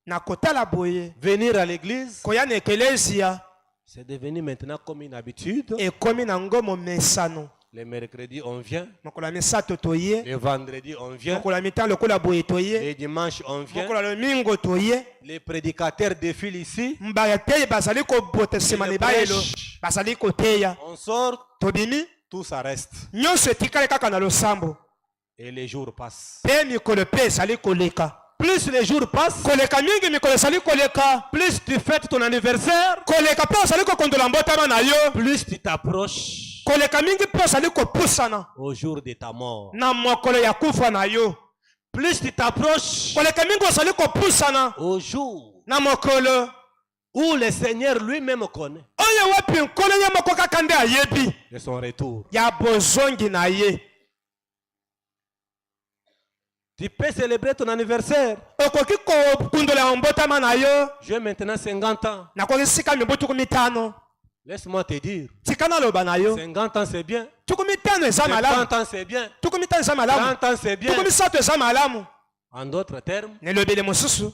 Speaker 3: Na kotala boye.
Speaker 2: venir à l'église,
Speaker 3: Koya na ekelesia.
Speaker 2: c'est devenu maintenant comme une habitude.
Speaker 3: Ekomi na ngomo mesano.
Speaker 2: Le mercredi, on vient.
Speaker 3: Mokolo ya misato toye.
Speaker 2: Le vendredi, on vient.
Speaker 3: Mokolo ya mitano lokola boye toye.
Speaker 2: Le dimanche, on vient.
Speaker 3: Mokolo ya lomingo toye.
Speaker 2: Les prédicateurs défilent ici.
Speaker 3: Mbayateyi bazali kobotesema
Speaker 2: Le
Speaker 3: libayelo.
Speaker 2: prêche.
Speaker 3: Bazali koteya.
Speaker 2: On sort,
Speaker 3: Tobimi.
Speaker 2: tout ça reste.
Speaker 3: Nyonso etikali kaka na losambo.
Speaker 2: Et les jours passent.
Speaker 3: Pe mikolo pe ezali koleka.
Speaker 2: Plus les jours passent,
Speaker 3: Koleka mingi mikolo ezali koleka.
Speaker 2: plus tu fêtes ton anniversaire,
Speaker 3: Koleka pe ozali kokondola mbotama na yo.
Speaker 2: plus tu t'approches
Speaker 3: Koleka mingi pe ozali kopusana.
Speaker 2: au jour de ta mort.
Speaker 3: Na mokolo ya kufa na yo.
Speaker 2: Plus tu t'approches
Speaker 3: Koleka mingi ozali kopusana.
Speaker 2: au jour
Speaker 3: Na mokolo.
Speaker 2: où le Seigneur lui-même connaît
Speaker 3: Oyo wapi nkolo ye moko kaka nde ayebi.
Speaker 2: de son retour.
Speaker 3: Ya bozongi na ye.
Speaker 2: Tu peux célébrer ton anniversaire.
Speaker 3: Okoki kokundola mbotama na yo.
Speaker 2: J'ai maintenant 50 ans.
Speaker 3: Nakoki sika mibu tuku mitano.
Speaker 2: Laisse-moi te dire,
Speaker 3: Tika naloba na yo.
Speaker 2: 50 ans c'est bien.
Speaker 3: Tuku mitano eza malamu.
Speaker 2: 50 ans c'est bien.
Speaker 3: Tuku mitano eza malamu.
Speaker 2: 30 ans c'est bien.
Speaker 3: Tuku misato eza malamu.
Speaker 2: En d'autres termes,
Speaker 3: Nelobele mosusu.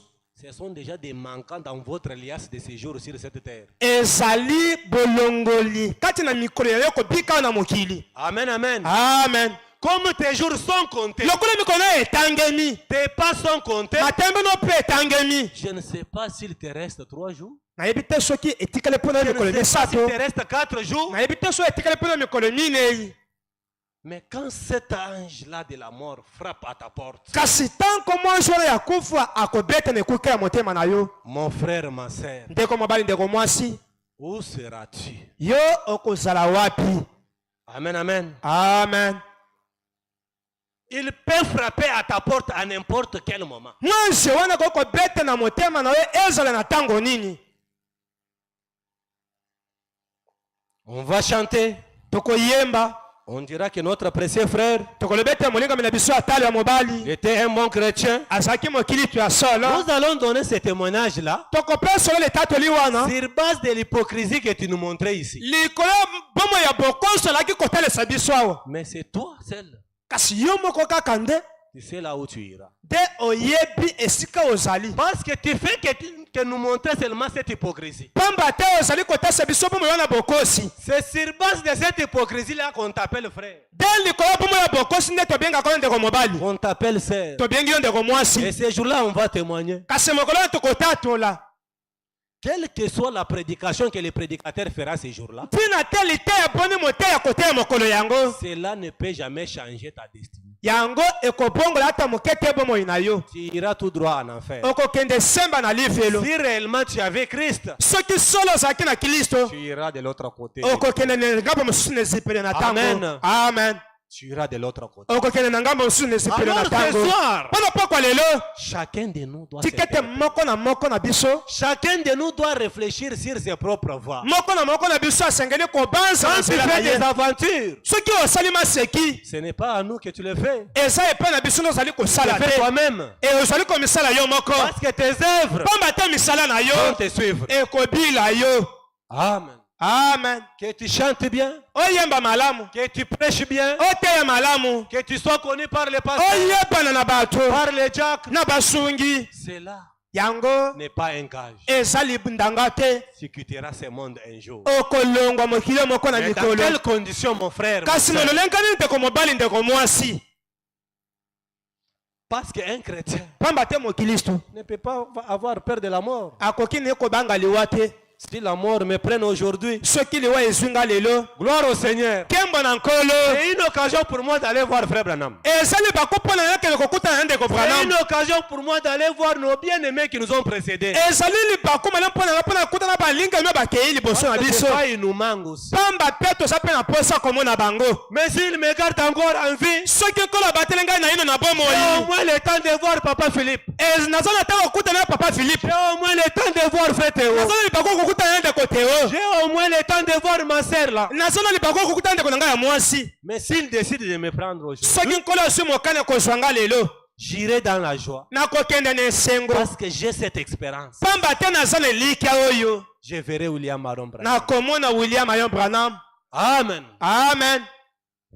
Speaker 2: ce sont déjà des manquants dans votre alliance de séjour sur cette terre.
Speaker 3: Ezali bolongoli. Kati na mikolo ya yo kobika na mokili.
Speaker 2: Amen, amen.
Speaker 3: Amen.
Speaker 2: Comme tes jours sont comptés,
Speaker 3: Lokola mikolo etangemi.
Speaker 2: tes pas sont comptés,
Speaker 3: Matembe no pe etangemi.
Speaker 2: je ne sais pas s'il te reste 3 jours.
Speaker 3: Nayebi te soki etikali mpona
Speaker 2: Je
Speaker 3: mikolo
Speaker 2: ne sais pas
Speaker 3: misato.
Speaker 2: s'il te reste 4 jours.
Speaker 3: Nayebi te soki etikali mpona mikolo minei.
Speaker 2: Mais quand cet ange-là de la mort frappe à ta porte,
Speaker 3: Kasi tanko mwasi wana ya kufa akobeta na ekuke ya motema na yo.
Speaker 2: mon frère, ma sœur,
Speaker 3: Ndeko mobali ndeko mwasi.
Speaker 2: où seras-tu?
Speaker 3: Yo okozala wapi?
Speaker 2: Amen, amen.
Speaker 3: Amen.
Speaker 2: Il peut frapper à ta porte à n'importe quel moment.
Speaker 3: Mwasi wana kokobeta na motema na yo ezala na tango nini?
Speaker 2: On va chanter.
Speaker 3: Tokoyemba.
Speaker 2: On dira que notre précieux frère
Speaker 3: Tokolobeta molingami na biso atali ya mobali.
Speaker 2: était un bon chrétien.
Speaker 3: Azalaki mokilitu ya solo.
Speaker 2: Nous allons donner ce témoignage-là
Speaker 3: Tokopesa solo letatoli wana.
Speaker 2: sur base de l'hypocrisie que tu nous montrais ici.
Speaker 3: Likolo bomo ya bokonso laki kotalesa biso awa.
Speaker 2: Mais c'est toi seul.
Speaker 3: Kasi yo moko kaka nde.
Speaker 2: tu sais là où tu iras.
Speaker 3: nde oyebi esika ozali.
Speaker 2: Parce que tu fais que nous montrer seulement cette hypocrisie.
Speaker 3: Pamba te ozali kotasa biso mpo moyo na bokosi.
Speaker 2: C'est sur base de cette hypocrisie-là qu'on t'appelle frère.
Speaker 3: Nde likolo mpo moyo ya bokosi nde tobengaka yo ndeko mobali.
Speaker 2: On t'appelle sœur.
Speaker 3: Tobengi yo ndeko mwasi.
Speaker 2: Et ce jour-là, on va témoigner.
Speaker 3: Kasi mokolo oyo tokotatola.
Speaker 2: Quelle que soit la prédication que le prédicateur fera ce jour-là,
Speaker 3: ntina te liteya boni moteya koteya mokolo yango.
Speaker 2: cela ne peut jamais changer ta destinée.
Speaker 3: Yango ekobongola ata moke te bomoi na yo.
Speaker 2: Tu iras tout droit en enfer.
Speaker 3: Okokende semba na livelo.
Speaker 2: Si réellement tu avais Christ,
Speaker 3: Soki solo ozalaki na Kristo.
Speaker 2: tu iras de l'autre côté.
Speaker 3: Okokende na ngambo mosusu na ezipeli na
Speaker 2: Amen.
Speaker 3: ntango. Amen.
Speaker 2: Tu iras de l'autre côté.
Speaker 3: Okokende na ngambo mosusu na ezipeli na
Speaker 2: Alors ce
Speaker 3: ntango.
Speaker 2: soir,
Speaker 3: Mpona pokwa lelo.
Speaker 2: chacun de nous doit se
Speaker 3: Tikete
Speaker 2: perdre.
Speaker 3: moko na biso.
Speaker 2: Chacun de nous doit réfléchir sur ses propres voies.
Speaker 3: Moko na biso asengeli kobanza
Speaker 2: Quand
Speaker 3: na
Speaker 2: tu
Speaker 3: nzela na
Speaker 2: fais des
Speaker 3: ye.
Speaker 2: aventures,
Speaker 3: Soki osali maseki.
Speaker 2: ce n'est pas à nous que tu le fais.
Speaker 3: Eza epai na biso nde ozali kosala
Speaker 2: Tu le fais
Speaker 3: te.
Speaker 2: toi-même.
Speaker 3: E ozali komisala yo moko.
Speaker 2: Parce que tes œuvres
Speaker 3: Pamba te misala na yo.
Speaker 2: vont te suivre.
Speaker 3: Ekobila yo.
Speaker 2: Amen.
Speaker 3: Amen.
Speaker 2: Que tu chantes bien,
Speaker 3: Oyemba malamu.
Speaker 2: que tu prêches bien,
Speaker 3: Oteya malamu.
Speaker 2: que tu sois connu par les pasteurs,
Speaker 3: Oyebana na bato.
Speaker 2: par les diacres.
Speaker 3: Na basungi.
Speaker 2: Cela
Speaker 3: Yango.
Speaker 2: n'est pas un gage.
Speaker 3: Ezali ndanga te.
Speaker 2: Tu quitteras ce monde un jour.
Speaker 3: Okolongwa mokili moko na
Speaker 2: Mais dans
Speaker 3: mikolo.
Speaker 2: quelles conditions, mon frère? ma
Speaker 3: Kasi
Speaker 2: sœur?
Speaker 3: nololenkani ndeko mobali ndeko mwasi.
Speaker 2: Parce qu'un chrétien
Speaker 3: Pamba te mokilisto.
Speaker 2: ne peut pas avoir peur de la mort.
Speaker 3: Akoki ne kobanga liwa te.
Speaker 2: Si la mort me prenne aujourd'hui,
Speaker 3: Soki liwa ezwinga lelo.
Speaker 2: gloire au Seigneur.
Speaker 3: Kembo na nkolo.
Speaker 2: C'est une occasion pour moi d'aller voir frère Branham.
Speaker 3: Ezali bakopo na yakele kokutana na ndeko
Speaker 2: C'est
Speaker 3: Branham.
Speaker 2: une occasion pour moi d'aller voir nos bien-aimés qui nous ont précédés.
Speaker 3: Ezali libako mala mpona kutana balinga myo bakei liboso na
Speaker 2: Parce que
Speaker 3: biso.
Speaker 2: des fois, ils nous manquent aussi.
Speaker 3: Pamba pe toza pe na posa komona bango.
Speaker 2: Mais s'il me garde encore en vie,
Speaker 3: Soki nkolo abateli ngai na ino na
Speaker 2: j'ai au
Speaker 3: bomoi.
Speaker 2: moins le temps de voir Papa Philippe.
Speaker 3: Naza na ntango kokutana na papa Philippe.
Speaker 2: J'ai au moins le temps de voir frère Théo.
Speaker 3: Naza na libako kokutana na ndeko Théo.
Speaker 2: J'ai au moins le temps de voir ma sœur là.
Speaker 3: Naza na libako kokutana na ndeko na ngai ya mwasi.
Speaker 2: Mais s'il décide de me prendre aujourd'hui,
Speaker 3: Soki nkolo aswi mokane kozwa nga lelo.
Speaker 2: j'irai dans la joie.
Speaker 3: Nakokende na esengo.
Speaker 2: Parce que j'ai cette expérience.
Speaker 3: Pamba te naza na elikya oyo.
Speaker 2: Je verrai William Maron Branham.
Speaker 3: Nakomona William Ayon Branham.
Speaker 2: Amen.
Speaker 3: Amen.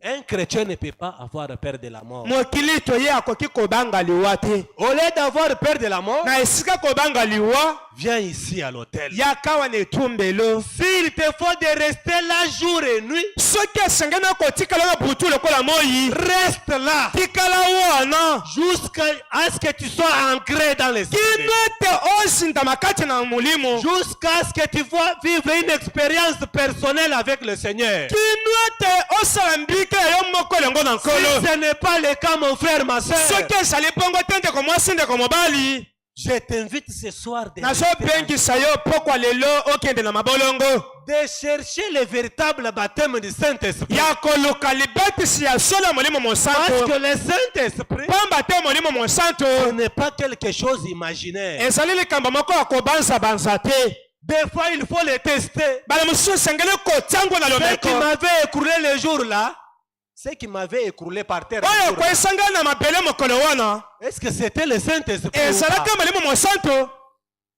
Speaker 2: Un chrétien ne peut pas avoir peur de la mort.
Speaker 3: Mokili to ye akoki kobanga liwa te.
Speaker 2: Au lieu d'avoir peur de la mort,
Speaker 3: Na esika kobanga liwa.
Speaker 2: viens ici à l'hôtel.
Speaker 3: Yakawa na etumbelo.
Speaker 2: S'il te faut de rester là jour et nuit,
Speaker 3: Soki esengeli na kotikala na butu lokola moi.
Speaker 2: reste là
Speaker 3: Tikala wana.
Speaker 2: jusqu'à ce que tu sois ancré dans les cieux.
Speaker 3: Kino te ozinda makati na mulimo.
Speaker 2: Jusqu'à ce que tu vois vivre une expérience personnelle avec le Seigneur.
Speaker 3: Kino te osala mbika yo moko lengo na
Speaker 2: Si
Speaker 3: nkolo.
Speaker 2: ce n'est pas le cas, mon frère, ma soeur,
Speaker 3: Soki ezali bongo te ndeko mwasi ndeko mobali.
Speaker 2: je t'invite ce soir
Speaker 3: Nazopengisa yo pokwa lelo okende na mabolongo.
Speaker 2: de chercher le véritable baptême du Saint-Esprit.
Speaker 3: Ya koluka libetisi ya solo ya molimo
Speaker 2: Parce
Speaker 3: mosantu.
Speaker 2: que le Saint-Esprit
Speaker 3: Pamba te molimo mosantu.
Speaker 2: ce n'est pas quelque chose imaginaire.
Speaker 3: Ezali likambo moko ya kobanza te.
Speaker 2: Des fois, il faut le tester.
Speaker 3: Bala mosusu esengeli kotiango na
Speaker 2: Ce
Speaker 3: lobeko.
Speaker 2: qui m'avait écroulé le jour-là, ce qui m'avait écroulé par terre, le
Speaker 3: Oyo
Speaker 2: jour-là,
Speaker 3: koesanga na mabele mokolo wana.
Speaker 2: est-ce que c'était le Saint-Esprit ou
Speaker 3: Ezalaki
Speaker 2: pas?
Speaker 3: molimo mosantu.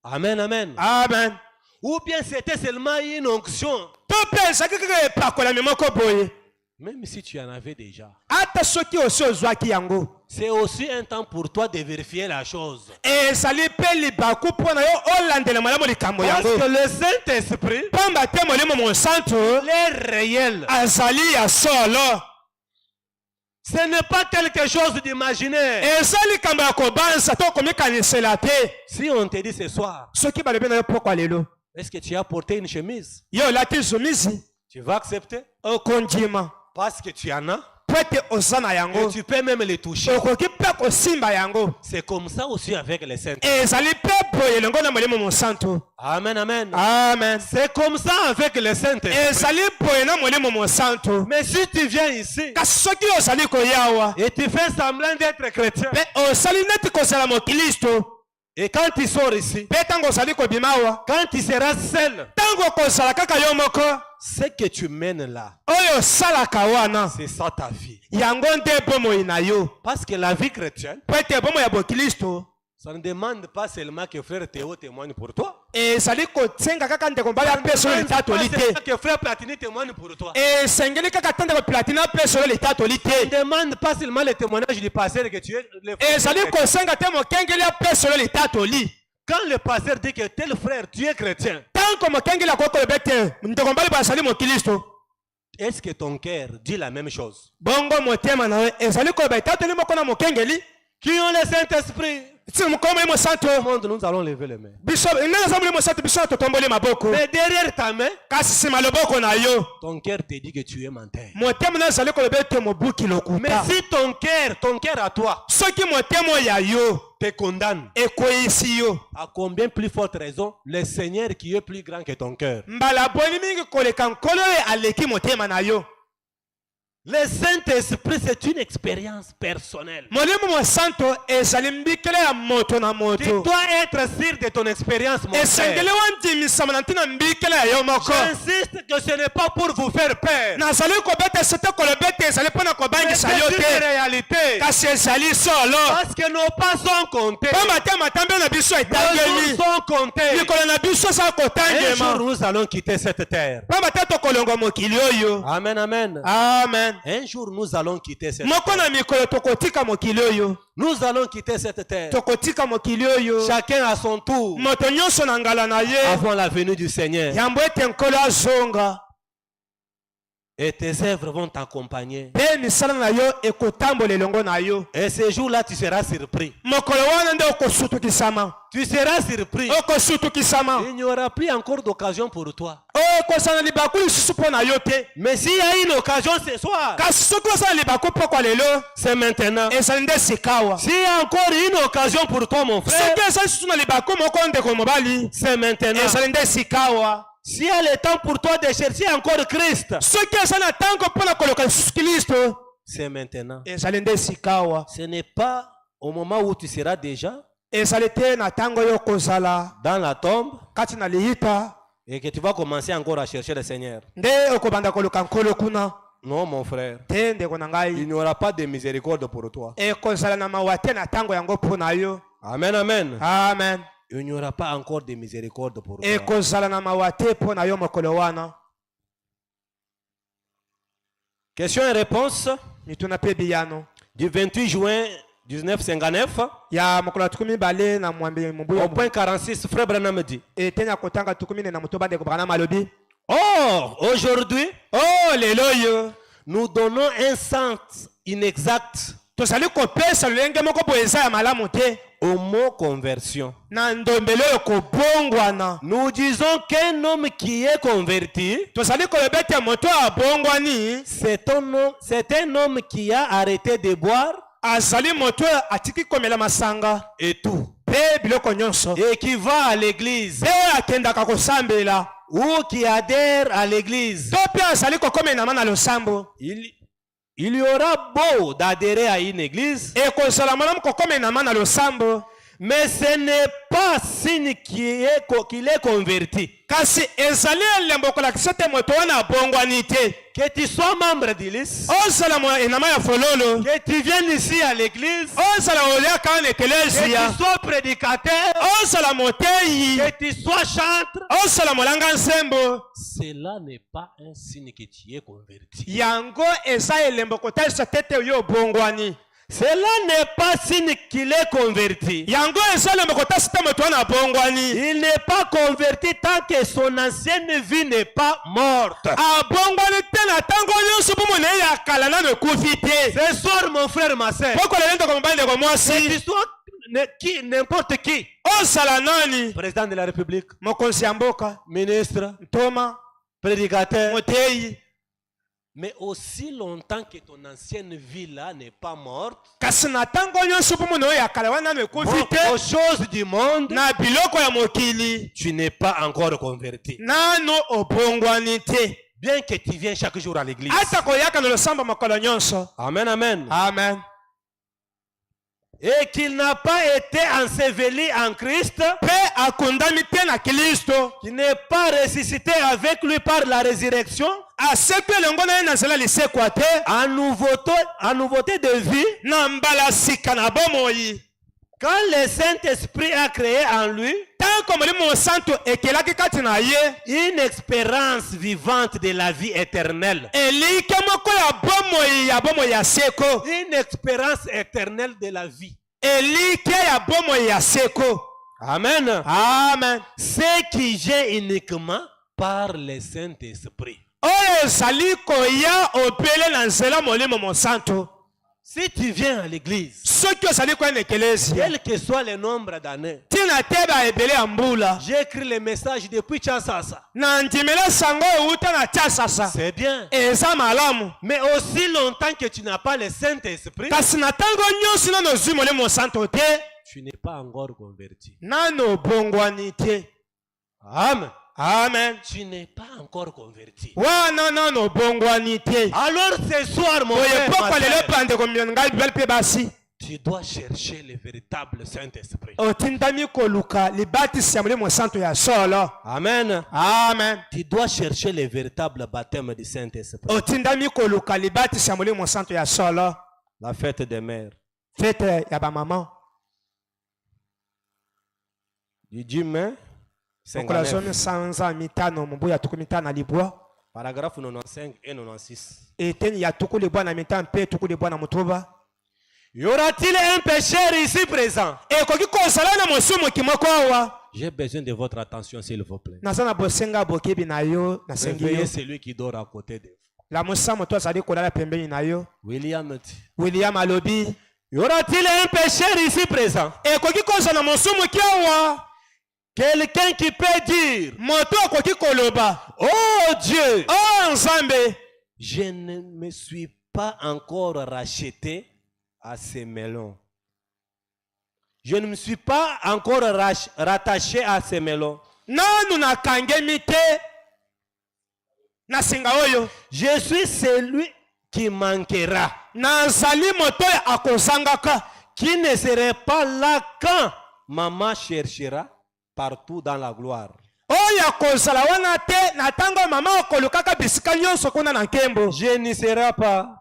Speaker 2: Amen, amen.
Speaker 3: Amen.
Speaker 2: Ou bien c'était seulement une onction.
Speaker 3: To mpe ezalaki kaka epakolami moko boye.
Speaker 2: Même si tu en avais déjà.
Speaker 3: Ata soki osi ozwaki yango.
Speaker 2: C'est aussi un temps pour toi de vérifier la chose.
Speaker 3: Ezali mpe libaku mpo na yo olandela malamu likambo
Speaker 2: Parce
Speaker 3: yango.
Speaker 2: que le Saint-Esprit,
Speaker 3: Pamba te molimo mosantu
Speaker 2: l'est réel.
Speaker 3: azali ya solo.
Speaker 2: Ce n'est pas quelque chose d'imaginaire.
Speaker 3: Eza likambo ya kobanza to komikanisela te.
Speaker 2: Si on te dit ce soir,
Speaker 3: Soki balobi na yo pokwa lelo.
Speaker 2: est-ce que tu as porté une chemise?
Speaker 3: Yo olati zumisi
Speaker 2: Tu vas accepter?
Speaker 3: okondima.
Speaker 2: Parce que tu en as.
Speaker 3: Po ete oza na
Speaker 2: Et
Speaker 3: yango.
Speaker 2: tu peux même les toucher.
Speaker 3: Okoki mpe kosimba yango.
Speaker 2: C'est comme ça aussi avec les saints.
Speaker 3: Ezali mpe boye elongo na molimo mosantu.
Speaker 2: Amen, amen.
Speaker 3: Amen.
Speaker 2: C'est comme ça avec les saints.
Speaker 3: Ezali boye na molimo mosantu.
Speaker 2: Mais si tu viens ici
Speaker 3: Kasi soki ozali koyawa.
Speaker 2: et tu fais semblant d'être chrétien,
Speaker 3: Mpe osali neti kozala mokilisto.
Speaker 2: et quand tu sors ici,
Speaker 3: Mpe ntango ozali kobima awa.
Speaker 2: quand tu seras seul,
Speaker 3: Ntango kozala kaka yo moko.
Speaker 2: ce que tu mènes là,
Speaker 3: Oyo osalaka wana.
Speaker 2: c'est ça ta vie.
Speaker 3: Yango nde bomoi na yo.
Speaker 2: Parce que la vie chrétienne,
Speaker 3: Po ete bomoi ya bokilisto.
Speaker 1: Ça ne demande pas seulement que frère Théo témoigne pour toi.
Speaker 3: ezali kosenga kaka ndeko mobali apesolo litatoli te
Speaker 1: Que frère Platini témoigne pour toi.
Speaker 3: esengeli kaka ta ndeko platini apesolo litatoli
Speaker 1: Ne
Speaker 3: te
Speaker 1: demande pas seulement le témoignage du pasteur que tu es le
Speaker 3: ezali
Speaker 1: frère.
Speaker 3: kosenga te mokengeli apesolo litatoli
Speaker 1: Quand le pasteur dit que tel frère, tu es chrétien,
Speaker 3: tanko mokengeli akoki koloba ete ndeko mobali bazali mokilisto
Speaker 1: est-ce que ton cœur dit la même chose?
Speaker 3: bongo motema na yo ezali koloba etatoli moko na mokengeli
Speaker 1: Qui ont le Saint-Esprit?
Speaker 3: ti mokoma ye mosantu
Speaker 1: Tout le monde, nous allons lever les mains.
Speaker 3: biso ndenge azamoli mosantu biso na totomboli maboko
Speaker 1: Mais derrière ta main,
Speaker 3: kasi nsima loboko na yo
Speaker 1: ton cœur te dit que tu es menteur.
Speaker 3: motema na ezali koloba ete mobuki
Speaker 1: Mais
Speaker 3: lokuta
Speaker 1: si ton cœur à toi,
Speaker 3: soki motema oyo ya yo
Speaker 1: te condamne,
Speaker 3: ekweyisi yo
Speaker 1: à combien plus forte raison le Seigneur qui est plus grand que ton cœur?
Speaker 3: mbala boni mingi koleka nkolo oyo aleki motema na yo
Speaker 1: Le Saint-Esprit, c'est une expérience personnelle.
Speaker 3: molimo mosanto ezali mbikele ya moto na
Speaker 1: Tu
Speaker 3: moto
Speaker 1: dois être sûr de ton expérience, mon
Speaker 3: esengeli
Speaker 1: frère.
Speaker 3: wandimisama na ntina mbikele ya yo moko
Speaker 1: J'insiste que ce n'est pas pour vous faire peur.
Speaker 3: nazali kobeta sete koloba ete ezali mpo na
Speaker 1: Mais
Speaker 3: kobangisa
Speaker 1: c'est
Speaker 3: yo
Speaker 1: une
Speaker 3: te
Speaker 1: réalité.
Speaker 3: kasi ezali solo
Speaker 1: Parce que nos pas sont comptés.
Speaker 3: pamba te matambe na biso
Speaker 1: Nos
Speaker 3: etangeli
Speaker 1: jours sont comptés.
Speaker 3: mikolo na biso eza
Speaker 1: Un jour,
Speaker 3: kotangema
Speaker 1: nous allons quitter cette terre.
Speaker 3: pamba te tokolonga mokili oyo
Speaker 1: Amen, amen.
Speaker 3: amen
Speaker 1: Un jour, nous allons quitter cette
Speaker 3: moko
Speaker 1: terre.
Speaker 3: na mikolo tokotika mokili oyo
Speaker 1: Nous allons quitter cette terre.
Speaker 3: tokotika mokili oyo
Speaker 1: Chacun à son tour.
Speaker 3: moto nyonso na ngala na ye
Speaker 1: Avant la venue du Seigneur.
Speaker 3: yambo ete nkolo azonga
Speaker 1: Et tes œuvres vont t'accompagner.
Speaker 3: mpe misala na yo ekotambola elongo na yo
Speaker 1: Et ce jour-là, tu seras surpris.
Speaker 3: mokolo wana nde okosutukisama
Speaker 1: Tu seras surpris.
Speaker 3: okosutukisama
Speaker 1: Il n'y aura plus encore d'occasion pour toi.
Speaker 3: okosana libaku lisusu mpo na yo te
Speaker 1: Mais s'il y a une occasion ce soir,
Speaker 3: kasi soki osala libaku pokwa lelo
Speaker 1: c'est maintenant.
Speaker 3: ezali nde sikawa
Speaker 1: S'il y a encore une occasion pour toi, mon frère,
Speaker 3: soki ezali lisusu na libaku moko ndeko mobali
Speaker 1: c'est maintenant.
Speaker 3: ezali nde sikawa
Speaker 1: S'il y a le temps pour toi de chercher encore Christ,
Speaker 3: soki ezali na ntango mpo na koluka lisusu kristo
Speaker 1: c'est maintenant.
Speaker 3: ezali nde sikawa
Speaker 1: Ce n'est pas au moment où tu seras déjà
Speaker 3: ezali te na ntango oyo okozala
Speaker 1: dans la tombe
Speaker 3: kati na liyita
Speaker 1: et que tu vas commencer encore à chercher le Seigneur.
Speaker 3: nde okobanda koluka nkolo kuna
Speaker 1: Non, mon frère.
Speaker 3: te ndeko na
Speaker 1: Il
Speaker 3: ngai
Speaker 1: n'y aura pas de miséricorde pour toi.
Speaker 3: ekozala na mawa te na ntango yango mpo na yo
Speaker 1: Amen, amen.
Speaker 3: amen
Speaker 1: Il n'y aura pas encore de miséricorde pour toi.
Speaker 3: ekozala na mawa te mpo na yo mokolo wana
Speaker 1: Question et réponse
Speaker 3: mituna mpe biyano
Speaker 1: du 28 juin 1959
Speaker 3: ya mokolo ya tukumi mibale na mwambe mobu
Speaker 1: au point 46. Frère Branham dit:
Speaker 3: eteni ya kotanga tukumi ne na motoba ndeko Branham alobi
Speaker 1: Or, aujourd'hui,
Speaker 3: o lelo oyo
Speaker 1: nous donnons un sens inexact
Speaker 3: tozali kopesa lolenge moko boye eza ya malamu te
Speaker 1: au mot conversion.
Speaker 3: na ndombelo oyo kobongwana
Speaker 1: Nous disons qu'un homme qui est converti,
Speaker 3: tozali koloba ete moto abongwani
Speaker 1: c'est un homme qui a arrêté de boire
Speaker 3: azali moto oyo atiki komela masanga
Speaker 1: et tout,
Speaker 3: mpe biloko nyonso
Speaker 1: et qui va à l'église
Speaker 3: mpe oyo akendaka kosambela
Speaker 1: ou qui adhère à l'église.
Speaker 3: to mpe azali kokomenama na losambo
Speaker 1: Il y aura beau d'adhérer à une église,
Speaker 3: ekozala malamu kokomenama na losambo
Speaker 1: mais ce n'est pas signe qu'il est converti.
Speaker 3: kasi ezali elembo kolakisa ete moto wana abongwani te
Speaker 1: Que tu sois membre d'église,
Speaker 3: ozala enama ya fololo
Speaker 1: que tu viennes ici à l'église,
Speaker 3: ozala oliaka wana
Speaker 1: que
Speaker 3: ekelesia
Speaker 1: tu sois prédicateur,
Speaker 3: ozala moteyi
Speaker 1: que tu sois chantre,
Speaker 3: ozala molanga nsembo
Speaker 1: cela n'est pas un signe que tu es converti.
Speaker 3: yango eza elembo kotalisa te ete oyo obongwani
Speaker 1: Cela n'est pas signe qu'il est converti.
Speaker 3: yango eza elembo kotalisa te moto wana abongwani
Speaker 1: Il n'est pas converti tant que son ancienne vie n'est pas morte.
Speaker 3: abongwani te na ntango nyonso mpo mona ye ya kala nano ekufi te
Speaker 1: Ce soir, mon frère, ma soeur,
Speaker 3: pokolele ndeko mobali ndeko
Speaker 1: que tu
Speaker 3: mwasi
Speaker 1: sois n'importe qui,
Speaker 3: ozala nani
Speaker 1: président de la République,
Speaker 3: mokonzi ya mboka
Speaker 1: ministre,
Speaker 3: ntoma
Speaker 1: prédicateur,
Speaker 3: moteyi
Speaker 1: mais aussi longtemps que ton ancienne vie là n'est pas morte,
Speaker 3: kasi na ntango nyonso mpo mona oyo ya kala wana nano ekufi
Speaker 1: aux
Speaker 3: te
Speaker 1: choses du monde,
Speaker 3: na biloko ya mokili
Speaker 1: tu n'es pas encore converti.
Speaker 3: nano obongwani te
Speaker 1: Bien que tu viennes chaque jour à l'église.
Speaker 3: ata koyaka na losambo mokolo nyonso
Speaker 1: Amen, amen.
Speaker 3: amen
Speaker 1: Et qu'il n'a pas été enseveli en Christ,
Speaker 3: mpe akundami te na kristo
Speaker 1: qu'il n'est pas ressuscité avec lui par la résurrection,
Speaker 3: aseki elongo na ye na nzela lisekwa te
Speaker 1: en nouveauté de vie,
Speaker 3: na mbala sika na bomoi
Speaker 4: Quand le Saint-Esprit a créé en lui une expérience vivante de la vie éternelle. Une expérience éternelle de la vie. Amen.
Speaker 3: Amen.
Speaker 4: Ce qui vient uniquement par le Saint-Esprit. Si tu viens à l'église, quel que soit le nombre d'années, j'ai écrit le message depuis Tchassasa. C'est bien. Mais aussi longtemps que tu n'as pas le Saint-Esprit, tu n'es pas encore converti. Amen.
Speaker 3: Amen.
Speaker 4: Tu n'es pas encore converti.
Speaker 3: Alors
Speaker 4: Alors ce soir, mon frère, ma sœur, tu dois chercher le véritable Saint-Esprit. Amen.
Speaker 3: Amen.
Speaker 4: Tu dois chercher le véritable baptême du Saint-Esprit. La fête des mères.
Speaker 3: Fête ya ba maman.
Speaker 4: Du 10 mai, paragraphe 95 et 96. Y aura-t-il un pécheur ici présent? J'ai besoin de votre attention, s'il vous plaît. Réveillez celui qui dort à côté de vous.
Speaker 3: William Alobi.
Speaker 4: Y aura-t-il un pécheur ici présent? Quelqu'un qui peut dire, oh Dieu, je ne me suis pas encore racheté à ces melons. Je ne me suis pas encore rattaché à ces melons. Je suis celui qui manquera, qui ne serait pas là quand maman cherchera partout dans la gloire. Je n'y serai pas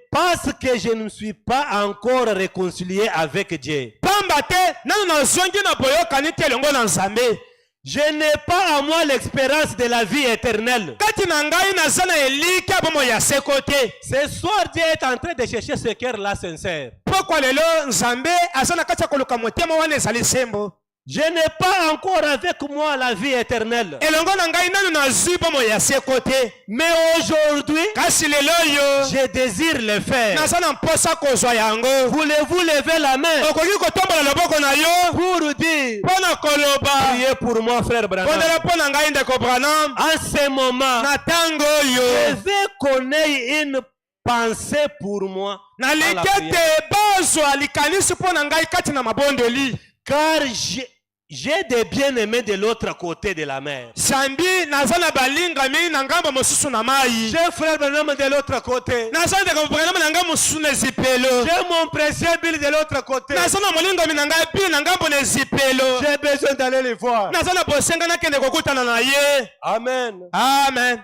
Speaker 4: parce que je ne suis pas encore réconcilié avec Dieu. Je n'ai pas à moi l'expérience de la vie éternelle. Ce soir, Dieu est en train de chercher ce cœur-là sincère. Je n'ai pas encore avec moi la vie éternelle. Mais aujourd'hui, je désire le faire. Voulez-vous lever la main pour dire, priez pour moi, frère Branham. En ce moment, je veux qu'on ait une pensée pour moi. Car j'ai des bien-aimés de l'autre côté de la mer. J'ai frère Branham de l'autre côté. J'ai mon précieux Bill de l'autre côté. J'ai besoin d'aller les voir. Amen.
Speaker 3: Amen.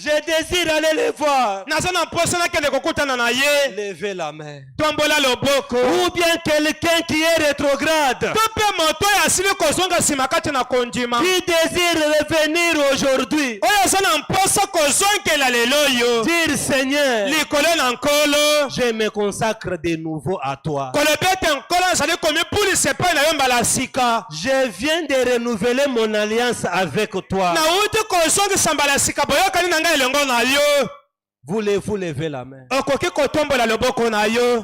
Speaker 4: Je désire aller les voir. Levez la main. Ou bien quelqu'un qui est rétrograde, qui désire revenir aujourd'hui, dire Seigneur, je me consacre de nouveau à toi. Je viens de renouveler mon alliance avec toi. Voulez-vous lever la main?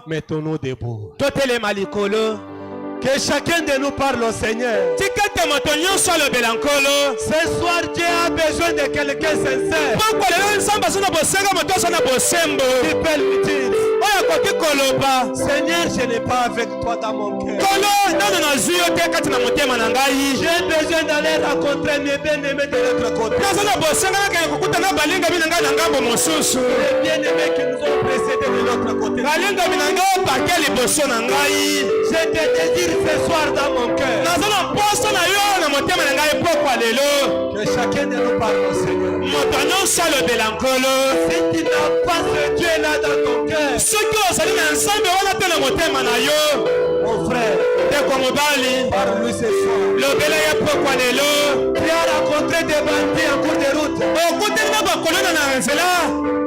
Speaker 4: Mettons-nous debout. Que chacun de nous parle au Seigneur. Ce soir, Dieu a besoin de quelqu'un sincère. Qui peut lui dire, Seigneur, je n'ai pas avec toi dans mon cœur. J'ai besoin d'aller rencontrer mes bien-aimés de l'autre côté. Les bien-aimés qui nous ont précédés de l'autre côté. Je te désire ce soir dans mon cœur. Que chacun de nous parle au Seigneur.
Speaker 2: moto nyonso alobela nkolo
Speaker 4: si tu n'as pas ce Dieu là dans ton cœur,
Speaker 2: soki ozali na nzambe wana te na motema na yo
Speaker 4: mon frère,
Speaker 2: ndeko mobali
Speaker 4: parle-lui ce soir.
Speaker 2: lobela ye pokwa lelo
Speaker 4: Tu as rencontré des bandits en cours de route.
Speaker 2: okuteli na bakolona na nzela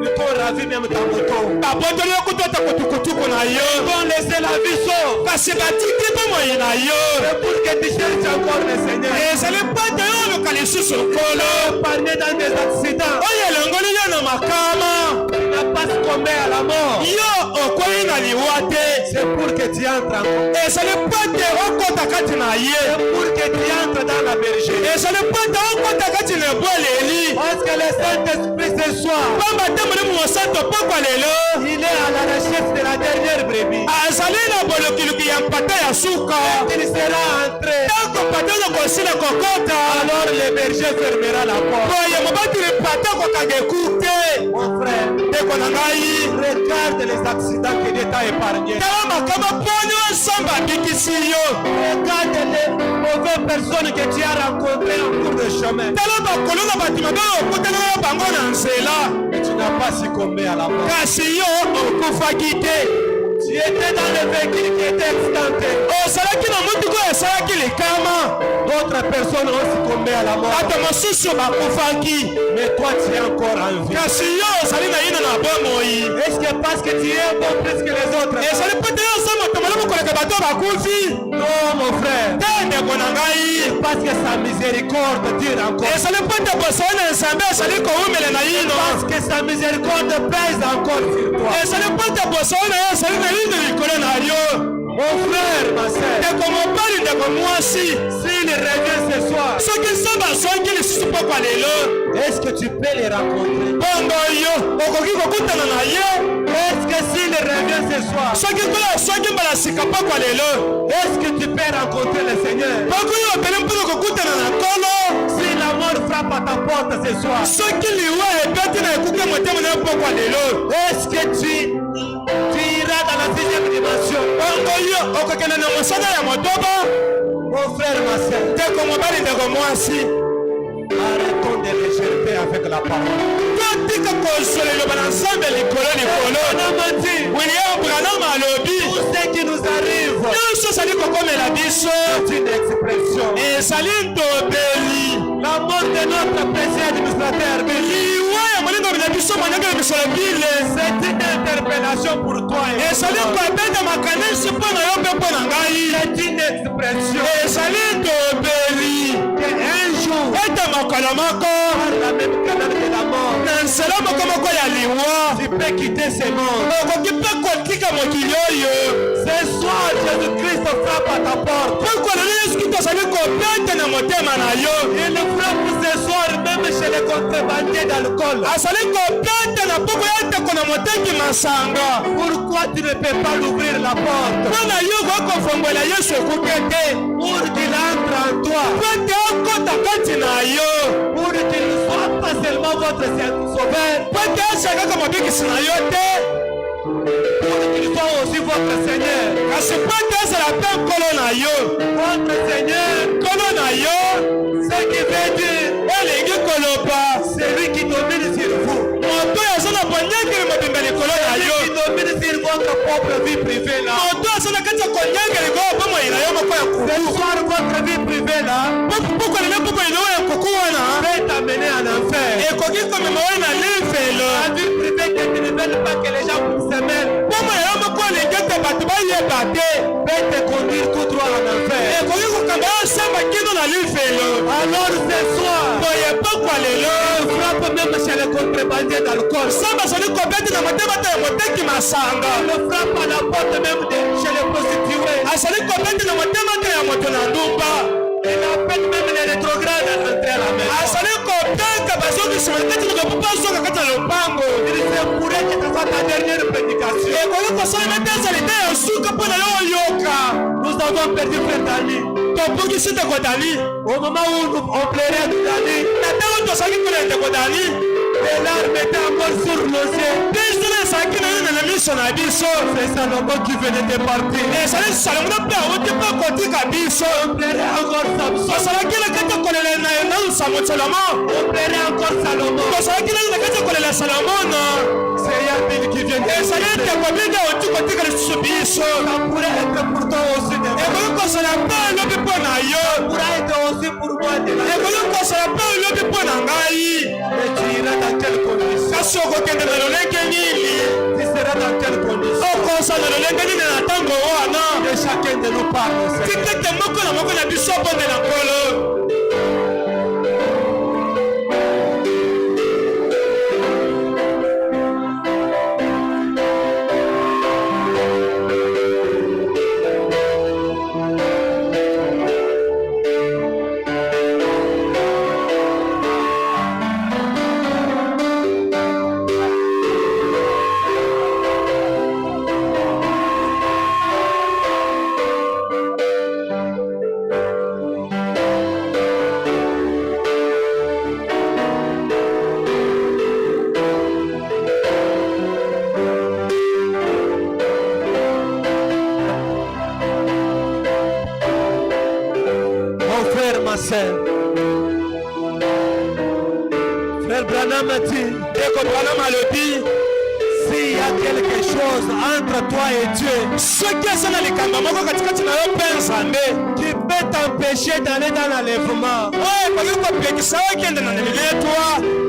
Speaker 4: Ils t'ont ravi même ta moto.
Speaker 2: babotoli yo kutota kutukutuku na yo
Speaker 4: Ils t'ont laissé la vie sauve.
Speaker 2: kasi batiki bomoi na yo
Speaker 4: C'est pour que tu cherches encore le Seigneur.
Speaker 2: ezali pate yo oluka lisusu nkolo
Speaker 4: Épargné dans des accidents.
Speaker 2: oyo elongoli yo na makama
Speaker 4: Tu n'as pas succombé à la mort.
Speaker 2: yo okwei na liwa te
Speaker 4: C'est pour que tu entres encore.
Speaker 2: ezali pate okota kati na ye
Speaker 4: C'est pour que tu entres dans la bergerie.
Speaker 2: ezali pate okota kati na ebweleli
Speaker 4: Parce que le Saint-Esprit ce soir,
Speaker 2: pamba te molimo mosantu pokwa lelo
Speaker 4: il est à la recherche de la dernière brebis.
Speaker 2: azali na bolukiluki ya mpata ya suka
Speaker 4: Il sera entré.
Speaker 2: ntango mpata oyo kosila kokota
Speaker 4: Alors le berger fermera la porte.
Speaker 2: boye mobateli mpata kokanga ekute
Speaker 4: Mon frère,
Speaker 2: ndeko na ngai
Speaker 4: regarde les accidents que Dieu t'a épargnés.
Speaker 2: tala makambo mponi oyo nzambe abikisi yo
Speaker 4: Regarde les mauvaises personnes que tu as rencontrées en cours de chemin.
Speaker 2: tala bakolo na bato mabe oyo okutana na bango na nzela
Speaker 4: Et tu n'as pas succombé à la mort.
Speaker 2: kasi yo okufaki te
Speaker 4: Tu étais dans le véhicule qui était accidenté.
Speaker 2: ozalaki na motuka oyo esalaki likama
Speaker 4: D'autres personnes ont succombé à la mort.
Speaker 2: bato mosusu bakufaki
Speaker 4: Mais toi, tu es encore en vie.
Speaker 2: kasi yo ozali na yino na bomoi
Speaker 4: Est-ce que parce que tu es bon plus que les autres?
Speaker 2: ezali pete yo oza moto malamu koleka bato oyo bakufi
Speaker 4: Non, mon frère.
Speaker 2: te ndeko na ngai
Speaker 4: Parce que sa miséricorde dure encore.
Speaker 2: ezali pete boso oyo na nzambe ezali kowumela na yino
Speaker 4: Parce que sa miséricorde pèse encore sur toi.
Speaker 2: ezali pete boso oyo na yo ezali na yino likolo na yo
Speaker 4: Mon frère, ma sœur,
Speaker 2: ndeko mobali ndeko mwasi
Speaker 4: s'il revient ce soir,
Speaker 2: soki nzambe azwaki lisusu pokwa lelo
Speaker 4: est-ce que tu peux les rencontrer?
Speaker 2: bongo yo okoki kokutana na ye
Speaker 4: Est-ce que s'il revient ce soir,
Speaker 2: soki nkolo azwaki mbala sika pokwa lelo
Speaker 4: est-ce que tu peux rencontrer le Seigneur?
Speaker 2: poko oyo opeli mpona kokutana na nkolo
Speaker 4: Si la mort frappe à ta porte ce soir,
Speaker 2: soki liwa ebeti na ekuke motema na yo pokwa lelo
Speaker 4: est-ce que tu iras dans la sixième dimension?
Speaker 2: bongo yo okokende na mosala ya motoba
Speaker 4: Mon frère, ma sœur,
Speaker 2: ndeko mobali ndeko mwasi
Speaker 4: arrêtons de rejeter avec la parole.
Speaker 2: totika kozwela eloba na nzambe likolo likolo william branham alobi
Speaker 4: Tout ce qui nous arrive,
Speaker 2: nyonso ezali kokomela biso
Speaker 4: c'est une expression.
Speaker 2: ezali ntobeli
Speaker 4: La mort de notre précieux administrateur,
Speaker 2: liwa ya molingo na biso manyangela misolo bile
Speaker 4: c'est une interpellation pour toi et pour
Speaker 2: ezali
Speaker 4: moi.
Speaker 2: kobeta makanisi mpo na yo mpe mpo na ngai
Speaker 4: C'est une expression
Speaker 2: ezali ntobeli
Speaker 4: qu'un jour,
Speaker 2: ete mokolo moko
Speaker 4: par la même canal de la mort,
Speaker 2: na nzela moko ya liwa
Speaker 4: tu peux quitter ce monde.
Speaker 2: okoki mpe kotika mokili oyo
Speaker 4: Ce soir, Jésus-Christ frappe à ta porte.
Speaker 2: pokwa lelo yesu kristo azali kobeta na motema na yo
Speaker 4: Il frappe ce soir même chez les contrebandiers d'alcool.
Speaker 2: azali kobeta na poko ya ndeko na motengi masanga
Speaker 4: Pourquoi tu ne peux pas l'ouvrir la porte?
Speaker 2: mpo na yo kokofongola yesu ekuke te
Speaker 4: Pour qu'il entre en toi.
Speaker 2: mpo ete okota kati na yo
Speaker 4: Pour qu'il ne soit pas seulement votre sauveur,
Speaker 2: mpo ete aza kaka mobikisi na yo te
Speaker 4: pour qu'il soit aussi votre Seigneur.
Speaker 2: kasi mpo ete azala mpe nkolo na yo
Speaker 4: Votre Seigneur,
Speaker 2: nkolo na yo
Speaker 4: ce qui veut dire
Speaker 2: elingi koloba
Speaker 4: celui qui domine sur vous.
Speaker 2: moto oyo aza na bonyangeli mobimba likolo na yo
Speaker 4: Celui qui domine sur votre propre vie privée là.
Speaker 2: moto aza na kati ya konyangeli koyo bomoi na yo moko ya
Speaker 4: Ce
Speaker 2: kuku
Speaker 4: soir, votre vie privée là
Speaker 2: poko lelo bomoi na yo ya kuku wana
Speaker 4: peut t'amener en enfer.
Speaker 2: ekoki komema oyo na lifelo
Speaker 4: La vie privée que tu ne veux pas que les gens se mêlent
Speaker 2: bomoi na yo moko elingi ete bato bayeba te
Speaker 4: peut te conduire tout droit en enfer.
Speaker 2: ekoki kokamba yo semba kino na lifelo
Speaker 4: Alors ce soir,
Speaker 2: boye pokwa lelo
Speaker 4: frappe même chez les contrebandiers d'alcool.
Speaker 2: samba azali kobeti na motema te ya moteki masanga
Speaker 4: Le frappe à la porte même chez les prostituées.
Speaker 2: azali kobeti na motema te ya moto na ndumba
Speaker 4: Il appelle même les rétrogrades à rentrer à la maison.
Speaker 2: azali kobeta bazokisima kati na lopo bazoka kati na lopango
Speaker 4: Il se pourrait que ce soit ta dernière prédication.
Speaker 2: ekoki kosalema te ezali te ya suka mpo na yo oyoka
Speaker 4: Nous avons perdu frère Dani.
Speaker 2: tobungisi ndeko dali
Speaker 4: Au moment où on plairait de Dani,
Speaker 2: na ntango tozalaki mpona ndeko dali
Speaker 4: les larmes étaient encore sur nos yeux.
Speaker 2: biso
Speaker 4: ezalaki nani na miso na biso. C'est Salomon qui venait de partir. Ezali Salomo mpe awuti mpe kotika biso. On plairait encore Samson. Tosalaki na kati kolela na Salomo. On plairait encore Salomon. Tosalaki na kati kolela Salomon. C'est Yabin qui vient de ezali ete kobinga oti kotika lisusu biso. Ça pourrait être pour toi aussi. Ekoki kosala mpe elobi mpo na yo. Ça pourrait être aussi pour moi. Ekoki kosala mpe elobi mpo na ngai. Et tu iras dans quelle condition? Kasi okokende na lolenge nini? Tu seras dans quelle condition? Okosala na lolenge nini na ntango wana? Et chacun de nous parle. Tikete moko na moko na biso bonde na nkolo. Frère Branham dit, s'il y a quelque chose entre toi et Dieu, qui peut t'empêcher d'aller dans l'enlèvement,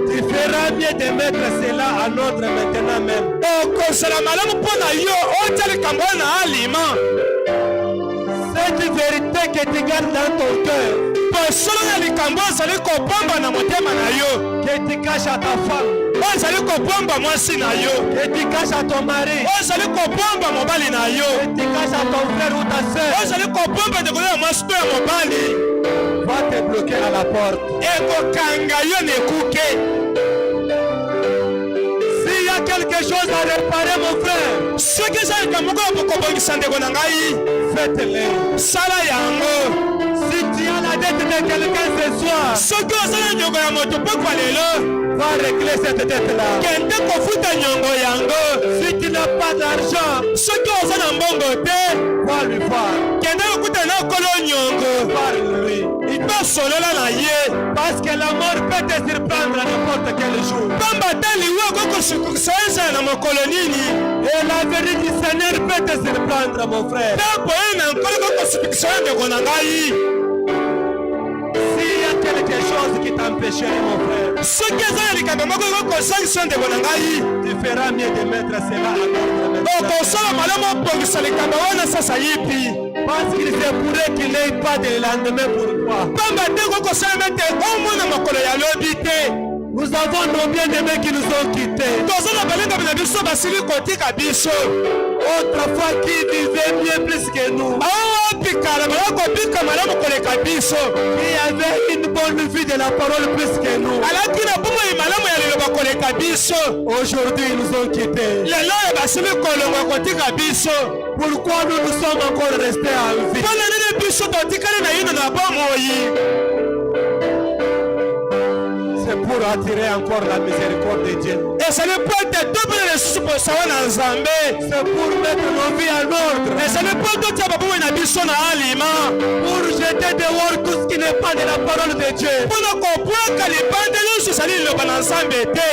Speaker 4: tu feras mieux de mettre cela en ordre maintenant même. Cette vérité que tu gardes dans ton cœur, que tu caches à ta femme, que tu caches à ton mari, que tu caches à ton frère ou ta soeur, va te bloquer à la porte. S'il y a quelque chose à réparer, mon frère, faites-le. Si tu as la dette de quelqu'un ce soir, va régler cette dette-là. Si tu n'as pas d'argent, va lui voir. Parle-lui. Parce que la mort peut te surprendre à n'importe quel jour. Et la vérité du Seigneur peut te surprendre, mon frère. S'il y a quelque chose qui t'empêcherait, mon frère, tu feras mieux de mettre cela à l'ordre. Parce qu'il se pourrait qu'il n'ait pas de lendemain pour toi. Nous avons nos bien-aimés qui nous ont quittés. Autrefois qui vivaient bien plus que nous. Qui avaient une bonne vie de la parole plus que nous. Aujourd'hui ils nous ont quittés. Pourquoi nous sommes encore restés en vie? C'est pour attirer encore la miséricorde de Dieu. C'est pour mettre nos vies en ordre. Pour jeter dehors tout ce qui n'est pas de la parole de Dieu.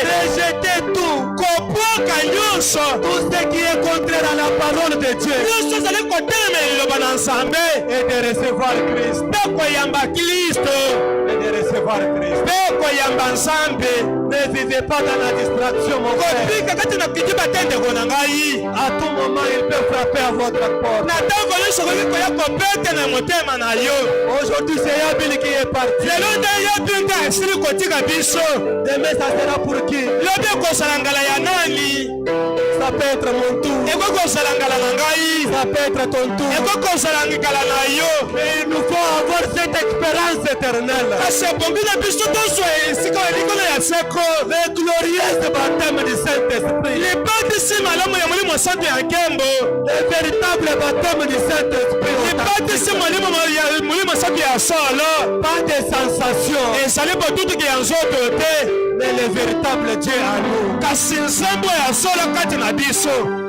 Speaker 4: Rejeter tout. Tout ce qui est contraire à la parole de Dieu. Et de recevoir Christ. Et de recevoir Christ. Ne vivez pas dans la distraction, mon frère. À tout moment, il peut frapper à votre porte. Aujourd'hui, c'est Yabil qui est parti. Demain, ça sera pour qui? Ça peut être mon tour. Ça peut être ton tour. Mais il nous faut avoir cette expérience éternelle. Le glorieux baptême du Saint-Esprit. Le véritable baptême du Saint-Esprit. Pas de sensations. Mais le véritable Dieu à nous.
Speaker 1: kasi nzambe ya solo kati na biso.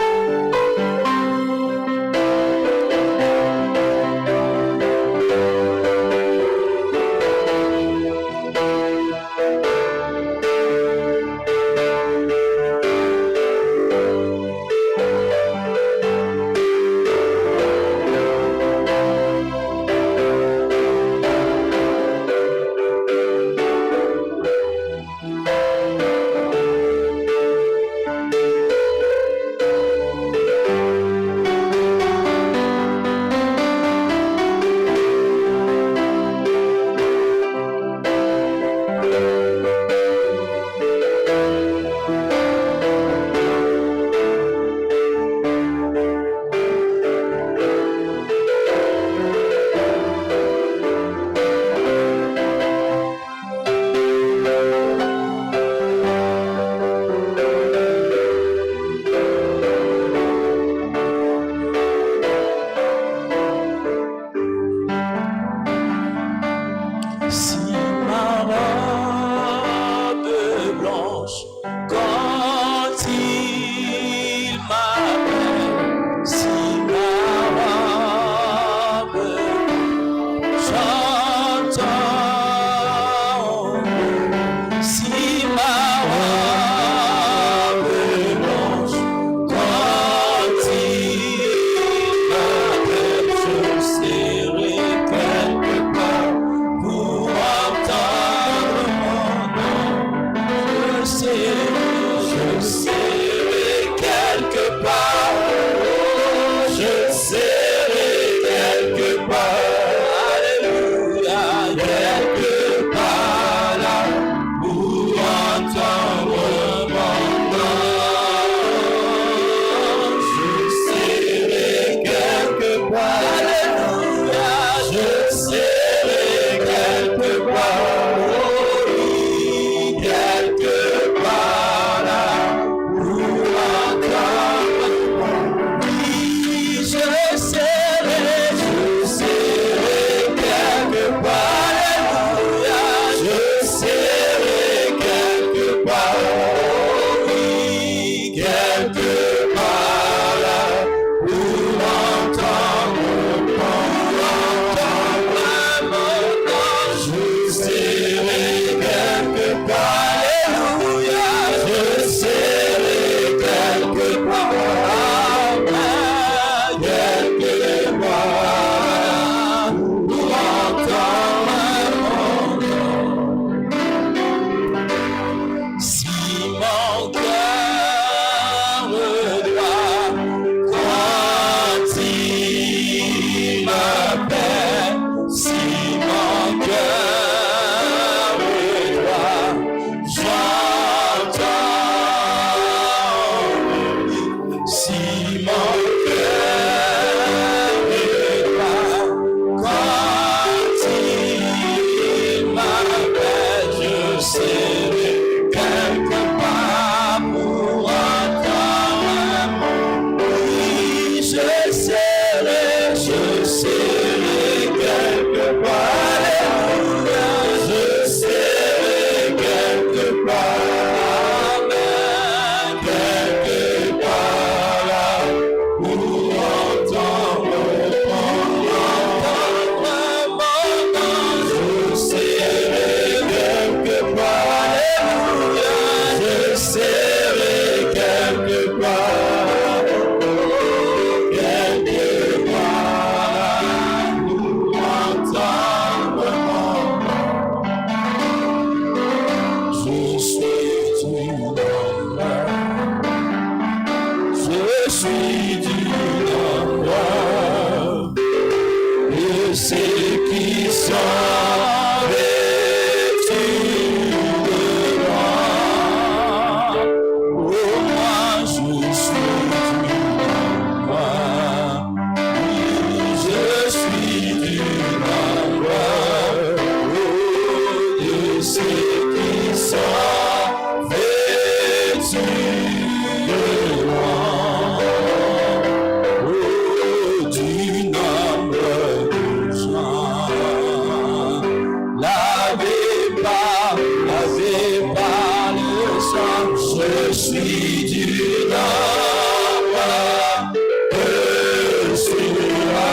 Speaker 1: suis du nombre de ceux-là.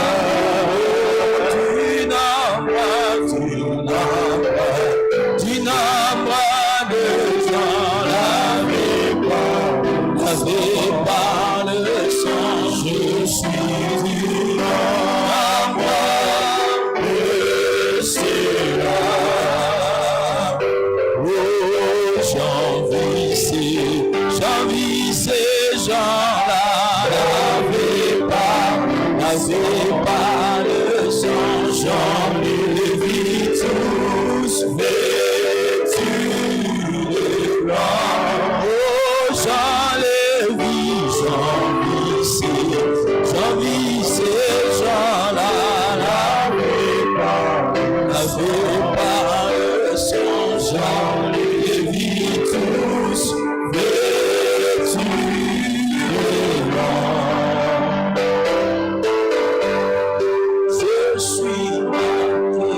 Speaker 1: Du nombre de gens lavés par le sang. Je suis du nombre de ceux-là. Oh, j'envie ces gens-là, lavés par le sang. J'en les vis tous vêtus de blanc. Oh, j'en vis ces gens-là, lavés par le sang. J'en les vis tous vêtus de blanc. Je suis marqué.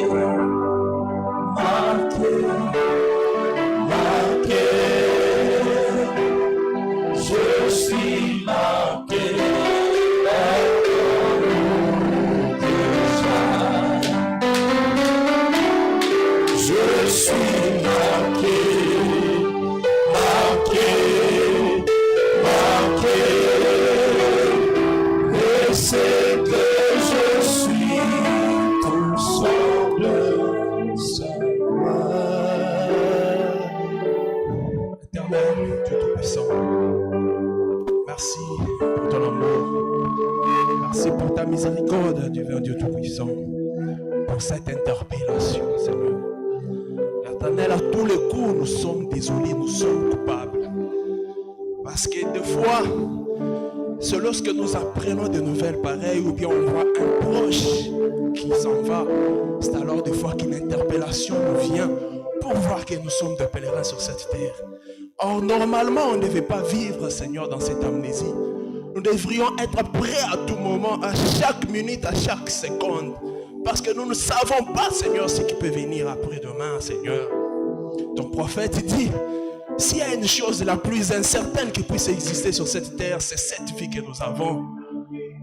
Speaker 1: Je suis marqué déjà. Je suis marqué. Et c'est que je suis tout semble savoir.
Speaker 5: Éternel, Dieu Tout-Puissant, merci pour ton amour. Merci pour ta miséricorde, Dieu Tout-Puissant, pour cette interpellation, Seigneur. Éternel, à tous les coups, nous sommes désolés, nous sommes coupables. Parce que des fois, c'est lorsque nous apprenons des nouvelles pareilles ou bien on voit un proche qui s'en va, c'est alors des fois qu'une interpellation nous vient pour voir que nous sommes des pèlerins sur cette terre. Or, normalement, on ne devait pas vivre, Seigneur, dans cette amnésie. Nous devrions être prêts à tout moment, à chaque minute, à chaque seconde. Parce que nous ne savons pas, Seigneur, ce qui peut venir après-demain, Seigneur. Ton prophète dit, s'il y a une chose la plus incertaine qui puisse exister sur cette terre, c'est cette vie que nous avons.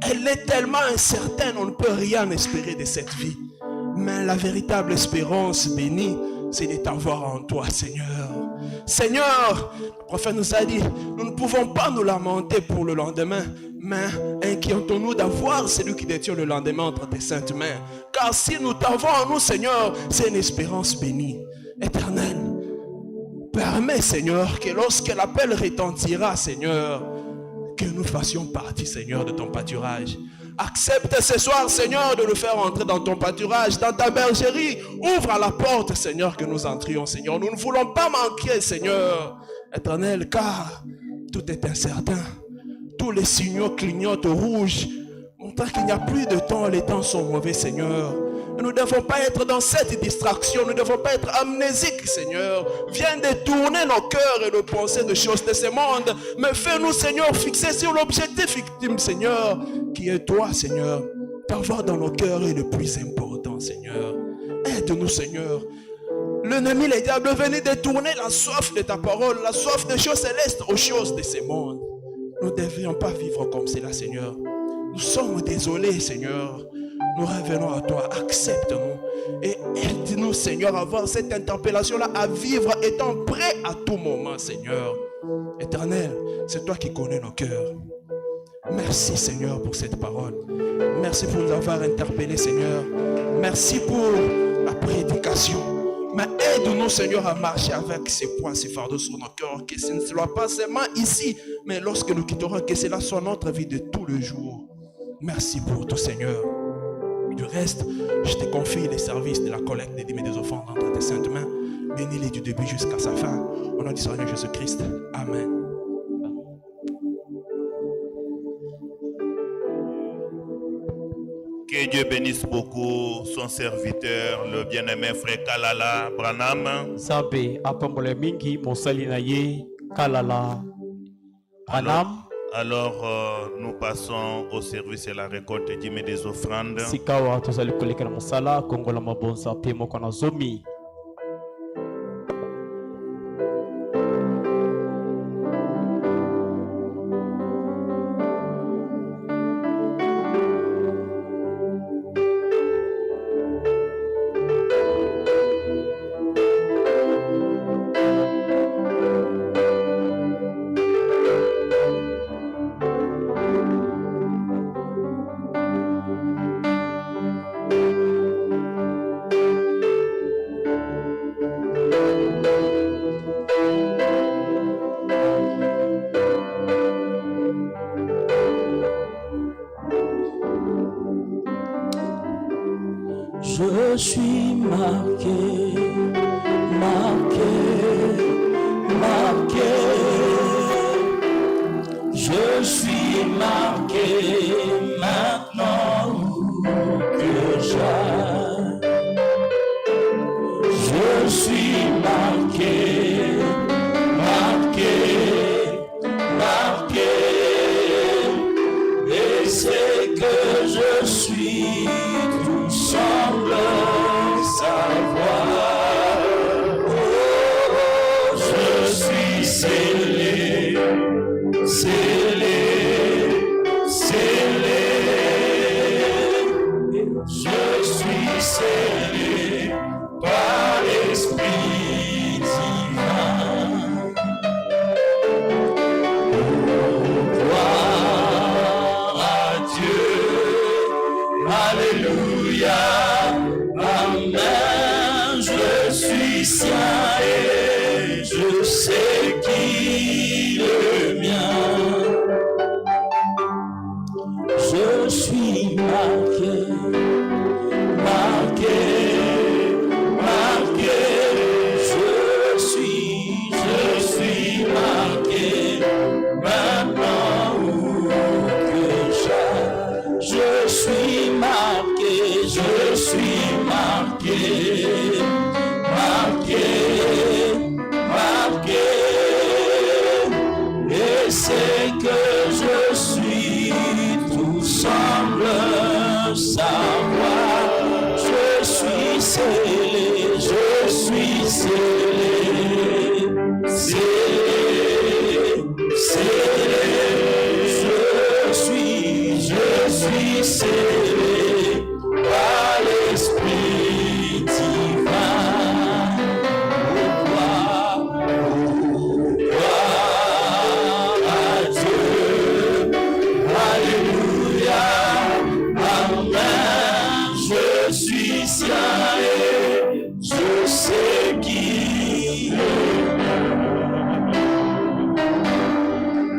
Speaker 5: Elle est tellement incertaine, on ne peut rien espérer de cette vie. Mais la véritable espérance bénie, c'est de t'avoir en toi, Seigneur. Seigneur, le prophète nous a dit, nous ne pouvons pas nous lamenter pour le lendemain, mais inquiétons-nous d'avoir celui qui détient le lendemain entre tes saintes mains. Car si nous t'avons en nous, Seigneur, c'est une espérance bénie. Éternel, permets, Seigneur, que lorsque l'appel retentira, Seigneur, que nous fassions partie, Seigneur, de ton pâturage. Accepte ce soir, Seigneur, de nous faire entrer dans ton pâturage, dans ta bergerie. Ouvre la porte, Seigneur, que nous entrions, Seigneur. Nous ne voulons pas manquer, Seigneur, Éternel, car tout est incertain. Tous les signaux clignotent au rouge, montrant qu'il n'y a plus de temps. Les temps sont mauvais, Seigneur. Nous ne devons pas être dans cette distraction. Nous ne devons pas être amnésiques, Seigneur. Viens détourner nos cœurs et nos pensées de choses de ce monde. Mais fais-nous, Seigneur, fixer sur l'objectif ultime, Seigneur, qui est toi, Seigneur. T'avoir dans nos cœurs est le plus important, Seigneur. Aide-nous, Seigneur. L'ennemi, le diable, est venu détourner la soif de ta parole, la soif des choses célestes aux choses de ce monde. Nous ne devrions pas vivre comme cela, Seigneur. Nous sommes désolés, Seigneur. Nous revenons à toi, accepte-nous et aide-nous, Seigneur, à avoir cette interpellation-là, à vivre étant prêt à tout moment, Seigneur. Éternel, c'est toi qui connais nos cœurs. Merci, Seigneur, pour cette parole. Merci pour nous avoir interpellés, Seigneur. Merci pour la prédication. Mais aide-nous, Seigneur, à marcher avec ces poids, ces fardeaux sur nos cœurs, que ce ne soit pas seulement ici, mais lorsque nous quitterons, que cela soit notre vie de tous les jours. Merci pour tout, Seigneur. Du reste, je te confie les services de la collecte des dîmes et des offrandes entre tes saintes mains. Bénis-les du début jusqu'à sa fin. Au nom du Seigneur Jésus-Christ. Amen.
Speaker 6: Que Dieu bénisse beaucoup son serviteur, le bien-aimé frère Kalala Branham.
Speaker 7: Zabe apambole mingi mosali na ye Kalala Branham.
Speaker 6: Alors, nous passons au service et la récolte des dîmes et des offrandes.
Speaker 7: Sikawa tozali kolekela mosala kongola mabonza pe moko na zomi.
Speaker 1: je suis marqué, marqué, marqué. Je suis marqué maintenant que j'aille. Je suis marqué, marqué, marqué. Et c'est que je suis, tout semble savoir. Oh, je suis scellé, scellé, scellé. Je suis scellé par l'Esprit divin. Gloire à Dieu, alléluia, amen. Je suis sien et je sais qu'il est mien. Je suis marqué, marqué, marqué. Je suis marqué maintenant où que j'aille. Je suis marqué, je suis marqué, marqué, marqué. Et c'est que je suis, tout semble savoir. Je suis scellé, je suis scellé, scellé, scellé. Je suis scellé par l'Esprit divin. Gloire à Dieu, alléluia, amen. Je suis sien et je sais qu'il est mien.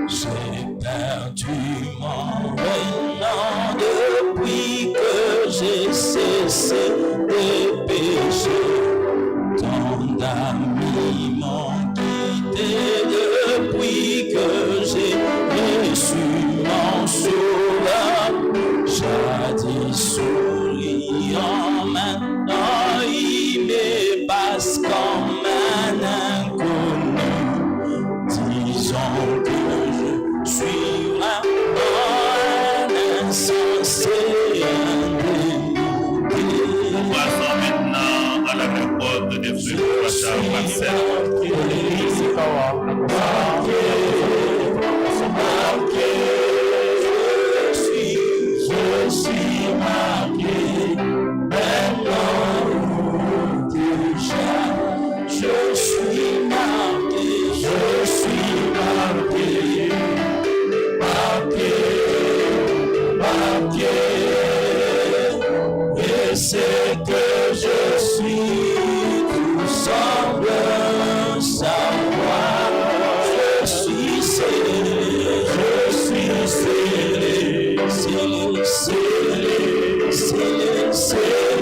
Speaker 1: J'ai perdu mon renom depuis que j'ai cessé de pécher. Tant d'amis m'ont quitté depuis que j'ai reçu mon sauveur. Jadis souriant, maintenant il me passe comme un inconnu. Disons que je suis vraiment un insensé, un démodé.
Speaker 6: Passons maintenant à la récolte des fruits de Pasteur Marcel.
Speaker 1: Je suis marqué, maintenant où déjà. Je suis marqué, je suis marqué, marqué, marqué. Et c'est que je suis, tout semble savoir. Je suis scellé, je suis scellé, scellé, scellé, scellé, scellé.